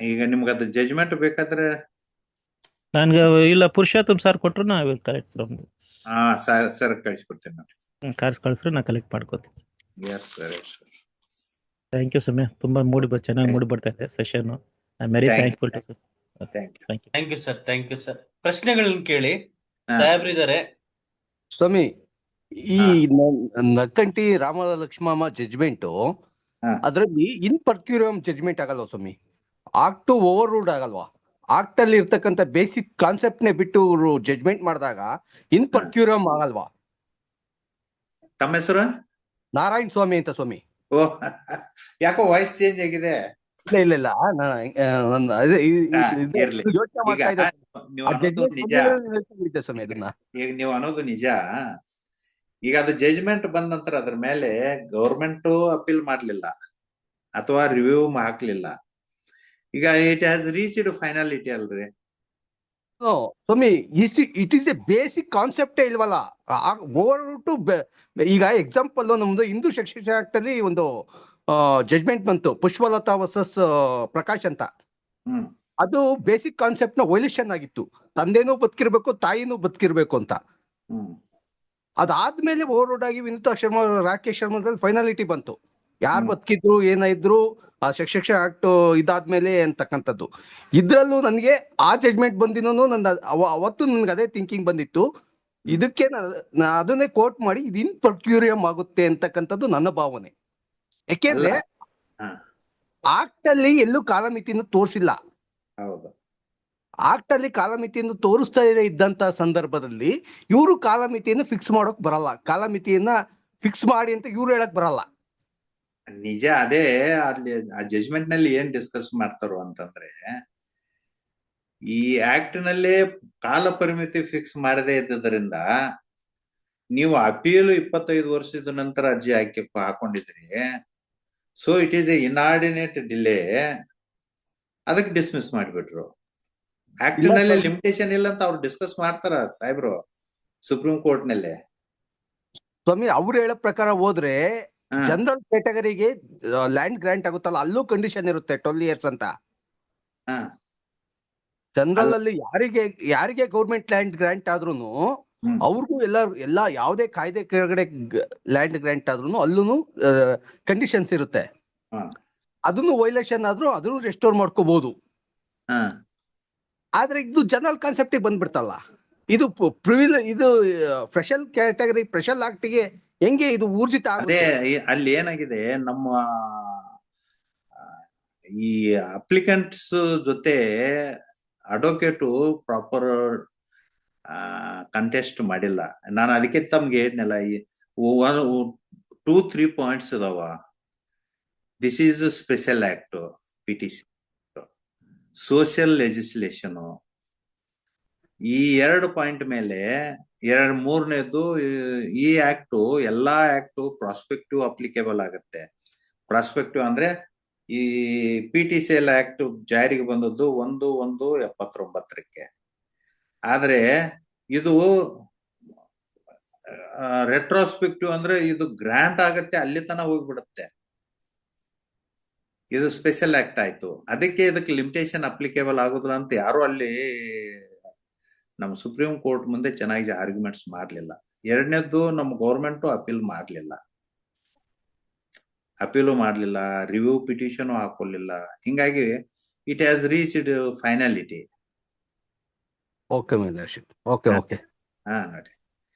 ಈಗ ನಿಮ್ಗೆ ಅದು ಜಜ್ಮೆಂಟ್ ಬೇಕಾದ್ರೆ ನನ್ಗೆ ಇಲ್ಲ ಪುರುಷೋತ್ತಮ್ ಸರ್ ಕೊಟ್ರು ನಾ ವಿಲ್ ಕಲೆಕ್ಟ್ ಫ್ರಮ್ ಸರ್ ಕಳಿಸ್ಬಿಡ್ತೀನಿ ನೋಡಿ. ಕಳಿಸ್ರೆ ನಾ ಕಲೆಕ್ಟ್ ಮಾಡ್ಕೋತೀನಿ. Yes sir. ಥ್ಯಾಂಕ್ ಯು ಸ್ವಾಮಿ. ತುಂಬಾ ಚೆನ್ನಾಗಿ ಮೂಡಿ ಬರ್ತಾ ಇದೆ session. I am very thankful to sir. Thank you sir. Thank you sir. ಪ್ರಶ್ನೆಗಳನ್ನ ಕೇಳಿ ಸಾಹೇಬ್ರಿದ್ದಾರೆ. ಸ್ವಾಮಿ, ಈ ನಕ್ಕಂಟಿ ರಾಮ ಲಕ್ಷ್ಮಮ್ಮ ಜಜ್ಮೆಂಟ್ ಅದ್ರಲ್ಲಿ ಇನ್ ಪರ್ಕ್ಯೂರಿಯಂ ಜಜ್ಮೆಂಟ್ ಆಗಲ್ವಾ ಸ್ವಾಮಿ? ಆಕ್ಟ್ ಓವರ್ ರೂಲ್ಡ್ ಆಗಲ್ವಾ? ಆಕ್ಟ್ ಅಲ್ಲಿ ಇರ್ತಕ್ಕಂಥ ಬೇಸಿಕ್ ಕಾನ್ಸೆಪ್ಟ್ ನೇ ಬಿಟ್ಟು ಜಜ್ಮೆಂಟ್ ಮಾಡಿದಾಗ ಇನ್ ಪರ್ಕ್ಯೂರಿಯಂ ಆಗಲ್ವಾ? ತಮ್ಮ ಹೆಸರು? ನಾರಾಯಣ್ ಸ್ವಾಮಿ ಅಂತ ಸ್ವಾಮಿ. ಓ, ಯಾಕೋ ವಾಯ್ಸ್ ಚೇಂಜ್ ಆಗಿದೆ. ಇಲ್ಲ ಯೋಚನೆ ಮಾಡ್ತಾ ಇದ್ದೆ ಸ್ವಾಮಿ ಅದನ್ನ. ಈಗ ನೀವು ಅನ್ನೋದು ನಿಜ. ಈಗ ಅದು ಜಜ್ಮೆಂಟ್ ಬಂದ ನಂತರ ಅದ್ರ ಮೇಲೆ ಗವರ್ಮೆಂಟ್ ಅಪೀಲ್ ಮಾಡ್ಲಿಲ್ಲ ಅಥವಾ ರಿವ್ಯೂ ಹಾಕ್ಲಿಲ್ಲ. ಈಗ ಇಟ್ ಹ್ಯಾಸ್ ರೀಚ್ಡ್ ಫೈನಾಲಿಟಿ ಅಲ್ರಿ ಸ್ವಾಮಿ. ಇಟ್ ಈಸ್ ಎ ಬೇಸಿಕ್ ಕಾನ್ಸೆಪ್ಟೇ ಇಲ್ವಲ್ಲ. ಓವರ್ ಟು ಈಗ ಎಕ್ಸಾಂಪಲ್ ನಮ್ದು ಹಿಂದೂ ಶಿಕ್ಷಣ ಆಕ್ಟ್ ಅಲ್ಲಿ ಒಂದು ಜಜ್ಮೆಂಟ್ ಬಂತು, ಪುಷ್ಪಲತಾ ವರ್ಸಸ್ ಪ್ರಕಾಶ್ ಅಂತ. ಅದು ಬೇಸಿಕ್ ಕಾನ್ಸೆಪ್ಟ್ ನ ವೈಲೇಷನ್ ಆಗಿತ್ತು. ತಂದೆನೂ ಬದುಕಿರ್ಬೇಕು, ತಾಯಿನೂ ಬದುಕಿರ್ಬೇಕು ಅಂತ. ಅದಾದ್ಮೇಲೆ ಓವರ್ಲೋಡ್ ಆಗಿ ವಿನುತಾ ಶರ್ಮಾ, ರಾಕೇಶ್ ಶರ್ಮಾದಲ್ಲಿ ಫೈನಾಲಿಟಿ ಬಂತು. ಯಾರು ಬದುಕಿದ್ರು ಏನಾದ್ರು ಆ ಶಿಕ್ಷಣ ಆಕ್ಟ್ ಇದಾದ್ಮೇಲೆ ಅಂತಕ್ಕಂಥದ್ದು. ಇದ್ರಲ್ಲೂ ನನಗೆ ಆ ಜಜ್ಮೆಂಟ್ ಬಂದಿನೂ ನನ್ನ ಅವತ್ತು ನನ್ಗೆ ಅದೇ ಥಿಂಕಿಂಗ್ ಬಂದಿತ್ತು. ಇದಕ್ಕೆ ಅದನ್ನೇ ಕೋಟ್ ಮಾಡಿ ಇದು ಇನ್ ಪರ್ಕ್ಯೂರಿಯಂ ಆಗುತ್ತೆ ಅಂತಕ್ಕಂಥದ್ದು ನನ್ನ ಭಾವನೆ. ಯಾಕೆಂದ್ರೆ ಹಾ ಆಕ್ಟ್ ಅಲ್ಲಿ ಎಲ್ಲೂ ಕಾಲಮಿತಿಯನ್ನು ತೋರಿಸಿಲ್ಲ. ಹೌದು. ಆಕ್ಟ್ ಅಲ್ಲಿ ಕಾಲಮಿತಿಯನ್ನು ತೋರಿಸ್ತಾ ಇದ್ದಂತ ಸಂದರ್ಭದಲ್ಲಿ ಇವರು ಕಾಲಮಿತಿಯನ್ನು ಫಿಕ್ಸ್ ಮಾಡೋಕ್ ಬರಲ್ಲ. ಕಾಲಮಿತಿಯನ್ನ ಫಿಕ್ಸ್ ಮಾಡಿ ಅಂತ ಇವ್ರು ಹೇಳಕ್ ಬರಲ್ಲ. ನಿಜ. ಅದೇ ಅಲ್ಲಿ ಆ ಜಜ್ಮೆಂಟ್ ನಲ್ಲಿ ಏನ್ ಡಿಸ್ಕಸ್ ಮಾಡ್ತಾರೋ ಅಂತಂದ್ರೆ, ಈ ಆಕ್ಟ್ ನಲ್ಲೇ ಕಾಲ ಪರಿಮಿತಿ ಫಿಕ್ಸ್ ಮಾಡದೇ ಇದ್ದದ್ರಿಂದ ನೀವು ಅಪೀಲ್ 25 ವರ್ಷದ ನಂತರ ಅರ್ಜಿ ಹಾಕೊಂಡಿದ್ರಿ. So it is a inordinate delay. ಅದಕ್ಕೆ ಡಿಸ್ಮಿಸ್ ಮಾಡಿಬಿಟ್ರು. ಆಕ್ಟ್ ಇಲ್ಲ ನಲ್ಲಿ ಸ್ವಾಮಿ. ಲಿಮಿಟೇಷನ್ ಇಲ್ಲ ಅಂತ ಅವ್ರು ಡಿಸ್ಕಸ್ ಮಾಡ್ತಾರ ಸಾಹೇಬ್ರು ಸುಪ್ರೀಂ ಕೋರ್ಟ್ ನಲ್ಲಿ. ಸ್ವಾಮಿ ಅವ್ರು ಹೇಳೋ ಪ್ರಕಾರ ಹೋದ್ರೆ ಹಾ ಜನರಲ್ ಕ್ಯಾಟಗರಿಗೆ ಲ್ಯಾಂಡ್ ಗ್ರಾಂಟ್ ಆಗುತ್ತಲ್ಲ, ಅಲ್ಲೂ ಕಂಡೀಷನ್ ಇರುತ್ತೆ 12 ಇಯರ್ಸ್ ಅಂತ. ಹಾ ಜನರಲ್ ಅಲ್ಲ. ಅಲ್ಲಿ ಯಾರಿಗೆ ಗೌರ್ಮೆಂಟ್ ಲ್ಯಾಂಡ್ ಗ್ರಾಂಟ್ ಆದ್ರೂನು ಹ್ಮ್ ಅವ್ರಿಗೂ ಎಲ್ಲ ಯಾವುದೇ ಕಾಯ್ದೆ ಕೆಳಗಡೆ ಲ್ಯಾಂಡ್ ಗ್ರಾಂಟ್ ಆದ್ರೂನು ಅಲ್ಲೂ ಕಂಡೀಷನ್ಸ್ ಇರುತ್ತೆ. ಹಾ ಅದನ್ನು ವೈಲೇಷನ್ ಆದ್ರೂ ಅದನ್ನು ರೆಸ್ಟೋರ್ ಮಾಡ್ಕೋಬಹುದು. ಹಾ ಆದ್ರೆ ಇದು ಜನರಲ್ ಕಾನ್ಸೆಪ್ಟ್ ಬಂದ್ಬಿಡ್ತಲ್ಲ. ಇದು ಇದು ಸ್ಪೆಷಲ್ ಕ್ಯಾಟಗರಿ ಸ್ಪೆಷಲ್ ಆಕ್ಟ್ಗೆ ಹೆಂಗೆ ಇದು ಊರ್ಜಿತ ಅದೇ ಆಗುತ್ತೆ? ಅಲ್ಲಿ ಏನಾಗಿದೆ, ನಮ್ಮ ಆ, ಈ ಅಪ್ಲಿಕೆಂಟ್ಸ್ ಜೊತೆ ಅಡ್ವೊಕೇಟು ಪ್ರಾಪರ್ ಕಂಟೆಸ್ಟ್ ಮಾಡಿಲ್ಲ. ನಾನು ಅದಕ್ಕೆ ತಮ್ಗೆ ಹೇಳಿದ್ನಲ್ಲ, ಈ 2-3 ಪಾಯಿಂಟ್ಸ್ ಇದಾವ. This is special act, PTC, social legislation. ಈ 2 ಪಾಯಿಂಟ್ ಮೇಲೆ ಮೂರನೇದು, ಈ ಆಕ್ಟ್ ಎಲ್ಲಾ ಆಕ್ಟ್ ಪ್ರಾಸ್ಪೆಕ್ಟಿವ್ ಅಪ್ಲಿಕೇಬಲ್ ಆಗುತ್ತೆ. ಪ್ರಾಸ್ಪೆಕ್ಟಿವ್ ಅಂದ್ರೆ ಈ PTCL ಆಕ್ಟ್ ಜಾರಿಗೆ ಬಂದದ್ದು 1/1/79. ಆದ್ರೆ ಇದು ರೆಟ್ರೋಸ್ಪೆಕ್ಟಿವ್ ಅಂದ್ರೆ ಇದು ಗ್ರಾಂಟ್ ಆಗತ್ತೆ, ಅಲ್ಲಿ ತನ ಹೋಗ್ಬಿಡುತ್ತೆ. ಇದು ಸ್ಪೆಷಲ್ ಆಕ್ಟ್ ಆಯ್ತು. ಅದಕ್ಕೆ ಇದಕ್ಕೆ ಲಿಮಿಟೇಷನ್ ಅಪ್ಲಿಕೇಬಲ್ ಆಗುದಿಲ್ಲ ಅಂತ ಯಾರು ಅಲ್ಲಿ ನಮ್ಮ ಸುಪ್ರೀಂ ಕೋರ್ಟ್ ಮುಂದೆ ಚೆನ್ನಾಗಿ ಆರ್ಗ್ಯುಮೆಂಟ್ಸ್ ಮಾಡ್ಲಿಲ್ಲ. ಎರಡನೇದ್ದು, ನಮ್ಮ ಗೌರ್ಮೆಂಟ್ ಅಪೀಲ್ ಮಾಡ್ಲಿಲ್ಲ, ರಿವ್ಯೂ ಪಿಟಿಷನ್ ಹಾಕೊಳ್ಳಿಲ್ಲ. ಹಿಂಗಾಗಿ it has reached finality. Okay ಮೇಧರ್ಶಿಪ್. Okay okay. ಹಾ ನೋಡಿ,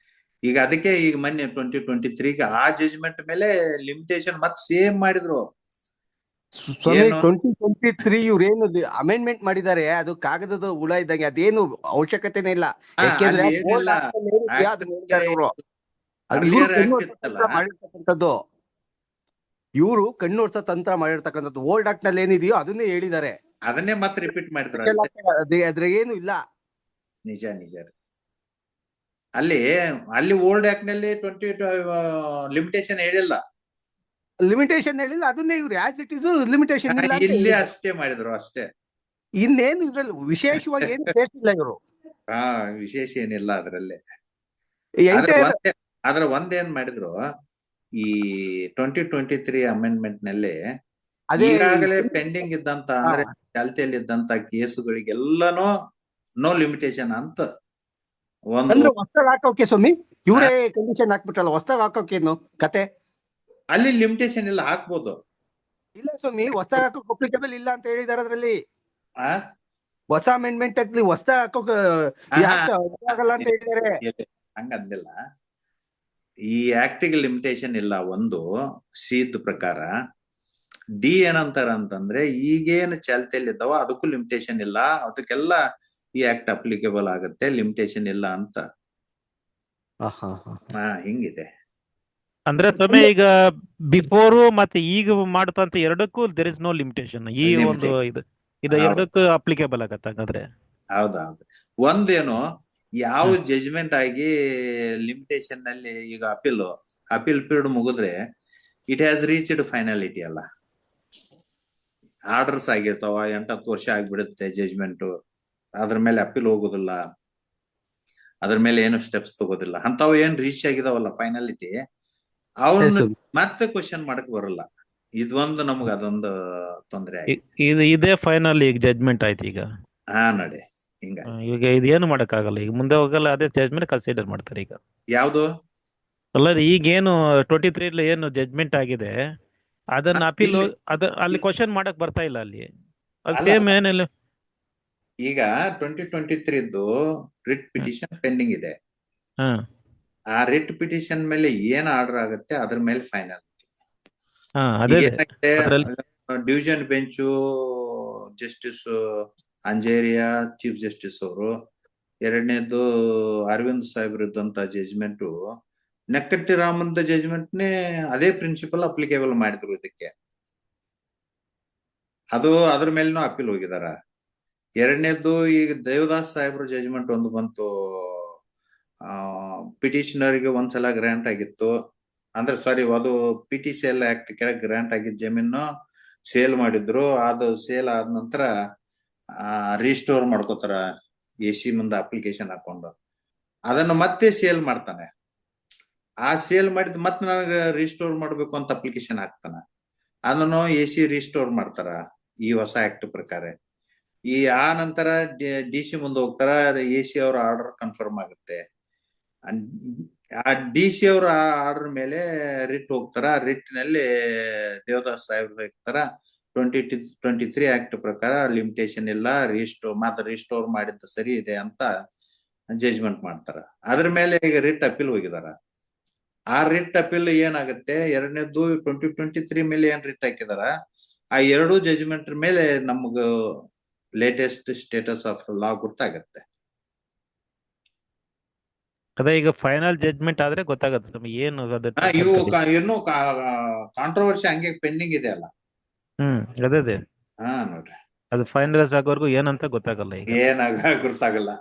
ಈಗ ಅದಕ್ಕೆ ಈಗ ಮೊನ್ನೆ 2023 ಆ ಜಜ್ಮೆಂಟ್ ಮೇಲೆ ಲಿಮಿಟೇಷನ್ ಮತ್ತೆ ಸೇಮ್ ಮಾಡಿದ್ರು. ಸ್ವಾಮಿ ಏನು 2023 ಇವ್ರೇನು ಅಮೆಂಡ್ಮೆಂಟ್ ಮಾಡಿದ್ದಾರೆ, ಅದು ಕಾಗದದ ಹುಳ ಇದ್ದಂಗೆ, ಅದೇನು ಅವಶ್ಯಕತೆನೇ ಇಲ್ಲ. ಯಾಕೆಂದ್ರೆ ಅಲ್ಲಿ ಏನಿಲ್ಲ, ಅರ್ಲಿಯರ್ ಆಕ್ಟ್ ಇತ್ತಲ್ಲ, ಮಾಡಿರ್ತಕ್ಕಂಥದ್ದು ಇವರು ಕಣ್ಣೋಡ್ಸೋ ತಂತ್ರ ಮಾಡಿರ್ತಕ್ಕಂಥದ್ದು. ಓಲ್ಡ್ ಆಕ್ಟ್ ನಲ್ಲಿ ಏನಿದೆಯೋ ಅದನ್ನೇ ಹೇಳಿದ್ದಾರೆ. ಅದನ್ನೇ ಮತ್ತೆ ರಿಪೀಟ್ ಮಾಡಿದ್ರು ಅಷ್ಟೇ. ಅದ್ರ ಏನು ಇಲ್ಲ. ನಿಜ ರೀ. ಅಲ್ಲಿ ಓಲ್ಡ್ ಆಕ್ಟ್ ನಲ್ಲಿ 20 ಲಿಮಿಟೇಷನ್ ಹೇಳಿಲ್ಲ. ಲಿಮಿಟೇಷನ್ ಹೇಳಿಲ್ಲ, ಅದನ್ನೇ ಇವ್ರು ಆಸ್ ಇಟ್ ಇಸ್ ಲಿಮಿಟೇಷನ್ ಇಲ್ಲ ಅಂತ ಇಲ್ಲಿ ಹೇಳಿದ್ದಾರೆ. ಅಷ್ಟೇ ಮಾಡಿದ್ರು ಅಷ್ಟೇ. ಇನ್ನೇನು ಇದ್ರಲ್ಲಿ ವಿಶೇಷವಾಗಿ ಏನು ಸೇರಿಸಿಲ್ಲ ಇವರು. ವಿಶೇಷ ಏನಿಲ್ಲ ಅದ್ರಲ್ಲಿ. ಎಂಟೈರ್ ಆದ್ರೆ ಒಂದೇನ್ ಮಾಡಿದ್ರು, ಈ 2023 ಅಮೆಂಡ್ಮೆಂಟ್ ನಲ್ಲಿ ಅದೇ ಈಗಾಗಲೇ ಪೆಂಡಿಂಗ್ ಇದ್ದಂತ ಅಂದ್ರೆ ಚಾಲ್ತಿಯಲ್ಲಿ ಇದ್ದಂತ ಕೇಸುಗಳಿಗೆಲ್ಲಾನು ನೋ ಲಿಮಿಟೇಷನ್ ಅಂತ ಒಂದು. ಅಂದ್ರೆ ಹೊಸ್ತಾಗ್ ಹಾಕೋಕೆ ಸ್ವಾಮಿ ಇವರೇ ಕಂಡೀಷನ್ ಹಾಕ್ಬಿಟ್ರಲ್ಲ, ಹೊಸ್ತಾಗ್ ಹಾಕೋಕೇನು ಕತೆ? ಅಲ್ಲಿ ಲಿಮಿಟೇಷನ್ ಇಲ್ಲ, ಹಾಕ್ಬೋದು. ಇಲ್ಲ ಸ್ವಾಮಿ, ಹೊಸ್ತಾಗ್ ಹಾಕೋಕ್ ಅಪ್ಲಿಕೇಬಲ್ ಇಲ್ಲ ಅಂತ ಹೇಳಿದಾರೆ ಅದ್ರಲ್ಲಿ. ಆ ಹೊಸ ಅಮೆಂಡ್ಮೆಂಟ್ ಆಗ್ಲಿ ಹೊಸ್ತಾಗ್ ಹಾಕೋಕ್ ಆಗಲ್ಲ ಅಂತ ಹೇಳಿದ್ದಾರೆ. ಹಂಗಂದಿಲ್ಲ. ಈ ಆಕ್ಟಿಗೆ ಲಿಮಿಟೇಷನ್ ಇಲ್ಲ. ಒಂದು ಸಿದ್ ಪ್ರಕಾರ. ಡಿ ಏನಂತಾರ ಅಂತಂದ್ರೆ, ಈಗೇನು ಚಾಲ್ತಿಯಲ್ಲಿ ಇದ್ದಾವ ಅದಕ್ಕೂ ಲಿಮಿಟೇಷನ್ ಇಲ್ಲ, ಅದಕ್ಕೆಲ್ಲ ಈ ಆಕ್ಟ್ ಅಪ್ಲಿಕೇಬಲ್ ಆಗುತ್ತೆ, ಲಿಮಿಟೇಷನ್ ಇಲ್ಲ ಅಂತ. ಹಿಂಗಿದೆ. ಅಂದ್ರೆ ಸ್ವಾಮಿ ಈಗ ಬಿಫೋರ್ ಮತ್ತೆ ಈಗ ಮಾಡ್ತಂತ ಎರಡಕ್ಕೂ ದೇರ್ ಇಸ್ ನೋ ಲಿಮಿಟೇಷನ್. ಈ ಒಂದು ಇದು ಎರಡಕ್ಕೂ ಅಪ್ಲಿಕೇಬಲ್ ಆಗತ್ತೆ ಹಾಗಾದ್ರೆ. ಹೌದೌದು. ಒಂದೇನು, ಯಾವ ಜಜ್ಮೆಂಟ್ ಆಗಿ ಲಿಮಿಟೇಷನ್ ನಲ್ಲಿ ಈಗ ಅಪೀಲ್ ಪೀರಿಯಡ್ ಮುಗಿದ್ರೆ ಇಟ್ ಹ್ಯಾಸ್ ರೀಚ್ಡ್ ಫೈನಾಲಿಟಿ ಅಲ್ಲ. ಆರ್ಡರ್ಸ್ ಆಗಿರ್ತಾವ, 8-10 ವರ್ಷ ಆಗ್ಬಿಡುತ್ತೆ ಜಜ್ಮೆಂಟ್, ಅದ್ರ ಮೇಲೆ ಅಪೀಲ್ ಹೋಗೋದಿಲ್ಲ, ಅದ್ರ ಮೇಲೆ ಏನು ಸ್ಟೆಪ್ಸ್ ತಗೋದಿಲ್ಲ. ಅಂತವ್ ಏನ್ ರೀಚ್ ಆಗಿದಾವಲ್ಲ ಫೈನಾಲಿಟಿ, ಅವನ್ನ ಮತ್ತೆ ಕ್ವಶನ್ ಮಾಡಕ್ ಬರಲ್ಲ. ಇದೊಂದು ನಮ್ಗ ಅದೊಂದು ತೊಂದ್ರೆ ಆಗಿದೆ. ಇದೇ ಫೈನಲ್ ಈಗ ಜಜ್ಮೆಂಟ್ ಆಯ್ತು ಈಗ. ನೋಡಿ ಹಿಂಗ ಈಗ ಇದೇನು ಮಾಡಕ್ ಆಗಲ್ಲ, ಈಗ ಮುಂದೆ ಹೋಗಲ್ಲ, ಅದೇ ಜಜ್ಮೆಂಟ್ ಕನ್ಸಿಡರ್ ಮಾಡ್ತಾರೆ ಈಗ. ಯಾವ್ದು ಅಲ್ಲ, ಈಗೇನು 23 ಏನು ಜಜ್ಮೆಂಟ್ ಆಗಿದೆ ಅದನ್ನ ಅಪೀಲ್ ಅಲ್ಲಿ ಕ್ವಶನ್ ಮಾಡಕ್ ಬರ್ತಾ ಇಲ್ಲ ಅಲ್ಲಿ. ಅದು ಸೇಮ್ ಏನಿಲ್ಲ. ಈಗ 2023 ರಿಟ್ ಪಿಟಿಷನ್ ಪೆಂಡಿಂಗ್ ಇದೆ. ಆ ರಿಟ್ ಪಿಟಿಷನ್ ಮೇಲೆ ಏನ್ ಆರ್ಡರ್ ಆಗುತ್ತೆ ಅದ್ರ ಮೇಲೆ final. Division bench justice Anjaria chief justice ಅವರು, ಎರಡನೇದು ಅರವಿಂದ್ ಸಾಹೇಬ್ರ ಇದ್ದಂತ ಜಜ್ಮೆಂಟು ನೆಕ್ಕಟ್ಟಿ ರಾಮಂದ ಜಜ್ಮೆಂಟ್ನೇ ಅದೇ ಪ್ರಿನ್ಸಿಪಲ್ ಅಪ್ಲಿಕೇಬಲ್ ಮಾಡಿದ್ರು ಇದಕ್ಕೆ. ಅದು ಅದ್ರ ಮೇಲೆನೂ ಅಪೀಲ್ ಹೋಗಿದಾರ. ಎರಡನೇದು ಈಗ ದೇವದಾಸ್ ಸಾಹೇಬ್ರ ಜಜ್ಮೆಂಟ್ ಒಂದು ಬಂತು, ಪಿಟಿಷನರ್ಗೆ ಒಂದ್ಸಲ ಗ್ರಾಂಟ್ ಆಗಿತ್ತು, ಅಂದ್ರೆ ಸಾರಿ ಅದು PTCL ಆಕ್ಟ್ ಕೆಳಗೆ ಗ್ರಾಂಟ್ ಆಗಿದ್ದ ಜಮೀನು ಸೇಲ್ ಮಾಡಿದ್ರು. ಅದು ಸೇಲ್ ಆದ ನಂತರ ರಿಸ್ಟೋರ್ ಮಾಡ್ಕೋತಾರ AC ಮುಂದೆ ಅಪ್ಲಿಕೇಶನ್ ಹಾಕೊಂಡು, ಅದನ್ನು ಮತ್ತೆ ಸೇಲ್ ಮಾಡ್ತಾನೆ. ಆ ಸೇಲ್ ಮಾಡಿದ್ ಮತ್ತೆ ನನಗೆ ರಿಸ್ಟೋರ್ ಮಾಡ್ಬೇಕು ಅಂತ ಅಪ್ಲಿಕೇಶನ್ ಹಾಕ್ತಾನ, ಅದನ್ನು AC ರಿಸ್ಟೋರ್ ಮಾಡ್ತಾರ ಈ ಹೊಸ ಆಕ್ಟ್ ಪ್ರಕಾರ. ಆ ನಂತರ DC ಮುಂದೆ ಹೋಗ್ತಾರ, AC ಅವರ ಆರ್ಡರ್ ಕನ್ಫರ್ಮ್ ಆಗುತ್ತೆ. ಆ DC ಅವರ ಆರ್ಡರ್ ಮೇಲೆ ರಿಟ್ ಹೋಗ್ತಾರ. ರಿಟ್ ನಲ್ಲಿ ದೇವದಾಸ್ ಸಾಹೇಬ್ರು ಹೋಗ್ತಾರ. 2023 ಆಕ್ಟ್ ಪ್ರಕಾರ ಲಿಮಿಟೇಷನ್ ಇಲ್ಲ, ರಿಸ್ಟೋರ್ ಮಾಡಿದ್ದು ಸರಿ ಇದೆ ಅಂತ ಜಜ್ಮೆಂಟ್ ಮಾಡ್ತಾರ. ಅದ್ರ ಮೇಲೆ ಈಗ ರಿಟ್ ಅಪೀಲ್ ಹೋಗಿದಾರ. ಆ ರಿಟ್ ಅಪೀಲ್ ಏನಾಗುತ್ತೆ, ಎರಡನೇದು 2023 ಮೇಲೆ ಏನ್ ರಿಟ್ ಹಾಕಿದಾರ, ಆ ಎರಡು ಜಜ್ಮೆಂಟ್ ಮೇಲೆ ನಮಗ ಲೇಟೆಸ್ಟ್ ಸ್ಟೇಟಸ್ ಆಫ್ ಲಾ ಗೊತ್ತಾಗತ್ತೆ. ಅದೇ ಈಗ ಫೈನಲ್ ಜಡ್ಜ್ಮೆಂಟ್ ಆದ್ರೆ ಗೊತ್ತಾಗತ್ತೆ ಸ್ವಾಮಿ ಏನು ಇವು ಇನ್ನೂ ಕಾಂಟ್ರವರ್ಸಿ ಹಂಗೆ ಪೆಂಡಿಂಗ್ ಇದೆ ಅಲ್ಲ. ಅದೇ ನೋಡ್ರಿ, ಅದು ಫೈನಲೈಸ್ ಆಗೋವರೆಗೂ ಏನಂತ ಗೊತ್ತಾಗಲ್ಲ ಈಗ. ಗೊತ್ತಾಗಲ್ಲ.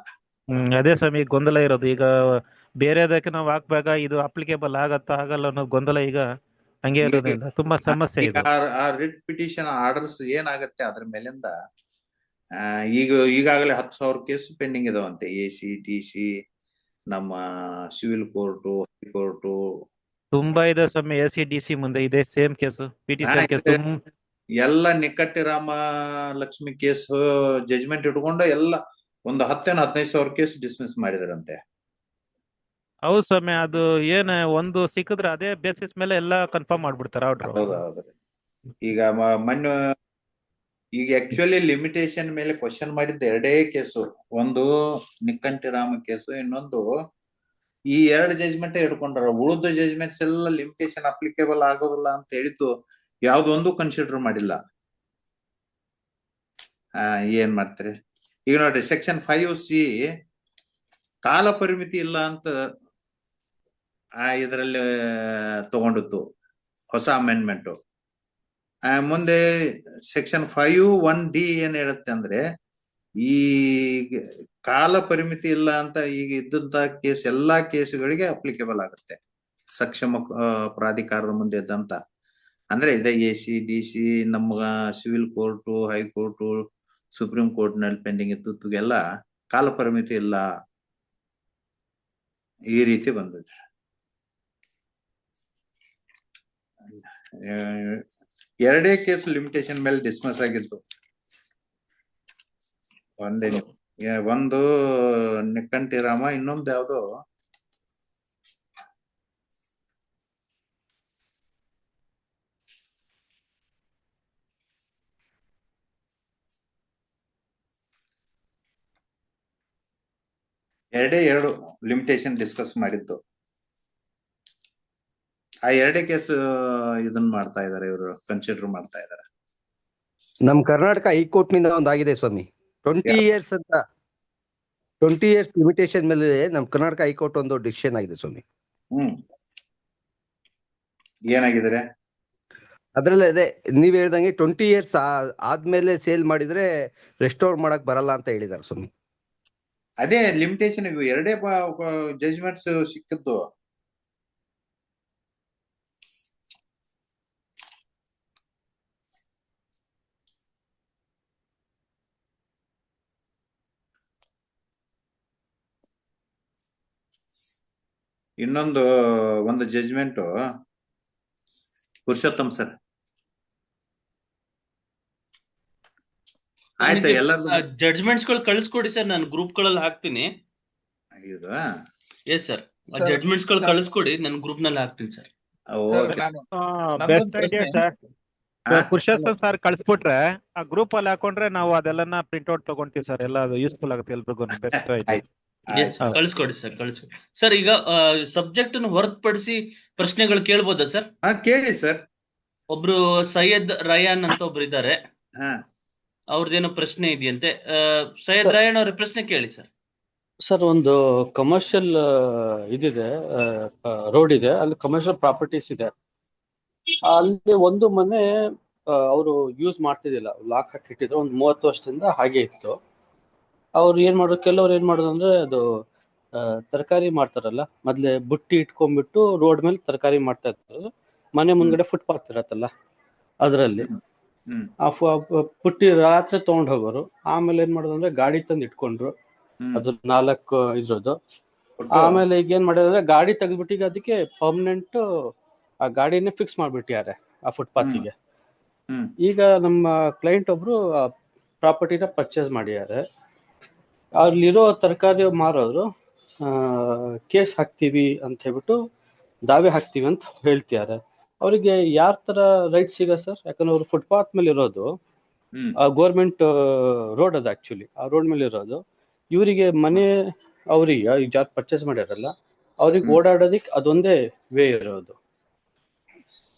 ಅದೇ ಸ್ವಾಮಿ ಗೊಂದಲ ಇರೋದು ಈಗ. ಬೇರೆದಕ್ಕೆ ನಾವು ಹಾಕ್ಬೇಕಾ, ಇದು ಅಪ್ಲಿಕೇಬಲ್ ಆಗತ್ತಾ ಆಗಲ್ಲ ಅನ್ನೋ ಗೊಂದಲ ಈಗ ಹಂಗೆ ಇರೋದ್ರಿಂದ ತುಂಬಾ ಸಮಸ್ಯೆ ಇದೆ. ಆ ರಿಟ್ ಪಿಟಿಷನ್ ಆರ್ಡರ್ಸ್ ಏನಾಗತ್ತೆ ಅದ್ರ ಮೇಲಿಂದ ಈಗಾಗಲೇ 10,000 ಕೇಸ್ ಪೆಂಡಿಂಗ್ ಇದಾವಂತೆ. AC DC ನಮ್ಮ ಸಿವಿಲ್ ಕೋರ್ಟು, ಹೈಕೋರ್ಟು ತುಂಬಾ ಇದೆ ಸ್ವಾಮಿ. AC DC ಮುಂದೆ ಇದೆ ಸೇಮ್ ಕೇಸು, PTCL ಕೇಸ್ ಎಲ್ಲ ನಿಕ್ಕಟ್ಟಿ ರಾಮ ಲಕ್ಷ್ಮಿ ಕೇಸ್ ಜಜ್ಮೆಂಟ್ ಇಟ್ಕೊಂಡು ಎಲ್ಲ ಒಂದು 10,000-15,000 ಕೇಸ್ ಡಿಸ್ಮಿಸ್ ಮಾಡಿದಾರಂತೆ. ಹೌದು ಸ್ವಾಮಿ, ಅದು ಏನ್ ಒಂದು ಸಿಕ್ಕಿದ್ರೆ ಅದೇ ಬೇಸಿಸ್ ಮೇಲೆ ಎಲ್ಲ ಕನ್ಫರ್ಮ್ ಮಾಡ್ಬಿಡ್ತಾರ ಆರ್ಡರ್. ಹೌದೌದ್ರಿ. ಈಗ ಮೊನ್ನೆ ಈಗ ಆಕ್ಚುಲಿ ಲಿಮಿಟೇಷನ್ ಮೇಲೆ ಕ್ವಶನ್ ಮಾಡಿದ್ದ ಎರಡೇ ಕೇಸು, ಒಂದು ನಿಕ್ಕಂಟಿ ರಾಮ ಕೇಸು, ಇನ್ನೊಂದು ಈ ಎರಡು ಜಜ್ಮೆಂಟ್ ಹಿಡ್ಕೊಂಡ್ರ. ಉಳಿದ ಜಜ್ಮೆಂಟ್ಸ್ ಎಲ್ಲ ಲಿಮಿಟೇಷನ್ ಅಪ್ಲಿಕೇಬಲ್ ಆಗೋದಿಲ್ಲ ಅಂತ ಹೇಳಿದ್ದು ಯಾವ್ದೊಂದು ಕನ್ಸಿಡರ್ ಮಾಡಿಲ್ಲ. ಏನ್ ಮಾಡ್ತೀರಿ ಈಗ ನೋಡ್ರಿ, ಸೆಕ್ಷನ್ 5C ಕಾಲ ಪರಿಮಿತಿ ಇಲ್ಲ ಅಂತ ಇದರಲ್ಲಿ ತಗೊಂಡಿತ್ತು ಹೊಸ ಅಮೆಂಡ್ಮೆಂಟ್. ಮುಂದೆ ಸೆಕ್ಷನ್ 5(1)D ಏನ್ ಹೇಳುತ್ತೆ ಅಂದ್ರೆ, ಈ ಕಾಲ ಪರಿಮಿತಿ ಇಲ್ಲ ಅಂತ ಈಗ ಇದ್ದಂತ ಕೇಸ್ ಎಲ್ಲಾ ಕೇಸುಗಳಿಗೆ ಅಪ್ಲಿಕೇಬಲ್ ಆಗುತ್ತೆ ಸಕ್ಷಮ ಪ್ರಾಧಿಕಾರದ ಮುಂದೆ ಇದ್ದಂತ. ಅಂದ್ರೆ ಇದೆ AC DC ನಮ್ಮ civil court, high court, supreme court ನಲ್ಲಿ ಪೆಂಡಿಂಗ್ ಇದ್ದಕ್ಕೆಲ್ಲ ಕಾಲ ಪರಿಮಿತಿ ಇಲ್ಲ, ಈ ರೀತಿ ಬಂದಿದೆ. ಎರಡೇ ಕೇಸ್ ಲಿಮಿಟೇಷನ್ ಮೇಲೆ ಡಿಸ್ಮಿಸ್ ಆಗಿತ್ತು. ಒಂದು ನಿಕ್ಕಂಟಿ ರಾಮ, ಇನ್ನೊಂದು ಯಾವ್ದೋ ಎರಡು ಲಿಮಿಟೇಷನ್ ಡಿಸ್ಕಸ್ ಮಾಡಿದ್ದು. ಆ ಎರಡೇ ಕೇಸ್ ಇದನ್ನ ಮಾಡ್ತಾ ಇದಾರೆ, ಇವರು ಕನ್ಸಿಡರ್ ಮಾಡ್ತಾ ಇದಾರೆ. ನಮ್ ಕರ್ನಾಟಕ ಹೈಕೋರ್ಟ್ ನಿಂದ ಒಂದಾಗಿದೆ ಸ್ವಾಮಿ, 20 years ಅಂತ 20 years ಲಿಮಿಟೇಷನ್ ಮೇಲೆ ನಮ್ ಕರ್ನಾಟಕ ಹೈಕೋರ್ಟ್ ಒಂದು ಡಿಸಿಷನ್ ಆಗಿದೆ ಸ್ವಾಮಿ. ಏನಾಗಿದ್ರೆ ಅದ್ರಲ್ಲಿ ಅದೇ ನೀವ್ ಹೇಳ್ದಂಗೆ 20 years ಆದ್ಮೇಲೆ ಸೇಲ್ ಮಾಡಿದ್ರೆ ರೆಸ್ಟೋರ್ ಮಾಡಕ್ ಬರಲ್ಲ ಅಂತ ಹೇಳಿದಾರೆ ಸ್ವಾಮಿ. ಅದೇ ಲಿಮಿಟೇಷನ್ ಎರಡೇ ಜಜ್ಮೆಂಟ್ಸ್ ಸಿಕ್ಕಿದ್ದು. ಇನ್ನೊಂದು ಒಂದು ಜಜ್ಮೆಂಟು ಪುರುಷೋತ್ತಮ್ ಸರ್ ಆಯ್ತಾ? ಎಲ್ಲ ಜಡ್ಜ್ಮೆಂಟ್ಸ್ ಗಳು ಕಳಿಸ್ಕೊಡಿ ಸರ್, ನಾನು ಗ್ರೂಪ್ ಗಳಲ್ಲಿ ಹಾಕ್ತೀನಿ. ಎಸ್ ಸರ್, ಜಡ್ಜ್ಮೆಂಟ್ಸ್ ಗಳು ಕಳಿಸ್ಕೊಡಿ, ನಾನು ಗ್ರೂಪ್ ನಲ್ಲಿ ಹಾಕ್ತೀನಿ sir. Best idea sir. Purushottam sir ಕಳ್ಸ್ಬಿಟ್ರೆ ಆ ಗ್ರೂಪ್ ಅಲ್ಲಿ ಹಾಕೊಂಡ್ರೆ ನಾವು ಅದೆಲ್ಲ ಪ್ರಿಂಟ್ ಔಟ್ ತಗೊಂತೀವಿ ಸರ್. ಎಲ್ಲ ಯೂಸ್ಫುಲ್ ಆಗುತ್ತೆ ಎಲ್ರಿಗೂ. Best idea. ಕಳಿಸ್ಕೊಡಿ ಸರ್, ಕಳಿಸ್ಕೊಡಿ ಸರ್. ಈಗ ಸಬ್ಜೆಕ್ಟ್ ಹೊರತುಪಡಿಸಿ ಪ್ರಶ್ನೆಗಳು ಕೇಳ್ಬೋದಾ ಸರ್? ಕೇಳಿ ಸರ್. ಒಬ್ರು ಸೈಯದ್ ರಯಾನ್ ಅಂತ ಒಬ್ರು ಇದ್ದಾರೆ, ಹಾ ಅವ್ರದ್ದೇನೋ ಪ್ರಶ್ನೆ ಇದೆಯಂತೆ. ಸೈಯದ್ ಸರ್ ರಯಾನ್ ಅವ್ರ ಪ್ರಶ್ನೆ ಕೇಳಿ ಸರ್. ಸರ್ ಒಂದು ಕಮರ್ಷಿಯಲ್ ಇದಿದೆ, ರೋಡ್ ಇದೆ, ಅಲ್ಲಿ ಕಮರ್ಷಿಯಲ್ ಪ್ರಾಪರ್ಟೀಸ್ ಇದೆ. ಅಲ್ಲಿ ಒಂದು ಮನೆ ಅವರು ಯೂಸ್ ಮಾಡ್ತಿದ್ದಿಲ್ಲ, ಲಾಕ್ ಹಾಕಿಟ್ಟಿದ್ರು, ಒಂದು 30 ವರ್ಷದಿಂದ ಹಾಗೆ ಇತ್ತು. ಅವ್ರು ಏನ್ ಮಾಡೋದು, ಕೆಲವ್ರು ಏನ್ ಮಾಡೋದು ಅಂದ್ರೆ ಅದು ತರಕಾರಿ ಮಾಡ್ತಾರಲ್ಲ, ಮೊದ್ಲೇ ಬುಟ್ಟಿ ಇಟ್ಕೊಂಡ್ಬಿಟ್ಟು ರೋಡ್ ಮೇಲೆ ತರಕಾರಿ ಮಾಡ್ತಾ ಇದ್ರು. ಮನೆ ಮುಂದ್ಗಡೆ ಫುಟ್ಪಾತ್ ಇರತ್ತಲ್ಲ ಅದರಲ್ಲಿ ಹ್ಮ್ ಆ ಪುಟ್ಟಿ ರಾತ್ರಿ ತಗೊಂಡ್ ಹೋಗೋರು. ಆಮೇಲೆ ಏನ್ ಮಾಡೋದು ಅಂದ್ರೆ ಗಾಡಿ ತಂದು ಇಟ್ಕೊಂಡ್ರು, ಹ್ಮ್ ಅದು 4 ಇದ್ರದ್ದು. ಒಟ್ಟು ಆಮೇಲೆ ಈಗ ಏನ್ ಮಾಡಿದ್ರೆ ಗಾಡಿ ತೆಗೆದ್ಬಿಟ್ಟು ಈಗ ಅದಕ್ಕೆ ಪರ್ಮನೆಂಟ್ ಆ ಗಾಡಿನೇ ಫಿಕ್ಸ್ ಮಾಡ್ಬಿಟ್ಟಿದ್ದಾರೆ ಆ ಫುಟ್ಪಾತಿಗೆ. ಹ್ಮ್ ಈಗ ನಮ್ಮ ಕ್ಲೈಂಟ್ ಒಬ್ರು ಪ್ರಾಪರ್ಟಿನ ಪರ್ಚೇಸ್ ಮಾಡಿದ್ದಾರೆ. ಅಲ್ಲಿರೋ ತರಕಾರಿ ಮಾರೋರು ಕೇಸ್ ಹಾಕ್ತೀವಿ ಅಂತ ಹೇಳ್ಬಿಟ್ಟು ದಾವೆ ಹಾಕ್ತೀವಿ ಅಂತ ಹೇಳ್ತಿದ್ದಾರೆ. ಅವರಿಗೆ ಯಾರ ತರ ರೈಟ್ ಸಿಗ ಸರ್? ಯಾಕಂದ್ರೆ ಅವರು ಫುಟ್ಪಾತ್ ಮೇಲೆ ಇರೋದು, ಹ್ಮ್ ಗೌರ್ಮೆಂಟ್ ರೋಡ್ ಅದು ಆಕ್ಚುಲಿ, ಆ ರೋಡ್ ಮೇಲೆ ಇರೋದು. ಇವರಿಗೆ ಮನೆ, ಅವ್ರಿಗೆ ಈಗ ಯಾರು ಪರ್ಚೇಸ್ ಮಾಡ್ಯಾರಲ್ಲ ಅವ್ರಿಗೆ ಹ್ಮ್ ಓಡಾಡೋದಿಕ್ ಅದೊಂದೇ ವೇ ಇರೋದು.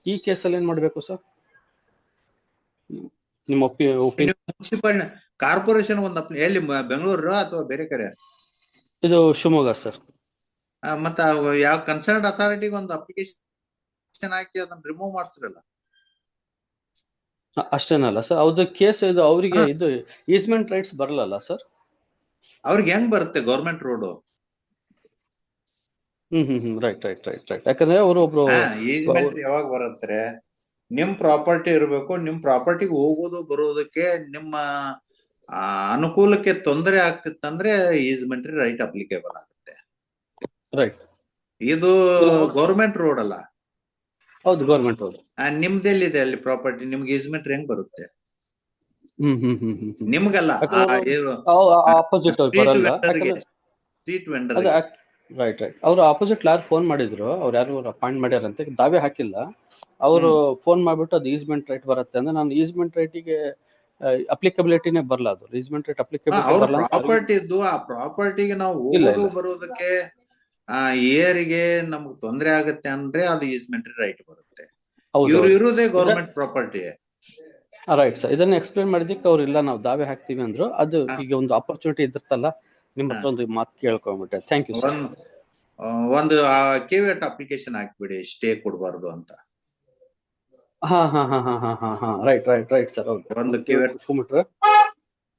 ಈ ಕೇಸಲ್ಲಿ ಏನ್ ಮಾಡ್ಬೇಕು ಸರ್? ನಿಮ್ಮ ಒಪಿನಿಯನ್. ಮುನ್ಸಿಪಲ್ ಕಾರ್ಪೊರೇಷನ್ ಎಲ್ಲಿ ಬೆಂಗಳೂರು ಅಥವಾ ಬೇರೆ ಕಡೆ? ಇದು ಶಿವಮೊಗ್ಗ ಸರ್. ಮತ್ತ ಯಾವ ಕನ್ಸರ್ನ್ ಅಥಾರಿಟಿಗೆ ಒಂದು ಅಪ್ಲಿಕೇಶನ್ ಹಾಕಿ ಅದನ್ನ ರಿಮೂವ್ ಮಾಡಿಸ್ರಲ್ಲ. ಅಷ್ಟೇನಲ್ಲ ಸರ್, ಅವ್ರದ್ದು ಕೇಸ್ ಇದು, ಅವರಿಗೆ ಇದು ಈಸ್ಮೆಂಟ್ ರೈಟ್ಸ್ ಬರಲ್ಲ ಸರ್. ಅವ್ರಿಗೆ ಹೆಂಗ್ ಬರುತ್ತೆ government road? Right right right right. ಯಾಕಂದ್ರೆ ಅವರು ಒಬ್ರು ಈಸ್ಮೆಂಟ್ ಯಾವಾಗ ಬರುತ್ತೆ? ನಿಮ್ ಪ್ರಾಪರ್ಟಿ ಇರಬೇಕು, ನಿಮ್ ಪ್ರಾಪರ್ಟಿಗೆ ಹೋಗೋದು ಬರೋದಕ್ಕೆ ನಿಮ್ಮ ಅನುಕೂಲಕ್ಕೆ ತೊಂದರೆ ಆಗ್ತಿತ್ತಂದ್ರೆ ಈಸ್ಮೆಂಟ್ ರೈಟ್ ಅಪ್ಲಿಕೇಬಲ್ ಆಗುತ್ತೆ. ರೈಟ್. ಇದು ಗೌರ್ಮೆಂಟ್ ರೋಡ್ ಅಲ್ಲ. ಹೌದು, ಗೌರ್ಮೆಂಟ್ ರೋಡ್. ನಿಮ್ದೆಲ್ಲಿದೆ ಅಲ್ಲಿ ಪ್ರಾಪರ್ಟಿ? ನಿಮ್ಗೆ ಈಸ್ಮೆಂಟ್ ಹೆಂಗ್ ಬರುತ್ತೆ? ನಿಮ್ಗಲ್ಲ, ಆಪೋಸಿಟ್ ಅವ್ರು ಬರಲ್ಲ. Street vendor. Right right. ಅವ್ರು ಆಪೋಸಿಟ್ ಯಾರು ಫೋನ್ ಮಾಡಿದ್ರು, ಅವ್ರು ಯಾರು ಅಪಾಯಿಂಟ್ ಮಾಡ್ಯಾರಂತೆ, ದಾವೆ ಹಾಕಿಲ್ಲ. ಅವರು ಫೋನ್ ಮಾಡ್ಬಿಟ್ಟು ಅದು ಈಸ್ಮೆಂಟ್ ರೈಟ್ ಬರುತ್ತೆ ಅಂದ್ರೆ, ನಾನು ಈಸ್ಮೆಂಟ್ ರೈಟಿಗೆ ಅಪ್ಲಿಕಬಿಲಿಟಿನೇ ಬರಲ್ಲ, ಅದು ಈಸ್ಮೆಂಟ್ ರೈಟ್ ಅಪ್ಲಿಕಬಿಲಿಟಿ ಬರಲ್ಲ. ಪ್ರಾಪರ್ಟಿ ಇದ್ದು ಆ ಪ್ರಾಪರ್ಟಿಗೆ ನಾವು ಹೋಗೋದು ಬರೋದಕ್ಕೆ ಏರಿಗೆ ನಮ್ಗೆ ತೊಂದರೆ ಆಗುತ್ತೆ ಅಂದ್ರೆ ಅದು ಈಸ್ಮೆಂಟ್ ರೈಟ್ ಬರುತ್ತೆ. ಇವ್ರು ಇರೋದೇ ಗೌರ್ಮೆಂಟ್ ಪ್ರಾಪರ್ಟಿ. Right sir. ಇದನ್ನ ಎಕ್ಸ್ಪ್ಲೇನ್ ಮಾಡಿದಕ್ಕೆ ಅವ್ರು ಇಲ್ಲ ನಾವು ದಾವೆ ಹಾಕ್ತೀವಿ ಅಂದ್ರು. ಅದು ಈಗ ಒಂದು ಆಪರ್ಚುನಿಟಿ ಇದ್ರತ್ತಲ್ಲ, ನಿಮ್ಮ ಹತ್ರ ಒಂದು ಮಾತು ಕೇಳ್ಕೊಂಡ್ಬಿಟ್ಟೆ. Thank you sir. ಒಂದು ಕೇವಿಯಟ್ ಅಪ್ಲಿಕೇಶನ್ ಹಾಕ್ಬಿಡಿ, ಸ್ಟೇ ಕೊಡಬಾರ್ದು ಅಂತ. Right right right sir. ಹೌದು, ಒಂದು ಕೇವಿಯಟ್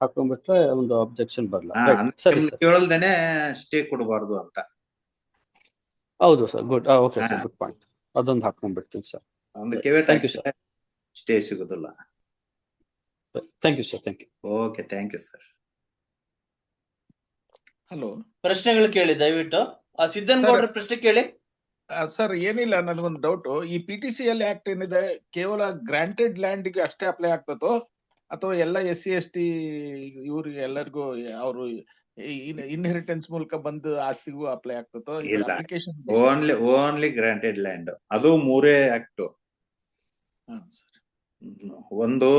ಹಾಕೊಂಡ್ಬಿಟ್ರೆ ಒಂದು ಅಬ್ಜೆಕ್ಷನ್ ಬರಲ್ಲ. ಕೇಳಲ್ದೇನೆ ಸ್ಟೇ ಕೊಡಬಾರ್ದು ಅಂತ. ಹೌದು sir, good. Okay sir, good point. ಅದೊಂದು ಹಾಕೊಂಡ್ಬಿಡ್ತೀನಿ ಸರ್. ಒಂದು ಕೇವಿಯಟ್ ಸ್ಟೇ ಸಿಗುದಿಲ್ಲ. Thank you sir. Thank you. Okay, thank you sir. Hello, ಪ್ರಶ್ನೆಗಳು ಕೇಳಿ ದಯವಿಟ್ಟು. ಸಿದ್ದನಗೌಡ್ರ ಪ್ರಶ್ನೆ ಕೇಳಿ. ಸರ್ ಏನಿಲ್ಲ, ನನಗೊಂದು ಡೌಟ್. ಈ PTCL ಆಕ್ಟ್ ಏನಿದೆ ಕೇವಲ ಗ್ರಾಂಟೆಡ್ ಲ್ಯಾಂಡ್ ಗೆ ಅಷ್ಟೇ ಅಪ್ಲೈ ಆಗ್ತದೋ ಅಥವಾ ಎಲ್ಲ SC ST ಇವ್ರಿಗೆ ಎಲ್ಲರಿಗೂ ಅವರು ಇನ್ಹೆರಿಟೆನ್ಸ್ ಮೂಲಕ ಬಂದು ಆಸ್ತಿಗೂ ಅಪ್ಲೈ ಆಗ್ತದೋ? Application only granted land. ಅದು 3 ಆಕ್ಟ್. ಒಂದು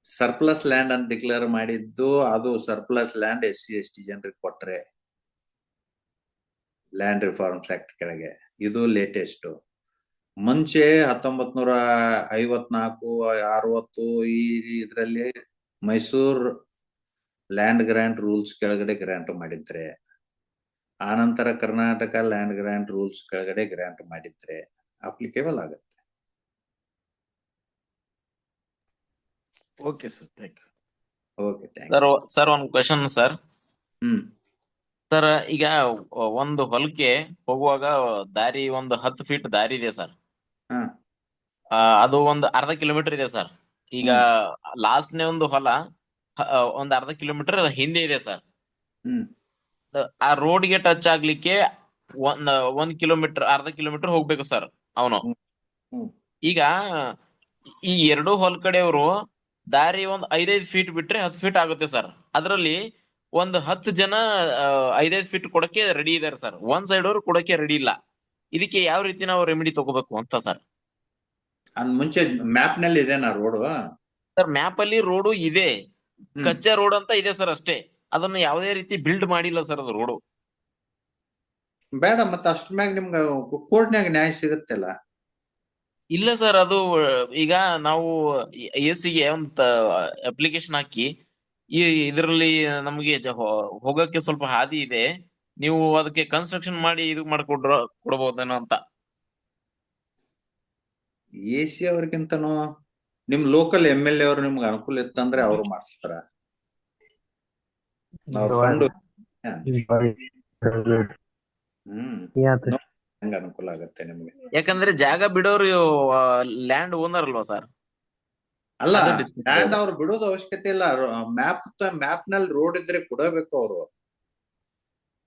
ಸರ್ಪ್ಲಸ್ ಲ್ಯಾಂಡ್ ಅಂತ ಡಿಕ್ಲೇರ್ ಮಾಡಿದ್ದು, ಅದು ಸರ್ಪ್ಲಸ್ ಲ್ಯಾಂಡ್ SC ST ಜನರಿಗೆ ಕೊಟ್ರೆ ಲ್ಯಾಂಡ್ ರಿಫಾರ್ಮ್ಸ್ ಆಕ್ಟ್ ಕೆಳಗೆ. ಇದು ಲೇಟೆಸ್ಟ್. ಮುಂಚೆ 1954, 60 ಇದ್ರಲ್ಲಿ ಮೈಸೂರ್ ಲ್ಯಾಂಡ್ ಗ್ರಾಂಟ್ ರೂಲ್ಸ್ ಕೆಳಗಡೆ ಗ್ರಾಂಟ್ ಮಾಡಿದ್ರೆ, ಆನಂತರ ಕರ್ನಾಟಕ ಲ್ಯಾಂಡ್ ಗ್ರಾಂಟ್ ರೂಲ್ಸ್ ಕೆಳಗಡೆ ಗ್ರಾಂಟ್ ಮಾಡಿದ್ರೆ ಅಪ್ಲಿಕೇಬಲ್ ಆಗುತ್ತೆ. Okay sir, thank you. Okay, thank you sir. ಒಂದು ಕ್ವೆಶನ್ ಸರ್. ಸರ್, ಈಗ ಒಂದು ಹೊಲಕ್ಕೆ ಹೋಗುವಾಗ ದಾರಿ ಒಂದು 10 ಫೀಟ್ ದಾರಿ ಇದೆ ಸರ್. ಅದು ಒಂದು ಅರ್ಧ ಕಿಲೋಮೀಟರ್ ಇದೆ ಸರ್. ಈಗ ಲಾಸ್ಟ್ನೇ ಒಂದು ಹೊಲ ಒಂದು ಅರ್ಧ ಕಿಲೋಮೀಟರ್ ಹಿಂದೆ ಇದೆ ಸರ್. ಆ ರೋಡ್ಗೆ ಟಚ್ ಆಗ್ಲಿಕ್ಕೆ ಒಂದ್ ಕಿಲೋಮೀಟರ್, ಅರ್ಧ ಕಿಲೋಮೀಟರ್ ಹೋಗ್ಬೇಕು ಸರ್ ಅವನು. ಈಗ ಈ 2 ಹೊಲ ಕಡೆಯವರು ದಾರಿ ಒಂದು 5 ಫೀಟ್ ಬಿಟ್ರೆ 10 ಫೀಟ್ ಆಗುತ್ತೆ ಸರ್. ಅದರಲ್ಲಿ ಒಂದು 10 ಜನ 5 ಫೀಟ್ ಕೊಡಕ್ಕೆ ರೆಡಿ ಇದಾರೆ ಸರ್. ಒಂದ್ ಸೈಡ್ ಅವರು ಕೊಡಕ್ಕೆ ರೆಡಿ ಇಲ್ಲ. ಇದಕ್ಕೆ ಯಾವ ರೀತಿ ನಾವು ರೆಮಿಡಿ ತಗೋಬೇಕು ಅಂತ ಸರ್? ಮುಂಚೆ ಮ್ಯಾಪ್ ನಲ್ಲಿ ಇದೆನಾ ರೋಡ್? ಸರ್, ಮ್ಯಾಪ್ ಅಲ್ಲಿ ರೋಡು ಇದೆ, ಕಚ್ಚಾ ರೋಡ್ ಅಂತ ಇದೆ ಸರ್ ಅಷ್ಟೇ. ಅದನ್ನ ಯಾವುದೇ ರೀತಿ ಬಿಲ್ಡ್ ಮಾಡಿಲ್ಲ ಸರ್ ಅದು ರೋಡು. ಬೇಡ, ಮತ್ತೆ ಅಷ್ಟ್ರ ಮ್ಯಾಗ ನಿಮ್ಗೆ ಕೋರ್ಟ್ನಾಗ ನ್ಯಾಯ ಸಿಗುತ್ತಲ್ಲ. ಇಲ್ಲ ಸರ್, ಅದು ಈಗ ನಾವು ಎಸಿಗೆ ಒಂದು ಅಪ್ಲಿಕೇಶನ್ ಹಾಕಿ ಈ ಇದರಲ್ಲಿ ನಮಗೆ ಹೋಗಕ್ಕೆ ಸ್ವಲ್ಪ ಹಾದಿ ಇದೆ, ನೀವು ಅದಕ್ಕೆ ಕನ್ಸ್ಟ್ರಕ್ಷನ್ ಮಾಡಿ ಇದು ಕೊಡಬಹುದೇನೋ ಅಂತ. AC ಅವ್ರಿಗಿಂತನೂ ನಿಮ್ ಲೋಕಲ್ MLA ಅವ್ರು ನಿಮ್ಗೆ ಅನುಕೂಲ ಇತ್ತಂದ್ರೆ ಅವ್ರು ಮಾಡಿಸ್ತಾರ. ಅವ್ರ ಫಂಡ್ ಹೆಂಗ ಅನುಕೂಲ ಆಗತ್ತೆ ನಿಮ್ಗೆ? ಯಾಕಂದ್ರೆ ಜಾಗ ಬಿಡೋರು ಲ್ಯಾಂಡ್ ಓನರ್ ಅಲ್ವಾ ಸರ್? ಅಲ್ಲ, ಲ್ಯಾಂಡ್ ಅವ್ರು ಬಿಡೋದು ಅವಶ್ಯಕತೆ ಇಲ್ಲ. ಮ್ಯಾಪ್ ನಲ್ಲಿ ರೋಡ್ ಇದ್ರೆ ಕೊಡಬೇಕು ಅವರು.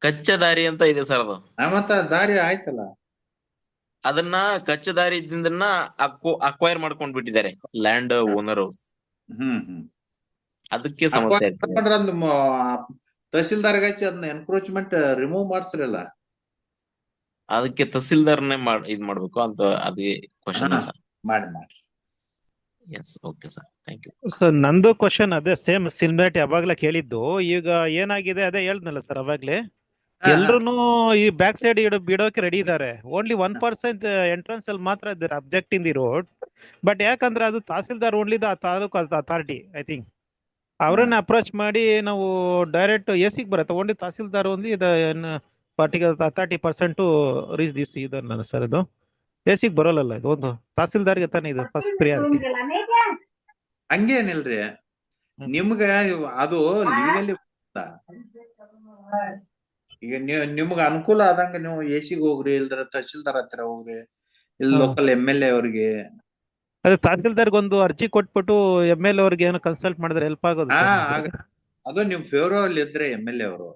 ಕಚ್ಚಾ ದಾರಿ ಅಂತ ಇದೆ ಸರ್ ಅದು. ಮತ್ತ ದಾರಿ ಆಯ್ತಲ್ಲ, ಅದನ್ನ ಕಚ್ಚಾ ದಾರಿ ಇದ್ದಿದ್ದನ್ನ ಅಕ್ವೈರ್ ಮಾಡ್ಕೊಂಡ್ ಬಿಟ್ಟಿದ್ದಾರೆ ಲ್ಯಾಂಡ್ ಓನರ್. ಅದಕ್ಕೆ ಸಮಸ್ಯೆ ಆಗ್ತದೆ. ತಹಸೀಲ್ದಾರ್ಗೆ ಹಚ್ಚಿ ಅದನ್ನ ಎನ್ಕ್ರೋಚ್ಮೆಂಟ್ ರಿಮೂವ್ ಮಾಡ್ಸಿರಲ್ಲ. ಅದಕ್ಕೆ ತಹಸೀಲ್ದಾರ್ನೇ ಇದ್ ಮಾಡ್ಬೇಕು ಅಂತ ಅದೇ ಕ್ವಶನ್ ಸರ್. ಮಾಡಿ. Yes, okay sir, thank you. So ನಂದು ಕ್ವಶನ್ ಅದೇ ಸೇಮ್ ಸಿಮಿಲಾರಿಟಿ ಅವಾಗ್ಲೇ ಕೇಳಿದ್ದು. ಈಗ ಏನಾಗಿದೆ ಅದೇ ಹೇಳ್ದನಲ್ಲ ಸರ್ ಅವಾಗ್ಲೇ, ಎಲ್ರು ಈ ಬ್ಯಾಕ್ ಸೈಡ್ ಬಿಡೋಕೆ ರೆಡಿ ಇದಾರೆ. ಓನ್ಲಿ 1% ಎಂಟ್ರೆನ್ಸ್ ಅಲ್ಲಿ ಮಾತ್ರ ಇದ್ದಾರೆ object in the road. But ಯಾಕಂದ್ರೆ ಅದು tahsildar only the taluk authority, I think ಅವ್ರನ್ನ ಅಪ್ರೋಚ್ ಮಾಡಿ ನಾವು ಡೈರೆಕ್ಟ್ ಎಸಿಗೆ ಬರುತ್ತೆ. Only tahsildar only particular 30% reach this ಇದನ್ನ ಸರ್. ಇದು ಎಸಿಗೆ ಬರೋಲ್ಲ, ಇದು ಒಂದು ತಹಸೀಲ್ದಾರ್ಗೆ ತಾನೇ ಇದು ಫಸ್ಟ್ ಪ್ರಿಯಾರಿಟಿ. ಹಂಗೇನಿಲ್ರಿ, ನಿಮ್ಗ ಅದು ಲೀಗಲಿ ಈಗ ನಿಮ್ಗ ಅನುಕೂಲ ಆದಂಗ ನೀವು ಎಸಿಗೆ ಹೋಗ್ರಿ, ಇಲ್ದ್ರ ತಹಸೀಲ್ದಾರ್ ಹತ್ರ ಹೋಗ್ರಿ, ಇಲ್ಲಿ ಲೋಕಲ್ MLA ಅವ್ರಿಗೆ. ಅದೇ ತಹಸೀಲ್ದಾರ್ಗೆ ಒಂದು ಅರ್ಜಿ ಕೊಟ್ಬಿಟ್ಟು MLA ಅವ್ರಿಗೆ ಏನೋ ಕನ್ಸಲ್ಟ್ ಮಾಡಿದ್ರೆ ಹೆಲ್ಪ್ ಆಗೋದು. ಅದು ನಿಮ್ ಫೇವರಬಲ್ ಇದ್ರೆ MLA ಅವರು.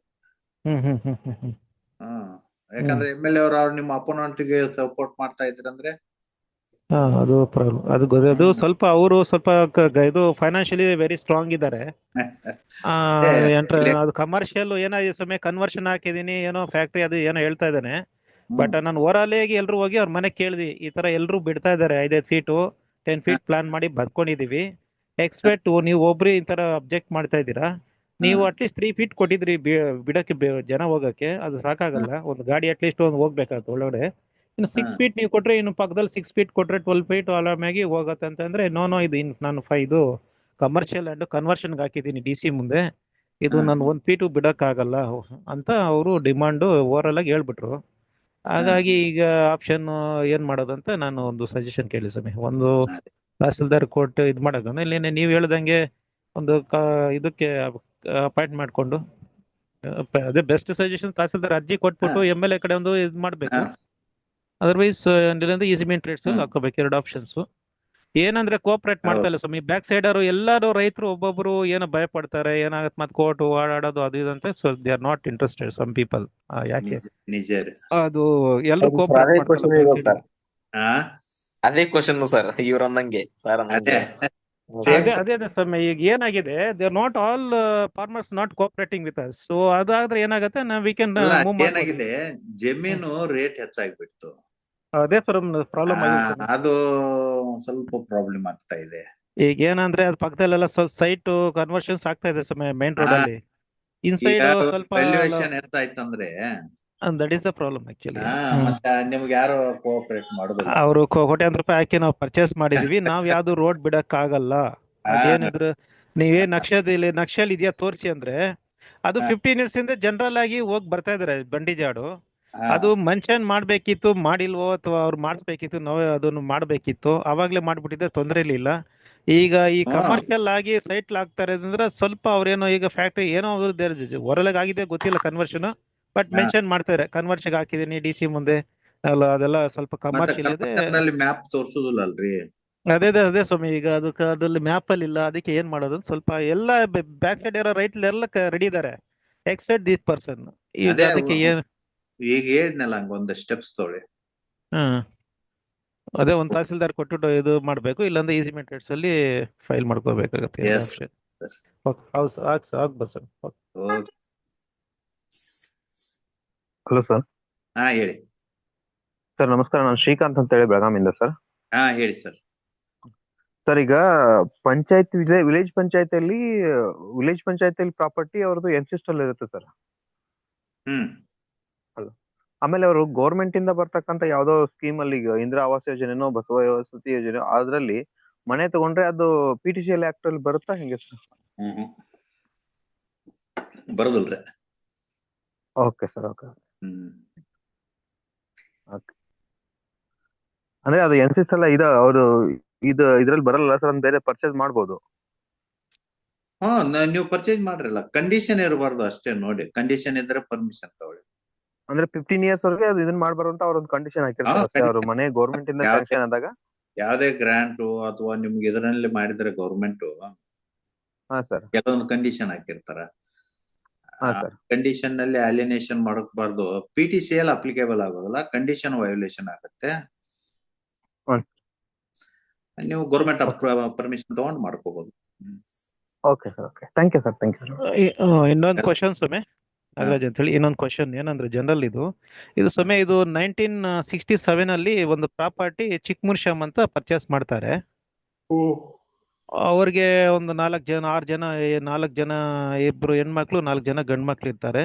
ಯಾಕಂದ್ರೆ MLA ಅವ್ರು ನಿಮ್ಮ ಅಪೋನೆಂಟ್ ಗೆ ಸಪೋರ್ಟ್ ಮಾಡ್ತಾ ಇದ್ರಂದ್ರೆ ಅದು ಪ್ರಾಬ್ಲಮ್. ಅದು ಸ್ವಲ್ಪ ಅವರು ಸ್ವಲ್ಪ ಇದು ಫೈನಾನ್ಷಿಯಲಿ ವೆರಿ ಸ್ಟ್ರಾಂಗ್ ಇದ್ದಾರೆ. ಅದು ಕಮರ್ಷಿಯಲ್ ಏನೋ ಈ ಸಮಯ ಕನ್ವರ್ಷನ್ ಹಾಕಿದೀನಿ, ಏನೋ ಫ್ಯಾಕ್ಟ್ರಿ ಅದು ಏನೋ ಹೇಳ್ತಾ ಇದ್ದಾನೆ. ಬಟ್ ನಾನು ಓವರಾಲ್ ಆಗಿ ಎಲ್ರು ಹೋಗಿ ಅವ್ರ ಮನೆ ಕೇಳಿದ್ವಿ, ಈ ತರ ಎಲ್ರು ಬಿಡ್ತಾ ಇದಾರೆ 5 ಫೀಟ್ 10 ಫೀಟ್ ಪ್ಲಾನ್ ಮಾಡಿ ಬರ್ಕೊಂಡಿದೀವಿ. ಎಕ್ಸ್ಪೆಕ್ಟ್ ನೀವು ಒಬ್ರು ಈ ತರ ಅಬ್ಜೆಕ್ಟ್ ಮಾಡ್ತಾ ಇದ್ದೀರಾ, ನೀವು ಅಟ್ಲೀಸ್ಟ್ 3 ಫೀಟ್ ಕೊಟ್ಟಿದ್ರಿ ಬಿಡಕ್ಕೆ ಜನ ಹೋಗಕ್ಕೆ, ಅದು ಸಾಕಾಗಲ್ಲ. ಒಂದು ಗಾಡಿ ಅಟ್ಲೀಸ್ಟ್ ಒಂದು ಹೋಗ್ಬೇಕಾಗುತ್ತೆ ಒಳಗಡೆ. ಇನ್ನು 6 ಫೀಟ್ ನೀವು ಕೊಟ್ರೆ, ಇನ್ನು ಪಕ್ಕದಲ್ಲಿ 6 ಫೀಟ್ ಕೊಟ್ರೆ 12 ಫೀಟ್ ಆರಾಮಾಗಿ ಹೋಗತ್ತೆ ಅಂತಂದ್ರೆ, ನೋ ಇದು ನಾನು ಇದು ಕಮರ್ಷಿಯಲ್ ಅಂಡ್ ಕನ್ವರ್ಷನ್ಗೆ ಹಾಕಿದ್ದೀನಿ DC ಮುಂದೆ, ಇದು ನಾನು 1 ಫೀಟು ಬಿಡಕ್ಕಾಗಲ್ಲ ಅಂತ ಅವರು ಡಿಮಾಂಡ್ ಓವರಾಲ್ ಆಗಿ ಹೇಳ್ಬಿಟ್ರು. ಹಾಗಾಗಿ ಈಗ ಆಪ್ಷನ್ ಏನ್ ಮಾಡೋದಂತ ನಾನು ಒಂದು ಸಜೆಷನ್ ಕೇಳಿ ಸ್ವಾಮಿ. ಒಂದು ತಹಸೀಲ್ದಾರ್ ಕೋರ್ಟ್ ಇದ್ ಮಾಡೋದು, ಇಲ್ಲೇನೆ ನೀವು ಹೇಳ್ದಂಗೆ ಒಂದು ಇದಕ್ಕೆ ಅಪಾಯಿಂಟ್ ಮಾಡ್ಕೊಂಡು, ಅದೇ ಬೆಸ್ಟ್ ಸಜೆಷನ್. ತಹಸೀಲ್ದಾರ್ ಅರ್ಜಿ ಕೊಟ್ಬಿಟ್ಟು MLA ಕಡೆ ಒಂದು ಇದ್ ಮಾಡ್ಬೇಕು. ಅದರ್ವೈಸ್ ಈಸಿಮೆಂಟ್ ರೇಟ್ಸ್ ಅಲ್ಲಿ ಹಾಕೋಬೇಕು, 2 ಆಪ್ಷನ್ಸ್. ಏನಂದ್ರೆ ಕೋಆಪರೇಟ್ ಮಾಡ್ತಾ ಇಲ್ಲ ಸ್ವಾಮಿ. ಬ್ಯಾಕ್ ಸೈಡ್ ಅವರು ಎಲ್ಲಾರು ರೈತರು ಒಬ್ಬೊಬ್ರು ಏನೋ ಭಯ ಪಡ್ತಾರೆ, ಏನಾಗತ್ತೆ ಮತ್ತೆ ಕೋರ್ಟ್ ಓಡಾಡೋದು ಅದು ಇದಂತೆ. So they are not interested some people. ಯಾಕೆ ಅದು ಎಲ್ಲರೂ ಕೋಆಪರೇಟ್ ಮಾಡ್ತಾರೆ. ಅದೇ ಕ್ವಶನ್ ಸರ್, ಇವ್ರ ಅಂದಂಗೆ ಸರ್. ಅದೇ ಸ್ವಾಮಿ, ಈಗ ಏನಾಗಿದೆ, they are not all farmers not cooperating with us. So ಅದಾದ್ರೆ ಏನಾಗುತ್ತೆ, ವಿ ಕ್ಯಾನ್ ಮೂವ್ ಏನಾಗಿದೆ, ಜಮೀನು ರೇಟ್ ಹೆಚ್ಚಾಗ್ಬಿಡ್ತು. ಅದೇ ಪ್ರಾಬ್ಲಮ್ ಆಗಿದೆ, ಅದು ಸ್ವಲ್ಪ ಪ್ರಾಬ್ಲಮ್ ಆಗ್ತಾ ಇದೆ. ಈಗ ಏನಂದ್ರೆ ಅದು ಪಕ್ಕದಲ್ಲೆಲ್ಲ ಸೈಟ್ ಕನ್ವರ್ಷನ್ಸ್ ಆಗ್ತಾ ಇದೆ ಸಮಯ ಮೇನ್ ರೋಡ್ ಅಲ್ಲಿ. ಇನ್ಸೈಡ್ ಸ್ವಲ್ಪ ಎತ್ತಾಯ್ತಂದ್ರೆ that is the problem actually. ನಿಮ್ಗೆ ಯಾರು ಕೋಆಪರೇಟ್ ಮಾಡೋದಿಲ್ಲ. ಅವರು ₹1,00,00,000 ಹಾಕಿ ನಾವು ಪರ್ಚೇಸ್ ಮಾಡಿದೀವಿ, ನಾವ್ ಯಾವ್ದು ರೋಡ್ ಬಿಡಕ್ ಆಗಲ್ಲ. ಅದೇನಿದ್ರು ನೀವೇ ನಕ್ಷೆಲ್ ಇದೆಯಾ ತೋರಿಸಿ ಅಂದ್ರೆ, ಅದು 15 years ಇಂದ ಜನರಲ್ ಆಗಿ ಹೋಗಿ ಬರ್ತಾ ಇದಾರೆ ಬಂಡಿ ಜಾಡು. ಅದು ಮೆನ್ಷನ್ ಮಾಡ್ಬೇಕಿತ್ತು, ಮಾಡಿಲ್ವೋ ಅಥವಾ ಅವ್ರು ಮಾಡಿಸ್ಬೇಕಿತ್ತು, ನಾವೇ ಅದನ್ನು ಮಾಡ್ಬೇಕಿತ್ತು. ಅವಾಗ್ಲೇ ಮಾಡ್ಬಿಟ್ಟಿದ್ರೆ ತೊಂದ್ರೆ ಇಲ್ಲ. ಈಗ ಈ ಕಮರ್ಷಿಯಲ್ ಆಗಿ ಸೈಟ್ ಆಗ್ತಾರೆ ಅಂದ್ರೆ ಸ್ವಲ್ಪ ಅವ್ರೇನೋ ಈಗ ಫ್ಯಾಕ್ಟ್ರಿ ಏನೋ ಹೊರಲಾಗ ಆಗಿದೆ ಗೊತ್ತಿಲ್ಲ ಕನ್ವರ್ಷನ್, ಬಟ್ ಮೆನ್ಷನ್ ಮಾಡ್ತಾರೆ ಕನ್ವರ್ಷನ್ ಹಾಕಿದೀನಿ DC ಮುಂದೆ ಅಲ್ಲ. ಅದೆಲ್ಲ ಸ್ವಲ್ಪ ಕಮರ್ಷಿಯಲ್ ಇದೆ. ಮ್ಯಾಪ್ ತೋರಿಸೋದಿಲ್ಲ ಅಲ್ರಿ. ಅದೇ ಸ್ವಾಮಿ, ಈಗ ಅದ್ರಲ್ಲಿ ಮ್ಯಾಪ್ ಅಲ್ಲಿ ಇಲ್ಲ. ಅದಕ್ಕೆ ಏನ್ ಮಾಡೋದು, ಸ್ವಲ್ಪ ಎಲ್ಲ ಬ್ಯಾಕ್ ಸೈಡ್ ಇರೋ ರೈಟ್ ಎಲ್ಲ ರೆಡಿ ಇದಾರೆ, ಎಕ್ಸೆಪ್ಟ್ ದಿಸ್ ಪರ್ಸನ್. ಈಗ ಅದಕ್ಕೆ ಈಗ ಹೇಳಿದ್ನಲ್ಲ, ಹಂಗೊಂದು ಸ್ಟೆಪ್ಸ್ ತೊಗೊಳ್ಳಿ. ಅದೇ ಒಂದು ತಹಸೀಲ್ದಾರ್ ಕೊಟ್ಟು ಇದು ಮಾಡ್ಬೇಕು, ಇಲ್ಲಾಂದ್ರೆ ಈಸಿಮೆಂಟ್ ರೇಟ್ಸ್ ಅಲ್ಲಿ ಫೈಲ್ ಮಾಡ್ಕೋಬೇಕಾಗತ್ತೆ. Hello sir. ಹೇಳಿ ಸರ್. ನಮಸ್ಕಾರ, ನಾನು ಶ್ರೀಕಾಂತ್ ಅಂತ ಹೇಳಿ ಬೆಳಗಾಮಿಂದ ಸರ್. ಹೇಳಿ ಸರ್. ಸರ್, ಈಗ ಪಂಚಾಯತ್ ವಿಲೇಜ್ ಪಂಚಾಯತಿಯಲ್ಲಿ ಪ್ರಾಪರ್ಟಿ ಅವ್ರದ್ದು ಎನ್ಸಿಸ್ಟ್ ಅಲ್ಲಿ ಇರುತ್ತೆ ಸರ್. ಹಲೋ. ಆಮೇಲೆ ಅವರು ಗೌರ್ಮೆಂಟ್ ಇಂದ ಬರ್ತಕ್ಕಂತ ಯಾವ್ದೋ ಸ್ಕೀಮ್ ಅಲ್ಲಿ ಈಗ ಇಂದಿರಾ ಆವಾಸ್ ಯೋಜನೆನೋ ಬಸವ ವಸತಿ ಯೋಜನೆ ಅದ್ರಲ್ಲಿ ಮನೆ ತಗೊಂಡ್ರೆ ಅದು PTCL ಆಕ್ಟ್ ಅಲ್ಲಿ ಬರುತ್ತಾ ಹೆಂಗೆ ಸರ್? ಬರೋದಿಲ್ರಿ. Okay sir, okay. ಹ್ಮ್ ಅಂದ್ರೆ ಅದು NCS ಎಲ್ಲ ಅವರು ಇದ್ರಲ್ಲಿ ಬರಲ್ಲ ಸರ್, ಬೇರೆ ಪರ್ಚೇಸ್ ಮಾಡ್ಬೋದು. ನೀವು ಪರ್ಚೇಸ್ ಮಾಡ್ರಲ್ಲ, ಕಂಡೀಷನ್ ಇರಬಾರ್ದು ಅಷ್ಟೇ ನೋಡಿ. ಕಂಡೀಷನ್ ಇದ್ರೆ ಪರ್ಮಿಷನ್ ತಗೊಳ್ಳಿ. ಅಂದ್ರೆ 15 years ವರೆಗೆ ಅದು ಇದನ್ನ ಮಾಡ್ಬಾರ್ದು ಅಂತ ಅವ್ರೊಂದು ಕಂಡೀಷನ್ ಹಾಕಿರ್ತಾರೆ ಅಷ್ಟೇ. ಅವ್ರ ಮನೆ ಗೌರ್ಮೆಂಟ್ ಇಂದ ಸ್ಯಾಂಕ್ಷನ್ ಆದಾಗ ಯಾವ್ದೇ ಗ್ರಾಂಟ್ ಅಥವಾ ನಿಮ್ಗೆ ಇದರಲ್ಲಿ ಮಾಡಿದ್ರೆ ಗೌರ್ಮೆಂಟ್ ಹಾ ಸರ್, ಕೆಲವೊಂದು ಕಂಡೀಷನ್ ಹಾಕಿರ್ತಾರ. ಹಾ ಸರ್, ಕಂಡೀಷನ್ ನಲ್ಲಿ ಅಲಿನೇಷನ್ ಮಾಡಕ್ಬಾರ್ದು. PTCL ಅಪ್ಲಿಕೇಬಲ್ ಆಗೋದಿಲ್ಲ, ಕಂಡೀಷನ್ ವಯೋಲೇಷನ್ ಆಗುತ್ತೆ. ನೀವು ಗೌರ್ಮೆಂಟ್ ಪರ್ಮಿಷನ್ ತಗೊಂಡು ಮಾಡ್ಕೋಬಹುದು. Okay sir, okay. Thank you sir, thank you sir. ಇನ್ನೊಂದು ಕ್ವಶನ್ ಸುಮೆ ನಾಗರಾಜ್ ಅಂತ ಹೇಳಿ, ಇನ್ನೊಂದು ಕ್ವಶನ್ ಏನಂದ್ರೆ ಜನರಲ್ ಇದು ಸುಮೆ ಇದು 1967 ಅಲ್ಲಿ ಒಂದು ಪ್ರಾಪರ್ಟಿ ಚಿಕ್ಮುರ್ಷಮ್ ಅಂತ ಪರ್ಚೇಸ್ ಮಾಡ್ತಾರೆ. ಅವ್ರಿಗೆ ಒಂದು 4 ಜನ ಇಬ್ರು ಹೆಣ್ಮಕ್ಳು 4 ಜನ ಗಂಡು ಮಕ್ಳು ಇರ್ತಾರೆ.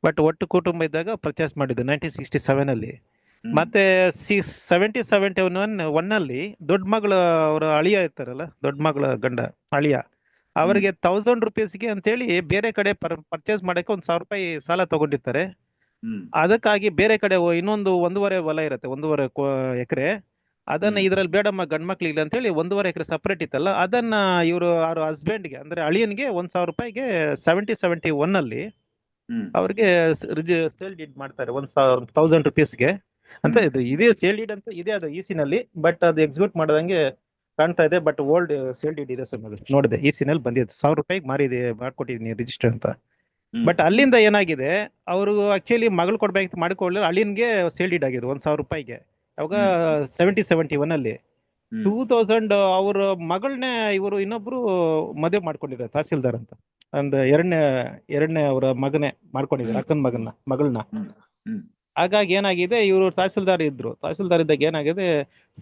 ಬಟ್ ಒಟ್ಟು ಕುಟುಂಬ ಇದ್ದಾಗ ಪರ್ಚೇಸ್ ಮಾಡಿದ್ದು 1967 ಅಲ್ಲಿ. ಮತ್ತೆ 71 ಅಲ್ಲಿ ದೊಡ್ಡ ಮಗಳು ಅವರ ಅಳಿಯ ಇರ್ತಾರಲ್ಲ, ದೊಡ್ಡ ಮಗಳ ಗಂಡ ಅಳಿಯ, ಅವರಿಗೆ 1000 rupeesಗೆ ಅಂತೇಳಿ ಬೇರೆ ಕಡೆ ಪರ್ಚೇಸ್ ಮಾಡಕ್ಕೆ 1000 ರೂಪಾಯಿ ಸಾಲ ತಗೊಂಡಿರ್ತಾರೆ. ಅದಕ್ಕಾಗಿ ಬೇರೆ ಕಡೆ ಇನ್ನೊಂದು 1.5 ಹೊಲ ಇರುತ್ತೆ, 1.5 ಎಕರೆ. ಅದನ್ನ ಇದ್ರಲ್ಲಿ ಬೇಡಮ್ಮ ಗಂಡ್ಮಕ್ಳು ಇಲ್ಲ ಅಂತ ಹೇಳಿ 1.5 ಎಕರೆ ಸಪರೇಟ್ ಇತ್ತಲ್ಲ, ಅದನ್ನ ಇವರು ಅವ್ರ ಹಸ್ಬೆಂಡ್ಗೆ ಅಂದ್ರೆ ಅಳಿಯನ್ಗೆ 1000 ರೂಪಾಯಿಗೆ 71 ಅಲ್ಲಿ ಅವ್ರಿಗೆ ಸೇಲ್ ಡೀಡ್ ಮಾಡ್ತಾರೆ 1000 rupeesಗೆ ಅಂತ. ಇದೇ ಸೇಲ್ ಡೀಡ್ ಅಂತ ಇದೆ ಅದು EC-ನಲ್ಲಿ, ಬಟ್ ಅದು ಎಕ್ಸಿಕ್ಯೂಟ್ ಮಾಡದಂಗೆ ಕಾಣ್ತಾ ಇದೆ. ಬಟ್ ಓಲ್ಡ್ ಸೇಲ್ ಡೀಡ್ ಇದೆ ಸರ್, ನೋಡಿದೆ EC-ನಲ್ಲಿ ಬಂದಿದೆ. 1000 ರೂಪಾಯಿಗೆ ಮಾಡ್ಕೊಟ್ಟಿದೀನಿ ರಿಜಿಸ್ಟರ್ ಅಂತ. ಬಟ್ ಅಲ್ಲಿಂದ ಏನಾಗಿದೆ, ಅವರು ಆಕ್ಚುಲಿ ಮಗಳು ಕೊಡ್ಬೇಕು ಮಾಡ್ಕೊಳ್ಳಿ, ಅಳಿಯನ್ಗೆ ಸೇಲ್ ಡೀಡ್ ಆಗಿದೆ 1000 ರೂಪಾಯಿಗೆ. ಅವಾಗ 71 ಅಲ್ಲಿ 2000 ಅವ್ರ ಮಗಳನ್ನೇ ಇವರು ಇನ್ನೊಬ್ರು ಮದುವೆ ಮಾಡ್ಕೊಂಡಿದ್ದಾರೆ, ತಹಸೀಲ್ದಾರ್ ಅಂತ. ಒಂದು ಎರಡನೇ ಅವರ ಮಗನೇ ಮಾಡ್ಕೊಂಡಿದ್ದಾರೆ, ಅಕ್ಕನ ಮಗಳನ್ನ. ಹಾಗಾಗಿ ಏನಾಗಿದೆ, ಇವರು ತಹಸೀಲ್ದಾರ್ ಇದ್ದಾಗ ಏನಾಗಿದೆ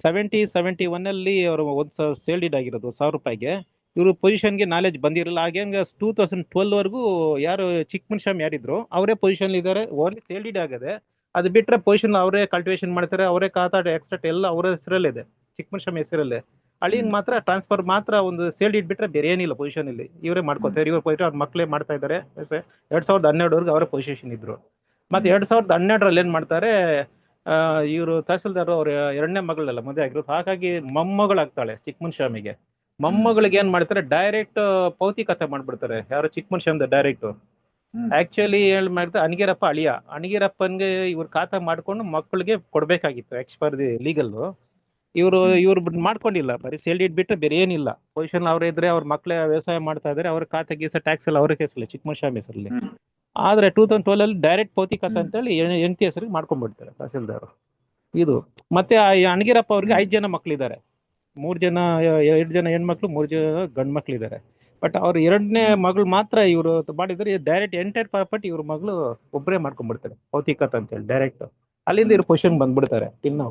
71 ಅಲ್ಲಿ ಅವರು ಒಂದು ಸೇಲ್ ಡೀಡ್ ಆಗಿರೋದು 1000 ರೂಪಾಯಿಗೆ. ಇವರು ಪೊಸಿಷನ್ಗೆ ನಾಲೆಜ್ ಬಂದಿರಲಿಲ್ಲ. ಹಾಗೆ 2012 ವರೆಗೂ ಯಾರು ಚಿಕ್ಮುನ್ಸ್ವಾಮಿ ಯಾರಿದ್ರು ಅವರೇ ಪೊಸಿಷನ್ ಇದ್ದಾರೆ. ಓನ್ಲಿ ಸೇಲ್ ಡೀಡ್ ಆಗದೆ, ಅದು ಬಿಟ್ರೆ ಪೊಸಿಷನ್ ಅವರೇ ಕಲ್ಟಿವೇಶನ್ ಮಾಡ್ತಾರೆ, ಅವರೇ ಖಾತಾ ಎಕ್ಸ್ಟ್ರಾ ಎಲ್ಲ ಅವರ ಹೆಸರಲ್ಲಿದೆ, ಚಿಕ್ಮುನ್ಸ್ವಾಮಿ ಹೆಸರಲ್ಲೇ. ಅಳಿಯಂಗ್ ಮಾತ್ರ ಟ್ರಾನ್ಸ್ಫರ್ ಮಾತ್ರ ಒಂದು ಸೇಲ್ ಡೀಡ್ ಬಿಟ್ರೆ ಬೇರೆ ಏನಿಲ್ಲ ಪೊಸಿಷನ್ ಇಲ್ಲಿ. ಇವರೇ ಮಾಡ್ಕೋತಾರೆ, ಇವ್ರ ಪೊಸಿಷನ್ ಅವ್ರ ಮಕ್ಕಳೇ ಮಾಡ್ತಾ ಇದ್ದಾರೆ. 2012 ವರೆಗೂ ಅವರೇ ಪೊಸಿಷನ್ ಇದ್ರು. ಮತ್ತೆ 2012 ಏನ್ ಮಾಡ್ತಾರೆ, ಇವರು ತಹಸೀಲ್ದಾರ್ ಅವ್ರ ಎರಡನೇ ಮಗಳಲ್ಲ ಮದುವೆ ಆಗಿರೋದು. ಹಾಗಾಗಿ ಮೊಮ್ಮಗಳಾಗ್ತಾಳೆ ಚಿಕ್ಮುನ್ಸ್ವಾಮಿಗೆ. ಮೊಮ್ಮಗಳಿಗೆ ಏನ್ ಮಾಡ್ತಾರೆ, ಡೈರೆಕ್ಟ್ ಪೌತಿ ಕಥೆ ಮಾಡ್ಬಿಡ್ತಾರೆ. ಯಾರು ಚಿಕ್ಮುನ್ಸ್ವಾಮಿ ಡೈರೆಕ್ಟ್. ಆಕ್ಚುಲಿ ಏನ್ ಮಾಡ್ತಾರೆ, ಅಣಿಗಿರಪ್ಪನ್ಗೆ ಇವ್ರ ಖಾತಾ ಮಾಡ್ಕೊಂಡು ಮಕ್ಕಳಿಗೆ ಕೊಡ್ಬೇಕಾಗಿತ್ತು ಆಕ್ಚ್ ಪರ್ ದಿ ಲೀಗಲ್. ಇವ್ರು ಮಾಡ್ಕೊಂಡಿಲ್ಲ, ಬರೀ ಸೇಲ್ ಡೀಡ್ ಬಿಟ್ಟರೆ ಬೇರೆ ಏನಿಲ್ಲ. ಪೊಸಿಷನ್ ಅವ್ರ ಇದ್ರೆ ಅವ್ರ ಮಕ್ಕಳೇ ವ್ಯವಸಾಯ ಮಾಡ್ತಾ ಇದಾರೆ, ಅವ್ರ ಖಾತೆ ಗೀಸ ಟ್ಯಾಕ್ಸ್ ಎಲ್ಲ ಅವ್ರ ಹೆಸರಲ್ಲಿ, ಚಿಕ್ಮುನ್ಸ್ವಾಮಿ ಹೆಸರಲ್ಲಿ. ಆದ್ರೆ 2012 ಅಲ್ಲಿ ಡೈರೆಕ್ಟ್ ಪೌತಿ ಖಾತೆ ಅಂತೇಳಿ ಹೆಂಡತಿ ಹೆಸರಿಗೆ ಮಾಡ್ಕೊಂಡ್ಬಿಡ್ತಾರೆ ತಹಸೀಲ್ದಾರ್ ಇದು. ಮತ್ತೆ ಅಣಗಿರಪ್ಪ ಅವ್ರಿಗೆ 5 ಜನ ಮಕ್ಳಿದ್ದಾರೆ, 2 ಜನ ಹೆಣ್ಮಕ್ಳು, 3 ಜನ ಗಂಡ್ ಮಕ್ಳು ಇದ್ದಾರೆ. ಬಟ್ ಅವ್ರ ಎರಡನೇ ಮಗಳು ಮಾತ್ರ ಇವರು ಮಾಡಿದ್ರೆ ಡೈರೆಕ್ಟ್ ಎಂಟೈರ್ ಪ್ರಾಪರ್ಟಿ ಇವ್ರ ಮಗಳು ಒಬ್ಬರೇ ಮಾಡ್ಕೊಂಡ್ಬಿಡ್ತಾರೆ ಪೌತಿ ಖಾತೆ ಅಂತೇಳಿ ಡೈರೆಕ್ಟ್. ಅಲ್ಲಿಂದ ಇವ್ರು ಪೊಸಿಷನ್ ಬಂದ್ಬಿಡ್ತಾರೆ ಇನ್ನು.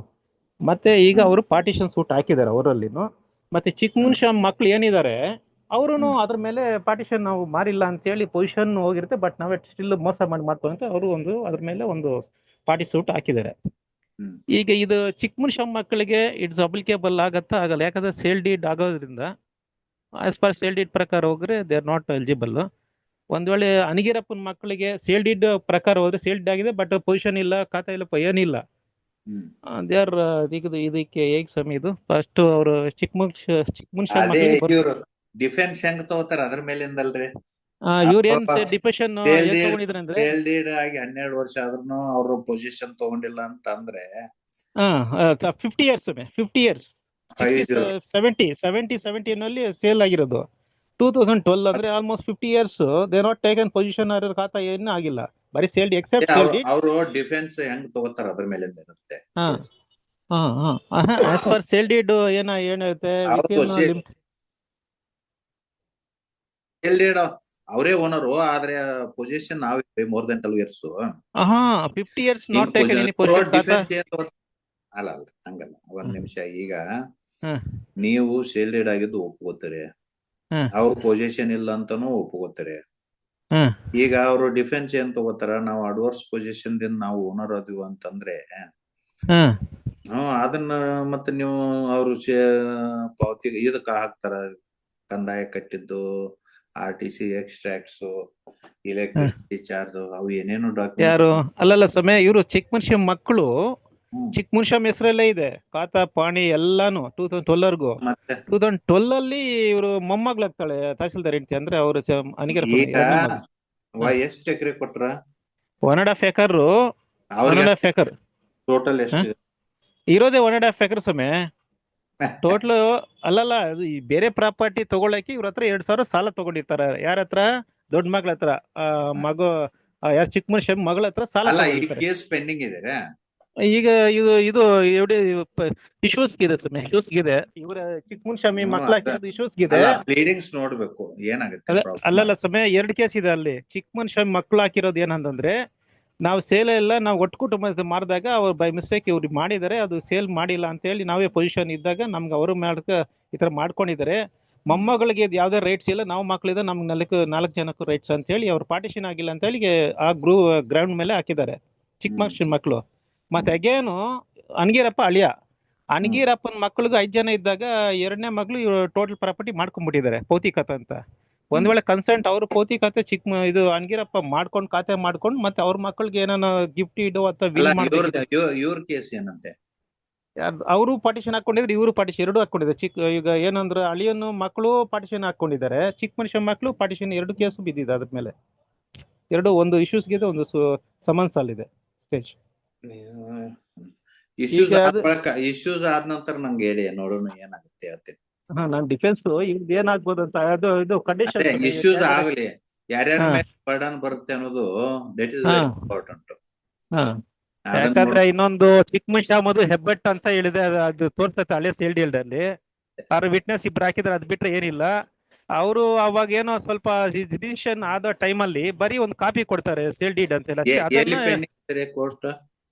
ಮತ್ತೆ ಈಗ ಅವರು ಪಾರ್ಟಿಷನ್ ಸೂಟ್ ಹಾಕಿದ್ದಾರೆ ಅವರಲ್ಲಿನು. ಮತ್ತೆ ಚಿಕ್ಮುನ್ಸ್ವಾಮಿ ಮಕ್ಳು ಏನಿದ್ದಾರೆ ಅವರು ಅದ್ರ ಮೇಲೆ ಪಾರ್ಟಿಷನ್ ನಾವು ಮಾರಿಲ್ಲ ಅಂತ ಹೇಳಿ ಪೊಸಿಷನ್ ಹೋಗಿರುತ್ತೆ, ಬಟ್ ನಾವೇ ಸ್ಟಿಲ್ ಮೋಸ ಮಾಡ್ಕೊಂತ ಅವರು ಅದ್ರ ಮೇಲೆ ಒಂದು ಪಾರ್ಟಿ ಸೂಟ್ ಹಾಕಿದ್ದಾರೆ. ಈಗ ಇದು ಚಿಕ್ಮುನ್ಸ್ವಾಮಿ ಮಕ್ಕಳಿಗೆ ಇಟ್ಸ್ ಅಪ್ಲಿಕೇಬಲ್ ಆಗಲ್ಲ, ಯಾಕಂದ್ರೆ ಸೇಲ್ ಡೀಡ್ ಆಗೋದ್ರಿಂದ ಆಸ್ ಪರ್ ಸೇಲ್ ಡೀಡ್ ಪ್ರಕಾರ ಹೋದ್ರೆ ದೇ ಆರ್ ನಾಟ್ ಎಲಿಜಿಬಲ್. ಒಂದ್ ವೇಳೆ ಅಣಿಗಿರಪ್ಪನ ಮಕ್ಕಳಿಗೆ ಸೇಲ್ ಡೀಡ್ ಪ್ರಕಾರ ಹೋದ್ರೆ ಸೇಲ್ ಡೀಡ್ ಆಗಿದೆ, ಬಟ್ ಪೊಸಿಷನ್ ಇಲ್ಲ, ಖಾತಾ ಇಲ್ಲ, ಏನಿಲ್ಲ. ದೇ ಆರ್ ಇದಕ್ಕೆ ಹೇಗ್ ಸಮಯ ಇದು ಫಸ್ಟ್ ಅವರು ಚಿಕ್ಮುನ್ಸ್ವಾಮಿ ಡಿಫೆನ್ಸ್ ಹೆಂಗ್ ತಗೋತಾರ ಅದ್ರ ಮೇಲಿಂದಲ್ರಿ. ಇವ್ರ ಏನ್ ಡಿಪೆಷನ್ ತಗೊಂಡಿದ್ರಂದ್ರೆ ಸೇಲ್ ಡೀಡ್ ಆಗಿ 12 ವರ್ಷ ಆದ್ರೂ ಅವ್ರ ಪೊಸಿಷನ್ ತಗೊಂಡಿಲ್ಲ ಅಂತ ಅಂದ್ರೆ 50 years 70 ಸೇಲ್ ಆಗಿರೋದು. 2012 ಅಂದ್ರೆ almost 50 years they not taken position, ಅವ್ರ ಖಾತಾ ಏನು ಆಗಿಲ್ಲ, ಬರೀ ಸೇಲ್ ಎಕ್ಸೆಪ್ಟ್ ಅವರು ಡಿಫೆನ್ಸ್ ಹೆಂಗ್ ತಗೋತಾರ ಅದ್ರ ಮೇಲಿಂದ ಇರುತ್ತೆ. ಆಸ್ ಪರ್ ಸೇಲ್ ಡೀಡ್ ಏನಿರುತ್ತೆ, ಸೇಲ್ ಡೀಡ್ ಅವರೇ ಓನರು, ಆದ್ರೆ ಪೊಸಿಷನ್ ನಾವೇ more than 12 years. 50 years not taken any position. ಅಲ್ಲ ಹಂಗಲ್ಲ, ಒಂದ್ ನಿಮಿಷ. ಈಗ ನೀವು ಸೇಲ್ ಡೀಡ್ ಆಗಿದ್ದು ಒಪ್ಕೋತೀರಿ, ಅವ್ರ ಪೊಸಿಷನ್ ಇಲ್ಲ ಅಂತಾನು ಒಪ್ಕೋತೀರಿ. ಹ್ಮ್ ಈಗ ಅವರು ಡಿಫೆನ್ಸ್ ಏನ್ ತಗೋತಾರ, ನಾವು ಅಡ್ವರ್ಸ್ ಪೊಸಿಷನ್ ದಿಂದ ನಾವು ಓನರ್ ಅದೀವಿ ಅಂತಂದ್ರೆ ಹ್ಮ್ ಅದನ್ನ ಮತ್ತೆ ನೀವು ಅವರು ಪಾವತಿ ಇದಕ್ಕ ಹಾಕ್ತಾರ, ಕಂದಾಯ ಕಟ್ಟಿದ್ದು, RTC ಎಕ್ಸ್ಟ್ರಾಕ್ಟ್ಸ್, ಹ್ಮ್ ಎಲೆಕ್ಟ್ರಿಸಿಟಿ ಚಾರ್ಜ್, ಅವು ಏನೇನು ಯಾರು ಡಾಕ್ಯುಮೆಂಟ್. ಅಲ್ಲಲ್ಲ ಸಮಯ ಇವರು ಚಿಕ್ಕ ಮನುಷ್ಯ ಮಕ್ಕಳು ಹ್ಮ್ ಚಿಕ್ಕ ಮನುಷ್ಯ ಹೆಸರಲ್ಲೇ ಇದೆ, ಖಾತಾ ಪಾಣಿ ಎಲ್ಲಾನು 2012 ಮತ್ತೆ 2012 ಅಲ್ಲಿ ಇವರು ಮೊಮ್ಮಗಳಾಗ್ತಾಳೆ ತಹಸೀಲ್ದಾರ್ ಹೆಂಡತಿ, ಅಂದ್ರೆ ಅವರು ಅನಿಗರ ಈಗ ಎರಡನೇ ಮಗಳು. ಎಷ್ಟ್ ಎಕರೆ ಕೊಟ್ರ 1.5 ಎಕರ್, ಅವ್ರಿಗೆ 1.5 ಎಕರ್ ಟೋಟಲ್ ಎಷ್ಟಿದೆ? ಇರೋದೇ 1.5 ಎಕರ್ ಸಮಯ ಟೋಟಲ್. ಅಲ್ಲಲ್ಲ ಅದು ಈ ಬೇರೆ ಪ್ರಾಪರ್ಟಿ ತಗೊಳಕ್ಕೆ ಇವ್ರ ಹತ್ರ 2,000 ಸಾಲ ತಗೊಂಡಿರ್ತಾರ. ಯಾರ ಹತ್ರ? ದೊಡ್ಡ ಮಗಳ ಹತ್ರ, ಮಗ ಯಾರ ಚಿಕ್ಕ ಮನುಷ್ಯ ಮಗಳ ಹತ್ರ ಸಾಲ ಅಲ್ಲ, ಈ ತಗೊಂಡಿರ್ತಾರೆ. ಕೇಸ್ ಪೆಂಡಿಂಗ್ ಇದೆ. ಈಗ ಇದು ಇಶ್ಯೂಸ್ ಇದೆ ಸಮಯ, ಇಶ್ಯೂಸ್ ಇದೆ. ಇವರ ಚಿಕ್ಕ ಮನುಷ್ಯ ಮಕ್ಳು ಹಾಕಿರೋದು ಇಶ್ಯೂಸ್ ಇದೆ. ಅಲ್ಲ, ಪ್ಲೀಡಿಂಗ್ಸ್ ನೋಡ್ಬೇಕು ಏನಾಗುತ್ತೆ ಪ್ರಾಬ್ಲಮ್. ಅಲ್ಲಲ್ಲ ಸಮಯ 2 ಕೇಸ್ ಇದೆ ಅಲ್ಲಿ. ಚಿಕ್ಕ ಮನುಷ್ಯ ಮಕ್ಳು ಹಾಕಿರೋದು ಏನಂತಂದ್ರೆ, ನಾವು ಸೇಲ್ ಎಲ್ಲ ನಾವು ಒಟ್ಟು ಕುಟುಂಬ ಮಾರಿದಾಗ ಅವ್ರು ಬೈ ಮಿಸ್ಟೇಕ್ ಇವ್ರಿಗೆ ಮಾಡಿದ್ದಾರೆ, ಅದು ಸೇಲ್ ಮಾಡಿಲ್ಲ ಅಂತ ಹೇಳಿ ನಾವೇ ಪೊಸಿಷನ್ ಇದ್ದಾಗ ನಮ್ಗೆ ಅವರು ಮಾಡಕ ಈ ತರ ಮಾಡ್ಕೊಂಡಿದ್ದಾರೆ. ಮೊಮ್ಮಗಳಿಗೆ ಯಾವ್ದೇ ರೈಟ್ಸ್ ಇಲ್ಲ, ನಾವು ಮಕ್ಳಿದ ನಮ್ಗೆ 4 ಜನಕ್ಕೂ ರೈಟ್ಸ್ ಅಂತ ಹೇಳಿ ಅವ್ರು ಪಾರ್ಟಿಷನ್ ಆಗಿಲ್ಲ ಅಂತ ಹೇಳಿ ಆ ಗ್ರೌಂಡ್ ಮೇಲೆ ಹಾಕಿದ್ದಾರೆ ಚಿಕ್ಕ ಮನುಷ್ಯ ಮಕ್ಳು. ಮತ್ತೆ ಅಗೇನು ಅನ್ಗೀರಪ್ಪ ಅಳಿಯ, ಅನ್ಗೀರಪ್ಪನ ಮಕ್ಳಿಗೂ 5 ಜನ ಇದ್ದಾಗ 2ನೇ ಮಗಳು ಟೋಟಲ್ ಪ್ರಾಪರ್ಟಿ ಮಾಡ್ಕೊಂಡ್ಬಿಟ್ಟಿದ್ದಾರೆ ಪೌತಿಕತೆ ಅಂತ. ಒಂದ್ ವೇಳೆ ಕನ್ಸೆಂಟ್ ಅವರು ಪೌತಿಕತೆ ಇದು ಅನ್ಗಿರಪ್ಪ ಮಾಡ್ಕೊಂಡು ಖಾತೆ ಮಾಡ್ಕೊಂಡು ಮತ್ತೆ ಅವ್ರ ಮಕ್ಕಳಿಗೆ ಏನಾನ ಗಿಫ್ಟ್ ಇಡು ಅಥವಾ ವಿಲ್ ಮಾಡ್ಬೇಕು. ಇವ್ರ ಕೇಸ್ ಏನಂತೆ? ಅವರು ಪಾರ್ಟಿಷನ್ ಹಾಕೊಂಡಿದ್ರೆ, ಇವರು ಪಾರ್ಟಿಷನ್ 2 ಹಾಕೊಂಡಿದ್ದಾರೆ. ಈಗ ಏನಂದ್ರೆ ಅಳಿಯನ್ನು ಮಕ್ಕಳು ಪಾರ್ಟಿಷನ್ ಹಾಕೊಂಡಿದ್ದಾರೆ, ಚಿಕ್ಕ ಮನುಷ್ಯ ಮಕ್ಕಳು ಪಾರ್ಟಿಷನ್, 2 ಕೇಸು ಬಿದ್ದಿದೆ ಅದ್ರ ಮೇಲೆ. ಒಂದು ಇಶ್ಯೂಸ್ಗಿದೆ, ಒಂದು ಸಮನ್ಸ್ ಅಲ್ಲಿದೆ ಸ್ಟೇಜ್. ಇಶ್ಯೂಸ್ ಆದ ನಂತರ ನಂಗೆ ಹೇಳಿ, ನೋಡೋಣ ಏನಾಗುತ್ತೆ ಹೇಳ್ತೀನಿ. ನಾನ್ ಡಿಫೆನ್ಸ್ ಇವ್ರದ್ದು ಏನಾಗ್ಬೋದು ಅಂತ ಇದು ಕಂಡೀಷನ್. ಇಶ್ಯೂಸ್ ಆಗಲಿ, ಯಾರ್ಯಾರ ಮೇಲೆ ಬರ್ಡನ್ ಬರುತ್ತೆ ಅನ್ನೋದು ದಟ್ ಇಸ್ ವೆರಿ ಇಂಪಾರ್ಟೆಂಟ್. ಯಾಕಂದ್ರೆ ಇನ್ನೊಂದು ಚಿಕ್ಕ ಮನುಷ್ಯ ಮದು ಹೆಬ್ಬೆಟ್ ಅಂತ ಹೇಳಿದೆ, ಅದು ತೋರ್ಸತ್ತೆ ಹಳೆ ಸೇಲ್ಡ್ ಅಲ್ಲಿ. ಅವ್ರ ವಿಟ್ನೆಸ್ ಇಬ್ರು ಹಾಕಿದ್ರೆ, ಅದ್ ಬಿಟ್ರೆ ಏನಿಲ್ಲ. ಅವರು ಅವಾಗ ಏನೋ ಸ್ವಲ್ಪ ಡಿಸಿಷನ್ ಆದ ಟೈಮಲ್ಲಿ ಬರೀ ಒಂದು ಕಾಪಿ ಕೊಡ್ತಾರೆ ಸೇಲ್ ಡೀಡ್ ಅಂತ ಹೇಳಿ. ಕೋರ್ಟ್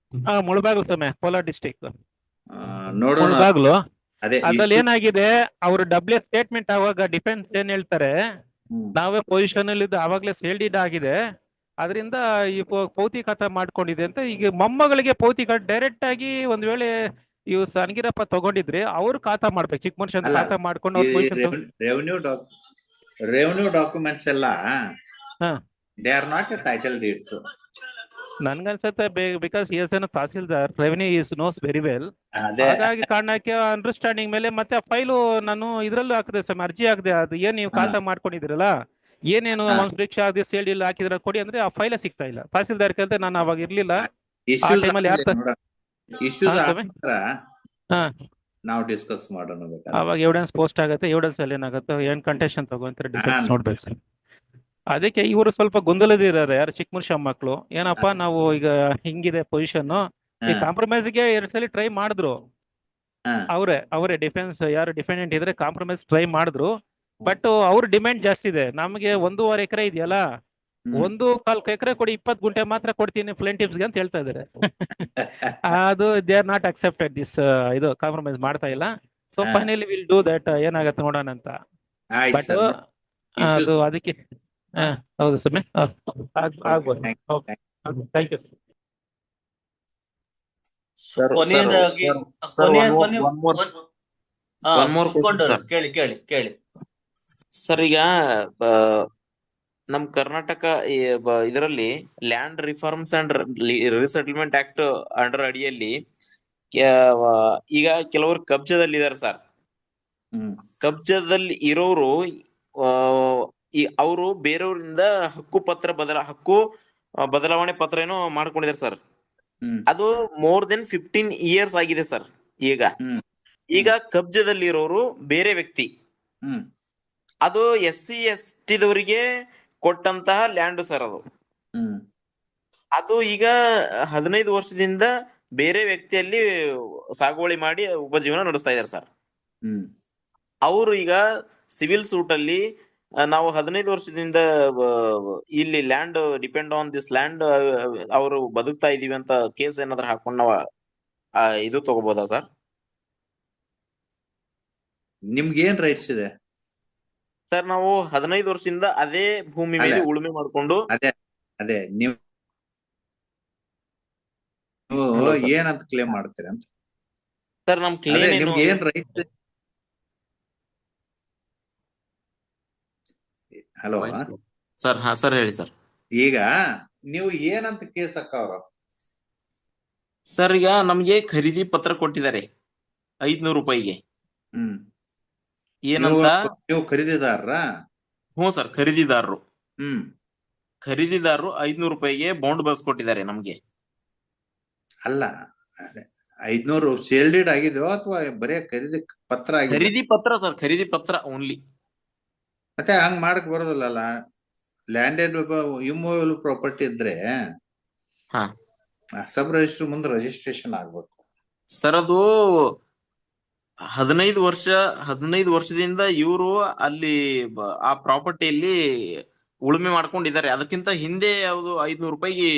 ಮುಳಬಾಗ್ಲು ಸಮಯ, ಕೋಲಾರ ಡಿಸ್ಟಿಕ್ ನೋಡೋಣ. ಮುಳಬಾಗ್ಲು. ಅದೇ ಅದ್ರಲ್ಲಿ ಏನಾಗಿದೆ, ಅವರು ಡಬ್ಲ್ಯೂ ಸ್ಟೇಟ್ಮೆಂಟ್ ಆವಾಗ ಡಿಫೆನ್ಸ್ ಏನ್ ಹೇಳ್ತಾರೆ, ನಾವೇ ಪೊಸಿಷನ್ ಅಲ್ಲಿ ಇದ್ದು ಆವಾಗ್ಲೇ ಸೇಲ್ ಡೀಡ್ ಆಗಿದೆ, ಅದರಿಂದ ಈ ಪೌತಿಕತೆ ಮಾಡ್ಕೊಂಡಿದೆ ಅಂತ. ಈಗ ಮೊಮ್ಮಗಳಿಗೆ ಪೌತಿಕ ಡೈರೆಕ್ಟ್ ಆಗಿ ಒಂದ್ ವೇಳೆ ಇವ್ ಅನ್ಗಿರಪ್ಪ ತಗೊಂಡಿದ್ರೆ ಅವ್ರು ಖಾತಾ ಮಾಡ್ಬೇಕು, ಚಿಕ್ಕ ಮನುಷ್ಯ ಖಾತಾ ಮಾಡ್ಕೊಂಡು ಅವ್ರ ಪೊಸಿಷನ್. ರೆವೆನ್ಯೂ ಡಾಕ್ಯುಮೆಂಟ್ಸ್ ಎಲ್ಲ they are not a title deeds. ನನ್ಗನ್ಸತ್ತೆ because S N tahsildar revenue is knows very well. ಹಾಗಾಗಿ ಕಾರಣಕ್ಕೆ ಅಂಡರ್ಸ್ಟ್ಯಾಂಡಿಂಗ್ ಮೇಲೆ ಮತ್ತೆ ಫೈಲು ನಾನು ಇದ್ರಲ್ಲೂ ಹಾಕಿದೆ ಸರ್, ಅರ್ಜಿ ಹಾಕಿದೆ. ಅದು ಏನ್ ನೀವು ಖಾತಾ ಮಾಡ್ಕೊಂಡಿದ್ರಲ್ಲ, ಏನೇನು ಒಂದ್ ರಿಕ್ಷಾ ಆಗಿ ಸೇಲ್ ಇಲ್ಲ ಹಾಕಿದ್ರ ಕೊಡಿ ಅಂದ್ರೆ ಆ ಫೈಲೇ ಸಿಗ್ತಾ ಇಲ್ಲ. ತಹಸೀಲ್ದಾರ್ ಕೇಳ್ದೆ, ನಾನು ಅವಾಗ ಇರ್ಲಿಲ್ಲ ಆ ಟೈಮಲ್ಲಿ. ನಾವು ಡಿಸ್ಕಸ್ ಮಾಡೋಣ. ಅವಾಗ ಎವಿಡೆನ್ಸ್ ಪೋಸ್ಟ್ ಆಗುತ್ತೆ, ಎವಿಡೆನ್ಸ್ ಅಲ್ಲಿ ಏನಾಗುತ್ತೆ, ಏನ್ ಕಂಟೆಷನ್ ತಗೊಂತಾರೆ ಡಿಫೆನ್ಸ್ ನೋಡ್ಬೇಕು ಸರ್. ಅದಕ್ಕೆ ಇವರು ಸ್ವಲ್ಪ ಗೊಂದಲದಿದ್ದಾರೆ, ಯಾರು ಚಿಕ್ಕ ಮನುಷ್ಯ ಮಕ್ಕಳು. ಏನಪ್ಪಾ ನಾವು ಈಗ ಹಿಂಗಿದೆ ಪೊಸಿಷನ್, ಈ ಕಾಂಪ್ರಮೈಸ್ಗೆ 2 ಸಲ ಟ್ರೈ ಮಾಡಿದ್ರು. ಅವರೇ ಡಿಫೆನ್ಸ್ ಯಾರು ಡಿಫೆಂಡೆಂಟ್ ಇದ್ರೆ ಕಾಂಪ್ರಮೈಸ್ ಟ್ರೈ ಮಾಡಿದ್ರು. ಬಟ್ ಅವ್ರ ಡಿಮ್ಯಾಂಡ್ ಜಾಸ್ತಿ ಇದೆ. ನಮಗೆ 1.5 ಎಕರೆ ಇದೆಯಲ್ಲ, 1.25 ಎಕರೆ ಕೊಡಿ, 20 ಗುಂಟೆ ಮಾತ್ರ ಕೊಡ್ತೀನಿ ಪ್ಲೇಂಟಿವ್ಸ್ಗೆ ಅಂತ ಹೇಳ್ತಾ ಇದಾರೆ. ಅದು they are not accepted this, ಇದು ಕಾಂಪ್ರಮೈಸ್ ಮಾಡ್ತಾ ಇಲ್ಲ. So finally will do that, ಏನಾಗತ್ತೆ ನೋಡೋಣ ಅಂತ. ಬಟ್ ಅದು ಅದಕ್ಕೆ ಹೌದು ಸಮಯ ಆಗ್ಬೋದು. Thank you sir. ಕೊನೆಯದಾಗಿ ಕೇಳಿ ಸರ್, ಈಗ ನಮ್ ಕರ್ನಾಟಕ ಇದರಲ್ಲಿ land reforms and resettlement act under ಅಡಿಯಲ್ಲಿ ಈಗ ಕೆಲವರು ಕಬ್ಜದಲ್ಲಿ ಇದಾರೆ ಸರ್. ಕಬ್ಜದಲ್ಲಿ ಇರೋರು ಅವರು ಬೇರೆಯವರಿಂದ ಹಕ್ಕು ಬದಲಾವಣೆ ಪತ್ರ ಏನೋ ಮಾಡ್ಕೊಂಡಿದ್ದಾರೆ ಸರ್. ಅದು ಮೋರ್ ದೆನ್ 15 ಇಯರ್ಸ್ ಆಗಿದೆ ಸರ್. ಈಗ ಕಬ್ಜದಲ್ಲಿರೋರು ಬೇರೆ ವ್ಯಕ್ತಿ, ಅದು SC ST ದವರಿಗೆ ಕೊಟ್ಟಂತಹ ಲ್ಯಾಂಡ್ ಸರ್. ಅದು ಈಗ 15 ವರ್ಷದಿಂದ ಬೇರೆ ವ್ಯಕ್ತಿಯಲ್ಲಿ ಸಾಗುವಳಿ ಮಾಡಿ ಉಪಜೀವನ ನಡೆಸ್ತಾ ಇದ್ದಾರೆ ಸರ್. ಅವರು ಈಗ ಸಿವಿಲ್ ಸೂಟ್ ಅಲ್ಲಿ ನಾವು 15 ವರ್ಷದಿಂದ ಇಲ್ಲಿ land depend on this land ಅವರು ಬದುಕ್ತಾ ಇದೀವಿ ಅಂತ ಕೇಸ್ ಏನಾದ್ರು ಹಾಕೊಂಡು ನಾವು ಇದು ತಗೋಬಹುದಾ ಸರ್? ನಿಮ್ಗೆ ಏನ್ ರೈಟ್ಸ್ ಇದೆ? ಸರ್ ನಾವು 15 ವರ್ಷದಿಂದ ಅದೇ ಭೂಮಿ ಅಲ್ಲ ಮೇಲೆ ಉಳುಮೆ ಮಾಡ್ಕೊಂಡು. ಅದೇ ಅದೇ ನೀವು ಹಲೋ ಸರ್. ಏನಂತ ಕ್ಲೇಮ್ ಮಾಡ್ತೀರಿ ಅಂತ? ಸರ್ ನಮ್ ಅದೇ ಕ್ಲೇಮ್ ಏನು ನಿಮ್ಗೆ ಏನ್ ರೈಟ್? Hello sir? ಹಾ ಸರ್, ಹೇಳಿ ಸರ್. ಈಗ ನೀವು ಏನಂತ ಕೇಸ್ ಹಾಕವ್ರ? ಸರ್ ಈಗ ನಮ್ಗೆ ಖರೀದಿ ಪತ್ರ ಕೊಟ್ಟಿದ್ದಾರೆ 500 ರೂಪಾಯಿಗೆ. ಏನಂತ? ನೀವು ಖರೀದಿದಾರ? ಹ್ಞೂ ಸರ್, ಖರೀದಿದಾರರು. ಹ್ಮ್ 500 ರೂಪಾಯಿಗೆ ಬಾಂಡ್ ಬರ್ಸ್ಕೊಟ್ಟಿದ್ದಾರೆ ನಮ್ಗೆ. ಅಲ್ಲ 500 ಸೇಲ್ ಡೀಡ್ ಆಗಿದೆಯೋ ಅಥವಾ ಬರೇ ಖರೀದಿ ಪತ್ರ ಆಗಿದೆ? ಖರೀದಿ ಪತ್ರ ಸರ್, ಖರೀದಿ ಪತ್ರ ಓನ್ಲಿ. ಮತ್ತೆ ಹಂಗ್ ಮಾಡಕ್ ಬರೋದಿಲ್ಲಲ್ಲ. ಲ್ಯಾಂಡೆಡ್ ಇಮ್ಮೂವಬಲ್ ಪ್ರಾಪರ್ಟಿ ಇದ್ರೆ ಹಾ ಸಬ್ ರಿಜಿಸ್ಟರ್ ಮುಂದೆ ರಿಜಿಸ್ಟ್ರೇಷನ್ ಆಗ್ಬೇಕು. ಸರ್ ಅದು 15 ವರ್ಷದಿಂದ ಇವರು ಅಲ್ಲಿ ಆ ಪ್ರಾಪರ್ಟಿಯಲ್ಲಿ ಉಳುಮೆ ಮಾಡ್ಕೊಂಡಿದ್ದಾರೆ. ಅದಕ್ಕಿಂತ ಹಿಂದೆ ಯಾವ್ದು 500 ರೂಪಾಯಿಗೆ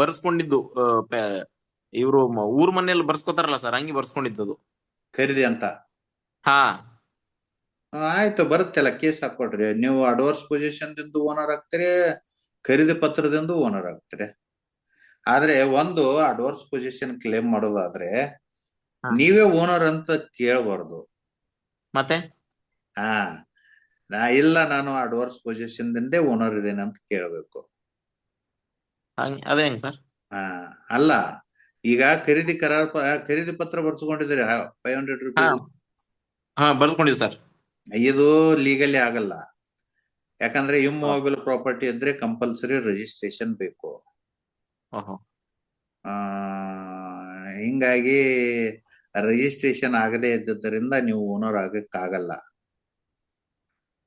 ಬರ್ಸ್ಕೊಂಡಿದ್ದು ಇವರು ಊರ್ ಮನೆಯಲ್ಲಿ ಬರ್ಸ್ಕೊತಾರಲ್ಲ ಸರ್, ಹಂಗೆ ಬರ್ಸ್ಕೊಂಡಿದ್ದದು ಖರೀದಿ ಅಂತ. ಹಾ ಆಯ್ತು, ಬರುತ್ತಲ್ಲ, ಕೇಸ್ ಹಾಕೊಡ್ರಿ. ನೀವು ಅಡ್ವಾನ್ಸ್ ಪೊಸಿಷನ್ ದಿಂದ ಓನರ್ ಆಗ್ತೀರಿ, ಖರೀದಿ ಪತ್ರದಿಂದ ಓನರ್ ಆಗ್ತೀರಿ. ಆದ್ರೆ ಒಂದು ಅಡ್ವಾನ್ಸ್ ಪೊಸಿಷನ್ ಕ್ಲೇಮ್ ಮಾಡೋದಾದ್ರೆ ನೀವೇ ಓನರ್ ಅಂತ ಕೇಳಬಾರ್ದು. ಮತ್ತೆ ಇಲ್ಲ ನಾನು ಅಡ್ವಾನ್ಸ್ ಪೊಸಿಷನ್ ದಿಂದೇ ಓನರ್ ಇದೇನೆ ಅಂತ ಕೇಳಬೇಕು. ಅದೇ ಹೆಂಗ್ ಸರ್? ಅಲ್ಲ, ಈಗ ಖರೀದಿ ಪತ್ರ ಬರ್ಸ್ಕೊಂಡಿದ್ದೀರಿ 500 ರೂಪೀಸ್. ಹಾ ಬರ್ಸ್ಕೊಂಡಿದ್ವಿ ಸರ್. ಇದು ಲೀಗಲಿ ಆಗಲ್ಲ. ಯಾಕಂದ್ರೆ ಇಮ್ಮೂವಬಲ್ ಪ್ರಾಪರ್ಟಿ ಇದ್ರೆ ಕಂಪಲ್ಸರಿ ರಿಜಿಸ್ಟ್ರೇಷನ್ ಬೇಕು. ಹಿಂಗಾಗಿ ರಿಜಿಸ್ಟ್ರೇಷನ್ ಆಗದೆ ಇದ್ದರಿಂದ ನೀವು ಓನರ್ ಆಗಕ್ಕಾಗಲ್ಲ.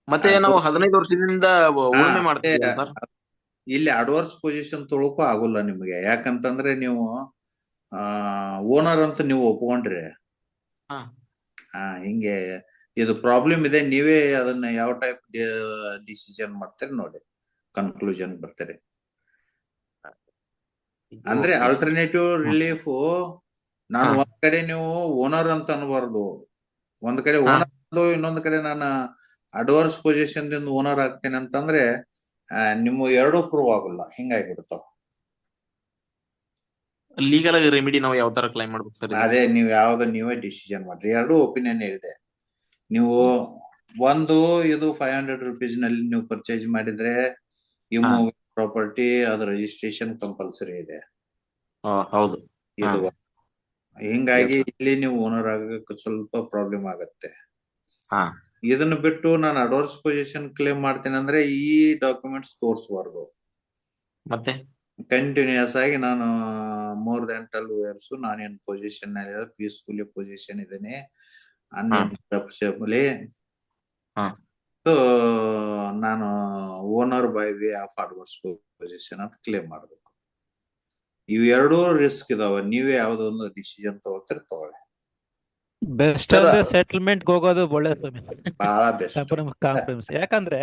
ಮತ್ತೆ ನಾವು 15 ವರ್ಷದಿಂದ ಉಳುಮೆ ಮಾಡ್ತೀವಿ ಸರ್. ಇಲ್ಲಿ ಅಡ್ವಾನ್ಸ್ ಪೊಸಿಷನ್ ತೊಳಕು ಆಗುಲ್ಲ ನಿಮ್ಗೆ. ಯಾಕಂತಂದ್ರೆ ನೀವು ಓನರ್ ಅಂತ ನೀವು ಒಪ್ಕೊಂಡ್ರಿ. ಹಿಂಗೆ ಇದು ಪ್ರಾಬ್ಲಮ್ ಇದೆ. ನೀವೇ ಅದನ್ನ ಯಾವ ಟೈಪ್ ಡಿಸಿಷನ್ ಮಾಡ್ತೀರಿ ನೋಡಿ, ಕನ್ಕ್ಲೂಷನ್ ಬರ್ತೀರಿ. ಅಂದ್ರೆ ಆಲ್ಟರ್ನೇಟಿವ್ ರಿಲೀಫ್ ನಾನು ಒಂದ್ ಕಡೆ ನೀವು ಓನರ್ ಅಂತ ಅನ್ಬಾರ್ದು. ಒಂದ್ ಕಡೆ ಓನರ್, ಇನ್ನೊಂದ್ ಕಡೆ ನಾನು ಅಡ್ವಾನ್ಸ್ ಪೊಸಿಷನ್ ದಿಂದ ಓನರ್ ಆಗ್ತೇನೆ ಅಂತಂದ್ರೆ ನಿಮ್ಮ ಎರಡೂ ಪ್ರೂವ್ ಆಗಲ್ಲ. ಹಿಂಗಾಗಿಬಿಡ್ತಾವ. ಲೀಗಲ್ ರೆಮಿಡಿ ನಾವು ಯಾವ ತರ ಕ್ಲೈಮ್ ಮಾಡ್ಬೇಕು ಸರ್? ಅದೇ ನೀವೇ ಡಿಸಿಷನ್ ಮಾಡ್ರಿ. ಎರಡೂ ಒಪಿನಿಯನ್ ಇದೆ. ನೀವು ಒಂದು ಇದು 500 ರೂಪೀಸ್ ನಲ್ಲಿ ನೀವು ಪರ್ಚೇಸ್ ಮಾಡಿದ್ರೆ ಇಮ್ಮೂವಬಲ್ ಪ್ರಾಪರ್ಟಿ, ಅದು ರಿಜಿಸ್ಟ್ರೇಷನ್ ಕಂಪಲ್ಸರಿ ಇದೆ. ಹೌದು. ಇದು ಹಿಂಗಾಗಿ ಇಲ್ಲಿ ನೀವು ಓನರ್ ಆಗಕ್ಕೆ ಸ್ವಲ್ಪ ಪ್ರಾಬ್ಲಮ್ ಆಗತ್ತೆ. ಇದನ್ನ ಬಿಟ್ಟು ನಾನು ಅಡ್ವಾನ್ಸ್ ಪೊಸಿಷನ್ ಕ್ಲೇಮ್ ಮಾಡ್ತೇನೆ ಅಂದ್ರೆ ಈ ಡಾಕ್ಯುಮೆಂಟ್ಸ್ ತೋರಿಸಬಾರ್ದು. ಮತ್ತೆ ಕಂಟಿನ್ಯೂಸ್ ಆಗಿ ನಾನು ಮೋರ್ ದನ್ 12 ಇಯರ್ಸ್ ನಾನೇನ್ ಪೊಸಿಷನ್ ನಲ್ಲಿ ಪೀಸ್ಫುಲಿ ಪೊಸಿಷನ್ ಇದ್ದೇನೆ, ಅನ್ಇಂಟರಪ್ಟಬಲಿ. ನಾನು owner by way of advance position ಅಂತ ಕ್ಲೇಮ್ ಮಾಡ್ಬೇಕು. ಇವ್ ಎರಡೂ ರಿಸ್ಕ್ ಇದಾವ. ನೀವೇ ಯಾವ್ದೊಂದು ಡಿಸಿಷನ್ ತಗೋತೀರಿ ತಗೊಳ್ಳಿ. ಬೆಸ್ಟ್ ಅಂದ್ರೆ ಸೆಟಲ್ಮೆಂಟ್ ಹೋಗೋದು ಒಳ್ಳೇದು ಸ್ವಾಮಿ. ಬಹಳ ಬೆಸ್ಟ್ ಕಾಂಪ್ರಮೈಸ್. ಯಾಕಂದ್ರೆ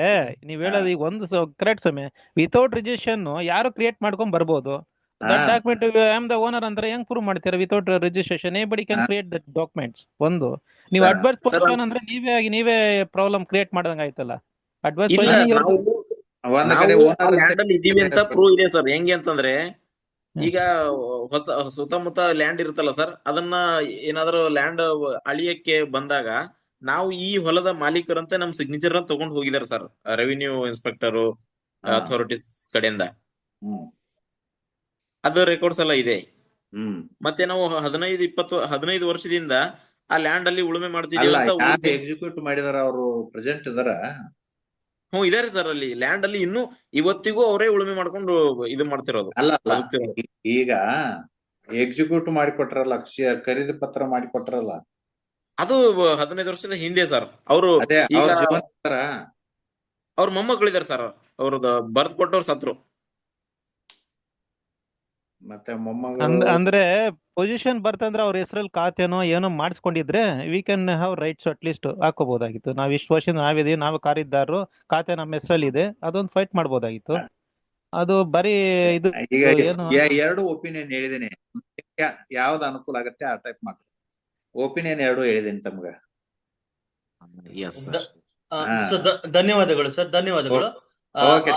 ನೀವ್ ಹೇಳೋದು ಈಗ ಒಂದು ಕರೆಕ್ಟ್ ಸ್ವಾಮಿ. ವಿತೌಟ್ ರಿಜಿಸ್ಟ್ರೇಷನ್ ಯಾರು ಕ್ರಿಯೇಟ್ ಮಾಡ್ಕೊಂಡ್ ಬರ್ಬೋದು. That document I am the owner ಅಂದ್ರೆ ಹೆಂಗ್ ಪ್ರೂವ್ ಮಾಡ್ತೀರಾ? Without registration anybody can create that documents. ಒಂದು ನೀವು ಅಡ್ವಾನ್ಸ್ ಪೊಸಿಷನ್ ಅಂದ್ರೆ ನೀವೇ ಪ್ರಾಬ್ಲಮ್ ಕ್ರಿಯೇಟ್ ಮಾಡ್ದಂಗ ಆಯ್ತಲ್ಲ. ಅಡ್ವಾನ್ಸ್ ಇದೀವಿ ಅಂತ ಪ್ರೂವ್ ಇದೆ ಸರ್. ಹೆಂಗೆ ಅಂತಂದ್ರೆ ಈಗ ಸುತ್ತಮುತ್ತ ಲ್ಯಾಂಡ್ ಇರುತ್ತಲ್ಲ ಸರ್, ಅದನ್ನ ಏನಾದ್ರು ಲ್ಯಾಂಡ್ ಅಳಿಯಕ್ಕೆ ಬಂದಾಗ ನಾವು ಈ ಹೊಲದ ಮಾಲೀಕರಂತೆ ನಮ್ ಸಿಗ್ನೇಚರ್ ತಗೊಂಡ್ ಹೋಗಿದಾರೆ ಸರ್, ರೆವಿನ್ಯೂ ಇನ್ಸ್ಪೆಕ್ಟರ್ ಅಥಾರಿಟೀಸ್ ಕಡೆಯಿಂದ. ಅದು ರೆಕಾರ್ಡ್ಸ್ ಎಲ್ಲ ಇದೆ. ಮತ್ತೆ ನಾವು 15 ವರ್ಷದಿಂದ ಆ ಲ್ಯಾಂಡ್ ಅಲ್ಲಿ ಉಳುಮೆ ಮಾಡ್ತಿದ್ದೀವಿ ಅಂತ ಎಕ್ಸಿಕ್ಯೂಟ್ ಮಾಡಿದಾರ. ಅವರು ಪ್ರೆಸೆಂಟ್ ಇದಾರ? ಇದಾರೆ ಸರ್. ಅಲ್ಲಿ ಲ್ಯಾಂಡ್ ಅಲ್ಲಿ ಇನ್ನು ಇವತ್ತಿಗೂ ಅವರೇ ಉಳುಮೆ ಮಾಡ್ಕೊಂಡು ಇದು ಮಾಡ್ತಿರೋದು. ಅಲ್ಲ, ಈಗ ಎಕ್ಸಿಕ್ಯೂಟ್ ಮಾಡಿಕೊಟ್ರಲ್ಲ, ಖರೀದಿ ಪತ್ರ ಮಾಡಿಕೊಟ್ರಲ್ಲ, ಅದು 15 ವರ್ಷದ ಹಿಂದೆ ಸರ್. ಅವರು ಅವ್ರ ಮೊಮ್ಮಕ್ಕಳಿದಾರೆ ಸರ್. ಅವ್ರದ್ದು ಬರ್ದ್ ಕೊಟ್ಟವ್ರು ಸತ್ರು. ಮತ್ತೆ ಅಂದ್ರೆ ಪೊಸಿಷನ್ ಬರ್ತಂದ್ರೆ ಅವ್ರ ಹೆಸರಲ್ಲಿ ಖಾತೆನೋ ಏನೋ ಮಾಡಿಸ್ಕೊಂಡಿದ್ರೆ we can have rights at least ಹಾಕೋಬಹುದಾಗಿತ್ತು. ನಾವ್ ಇಷ್ಟು ವರ್ಷದಿಂದ ನಾವಿದೀವಿ, ನಾವು ಕಾರಿದ್ದಾರು, ಖಾತೆ ನಮ್ಮ ಹೆಸರಲ್ಲಿ ಇದೆ, ಅದೊಂದು ಫೈಟ್ ಮಾಡ್ಬೋದಾಗಿತ್ತು. ಅದು ಬರೀ ಇದು ಏನು ಎರಡು ಒಪಿನಿಯನ್ ಹೇಳಿದೇನೆ. ಯಾವ್ದು ಅನುಕೂಲ ಆಗತ್ತೆ ಆ ಟೈಪ್ ಮಾಡ್ರಿ. ಒಪಿನಿಯನ್ ಎರಡು ಹೇಳಿದೇನೆ ತಮ್ಗ. ಹಾ. ಧನ್ಯವಾದಗಳು ಸರ್, ಧನ್ಯವಾದಗಳು. ಓಕೆ.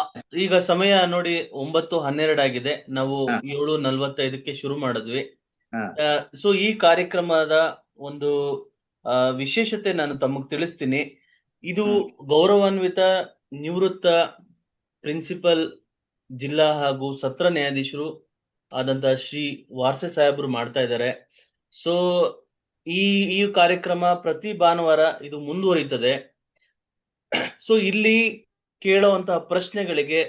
ಈಗ ಸಮಯ ನೋಡಿ 9:12 ಆಗಿದೆ. ನಾವು ಹಾ. 7:45ಕ್ಕೆ ಶುರು ಮಾಡಿದ್ವಿ. ಹಾ. ಸೊ ಈ ಕಾರ್ಯಕ್ರಮದ ಒಂದು ವಿಶೇಷತೆ ನಾನು ತಮಗೆ ತಿಳಿಸ್ತೀನಿ. ಇದು ಗೌರವಾನ್ವಿತ ನಿವೃತ್ತ ಪ್ರಿನ್ಸಿಪಲ್ ಜಿಲ್ಲಾ ಹಾಗೂ ಸತ್ರ ನ್ಯಾಯಾಧೀಶರು ಆದಂತಹ ಶ್ರೀ ವಾರ್ಸೆ ಸಾಹೇಬರು ಮಾಡ್ತಾ ಇದ್ದಾರೆ. ಸೊ ಈ ಕಾರ್ಯಕ್ರಮ ಪ್ರತಿ ಭಾನುವಾರ ಇದು ಮುಂದುವರಿತದೆ. ಸೊ ಇಲ್ಲಿ ಕೇಳುವಂತಹ ಪ್ರಶ್ನೆಗಳಿಗೆ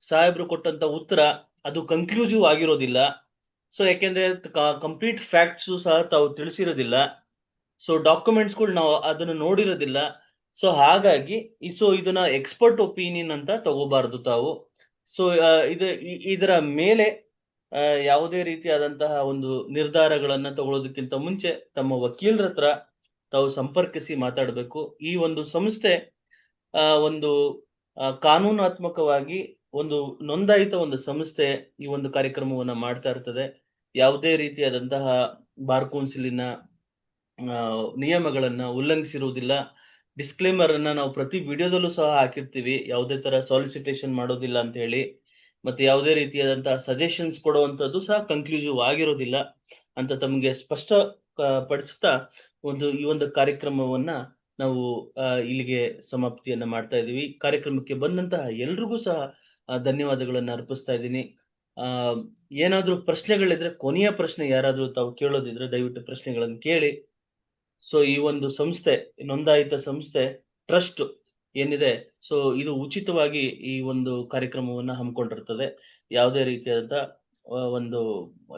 ಸಾಹೇಬ್ರು ಕೊಟ್ಟಂತ ಉತ್ತರ ಅದು ಕನ್ಕ್ಲೂಸಿವ್ ಆಗಿರೋದಿಲ್ಲ. ಸೊ ಯಾಕೆಂದ್ರೆ ಕಂಪ್ಲೀಟ್ ಫ್ಯಾಕ್ಟ್ಸ್ ಸಹ ತಾವು ತಿಳಿಸಿರೋದಿಲ್ಲ. ಸೊ ಡಾಕ್ಯುಮೆಂಟ್ಸ್ಗಳು ನಾವು ಅದನ್ನು ನೋಡಿರೋದಿಲ್ಲ. ಸೊ ಹಾಗಾಗಿ ಇದನ್ನ ಎಕ್ಸ್ಪರ್ಟ್ ಒಪಿನಿಯನ್ ಅಂತ ತಗೋಬಾರದು ತಾವು. ಸೊ ಇದರ ಮೇಲೆ ಯಾವುದೇ ರೀತಿಯಾದಂತಹ ಒಂದು ನಿರ್ಧಾರಗಳನ್ನ ತಗೊಳ್ಳೋದಕ್ಕಿಂತ ಮುಂಚೆ ತಮ್ಮ ವಕೀಲರ ಹತ್ರ ತಾವು ಸಂಪರ್ಕಿಸಿ ಮಾತಾಡಬೇಕು. ಈ ಒಂದು ಸಂಸ್ಥೆ ಒಂದು ಕಾನೂನಾತ್ಮಕವಾಗಿ ಒಂದು ನೋಂದಾಯಿತ ಒಂದು ಸಂಸ್ಥೆ ಈ ಒಂದು ಕಾರ್ಯಕ್ರಮವನ್ನ ಮಾಡ್ತಾ ಇರ್ತದೆ. ಯಾವುದೇ ರೀತಿಯಾದಂತಹ ಬಾರ್ ಕೌನ್ಸಿಲಿನ ನಿಯಮಗಳನ್ನ ಉಲ್ಲಂಘಿಸಿರುವುದಿಲ್ಲ. ಡಿಸ್ಕ್ಲೇಮರ್ ಅನ್ನ ನಾವು ಪ್ರತಿ ವಿಡಿಯೋದಲ್ಲೂ ಸಹ ಹಾಕಿರ್ತೀವಿ, ಯಾವುದೇ ತರ ಸಾಲಿಸಿಟೇಷನ್ ಮಾಡೋದಿಲ್ಲ ಅಂತ ಹೇಳಿ. ಮತ್ತೆ ಯಾವುದೇ ರೀತಿಯಾದಂತಹ ಸಜೆಷನ್ಸ್ ಕೊಡುವಂತದ್ದು ಸಹ ಕನ್ಕ್ಲೂಸಿವ್ ಆಗಿರೋದಿಲ್ಲ ಅಂತ ತಮಗೆ ಸ್ಪಷ್ಟ ಪಡಿಸ್ತಾ ಈ ಒಂದು ಕಾರ್ಯಕ್ರಮವನ್ನ ನಾವು ಇಲ್ಲಿಗೆ ಸಮಾಪ್ತಿಯನ್ನ ಮಾಡ್ತಾ ಇದೀವಿ. ಕಾರ್ಯಕ್ರಮಕ್ಕೆ ಬಂದಂತಹ ಎಲ್ರಿಗೂ ಸಹ ಧನ್ಯವಾದಗಳನ್ನ ಅರ್ಪಿಸ್ತಾ ಇದ್ದೀನಿ. ಏನಾದ್ರೂ ಪ್ರಶ್ನೆಗಳಿದ್ರೆ, ಕೊನೆಯ ಪ್ರಶ್ನೆ ಯಾರಾದ್ರೂ ತಾವು ಕೇಳೋದಿದ್ರೆ ದಯವಿಟ್ಟು ಪ್ರಶ್ನೆಗಳನ್ನು ಕೇಳಿ. ಸೊ ಈ ಒಂದು ಸಂಸ್ಥೆ, ನೋಂದಾಯಿತ ಸಂಸ್ಥೆ ಟ್ರಸ್ಟ್ ಏನಿದೆ, ಸೊ ಇದು ಉಚಿತವಾಗಿ ಈ ಒಂದು ಕಾರ್ಯಕ್ರಮವನ್ನ ಹಮ್ಮಿಕೊಂಡಿರ್ತದೆ. ಯಾವುದೇ ರೀತಿಯಾದಂತ ಒಂದು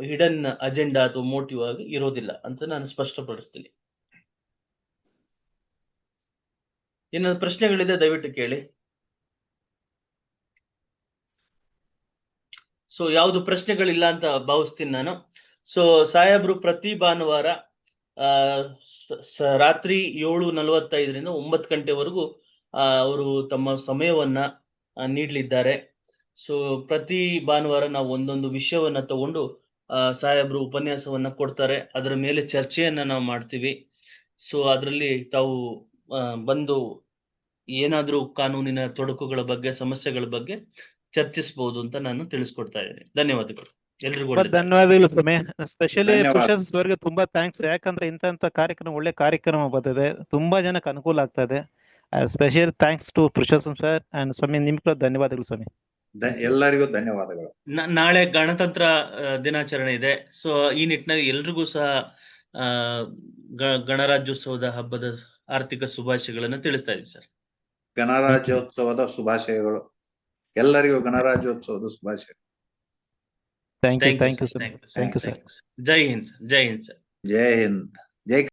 ಹಿಡನ್ ಅಜೆಂಡಾ ಅಥವಾ ಮೋಟಿವ್ ಆಗಿ ಇರೋದಿಲ್ಲ ಅಂತ ನಾನು ಸ್ಪಷ್ಟಪಡಿಸ್ತೀನಿ. ಏನಾದ್ರು ಪ್ರಶ್ನೆಗಳಿದೆ ದಯವಿಟ್ಟು ಕೇಳಿ. ಸೊ ಯಾವ್ದು ಪ್ರಶ್ನೆಗಳಿಲ್ಲ ಅಂತ ಭಾವಿಸ್ತೀನಿ ನಾನು. ಸೊ ಸಾಹೇಬ್ರು ಪ್ರತಿ ಭಾನುವಾರ ರಾತ್ರಿ 7:45ರಿಂದ 9 ಗಂಟೆವರೆಗೂ ಅವರು ತಮ್ಮ ಸಮಯವನ್ನ ನೀಡಲಿದ್ದಾರೆ. ಸೊ ಪ್ರತಿ ಭಾನುವಾರ ನಾವು ಒಂದೊಂದು ವಿಷಯವನ್ನ ತಗೊಂಡು ಸಾಹೇಬ್ರು ಉಪನ್ಯಾಸವನ್ನ ಕೊಡ್ತಾರೆ. ಅದರ ಮೇಲೆ ಚರ್ಚೆಯನ್ನ ನಾವು ಮಾಡ್ತೀವಿ. ಸೊ ಅದರಲ್ಲಿ ತಾವು ಬಂದು ಏನಾದ್ರೂ ಕಾನೂನಿನ ತೊಡಕುಗಳ ಬಗ್ಗೆ, ಸಮಸ್ಯೆಗಳ ಬಗ್ಗೆ ಚರ್ಚಿಸಬಹುದು ಅಂತ ನಾನು ತಿಳಿಸ್ಕೊಡ್ತಾ ಇದ್ದೇನೆ. ಧನ್ಯವಾದಗಳು ಎಲ್ರಿಗೂ. ಧನ್ಯವಾದಗಳು ಸ್ವಾಮಿ. ಸ್ಪೆಷಲಿ ಪುರುಷೋತ್ತಮ್ ಸರ್ಗೆ ತುಂಬಾ ಥ್ಯಾಂಕ್ಸ್. ಯಾಕಂದ್ರೆ ಇಂತ ಕಾರ್ಯಕ್ರಮ ಒಳ್ಳೆ ಕಾರ್ಯಕ್ರಮ ಬರ್ತದೆ, ತುಂಬಾ ಜನಕ್ಕೆ ಅನುಕೂಲ ಆಗ್ತಾ ಇದೆ. Special thanks to Purushottam sir and ಸ್ವಾಮಿ. ನಿಮ್ಗೆ ಧನ್ಯವಾದಗಳು ಸ್ವಾಮಿ. ಎಲ್ಲರಿಗೂ ಧನ್ಯವಾದಗಳು. ನಾಳೆ ಗಣತಂತ್ರ ದಿನಾಚರಣೆ ಇದೆ. ಸೊ ಈ ನಿಟ್ಟಿನಲ್ಲಿ ಎಲ್ರಿಗೂ ಸಹ ಗಣರಾಜ್ಯೋತ್ಸವದ ಹಬ್ಬದ ಆರ್ಥಿಕ ಶುಭಾಶಯಗಳನ್ನು ತಿಳಿಸ್ತಾ ಇದ್ದೀವಿ ಸರ್. ಗಣರಾಜ್ಯೋತ್ಸವದ ಶುಭಾಶಯಗಳು ಎಲ್ಲರಿಗೂ. ಗಣರಾಜ್ಯೋತ್ಸವದ ಶುಭಾಶಯಗಳು. Thank you sir. Jai Hind sir. Jai Hind sir. Jai Hind.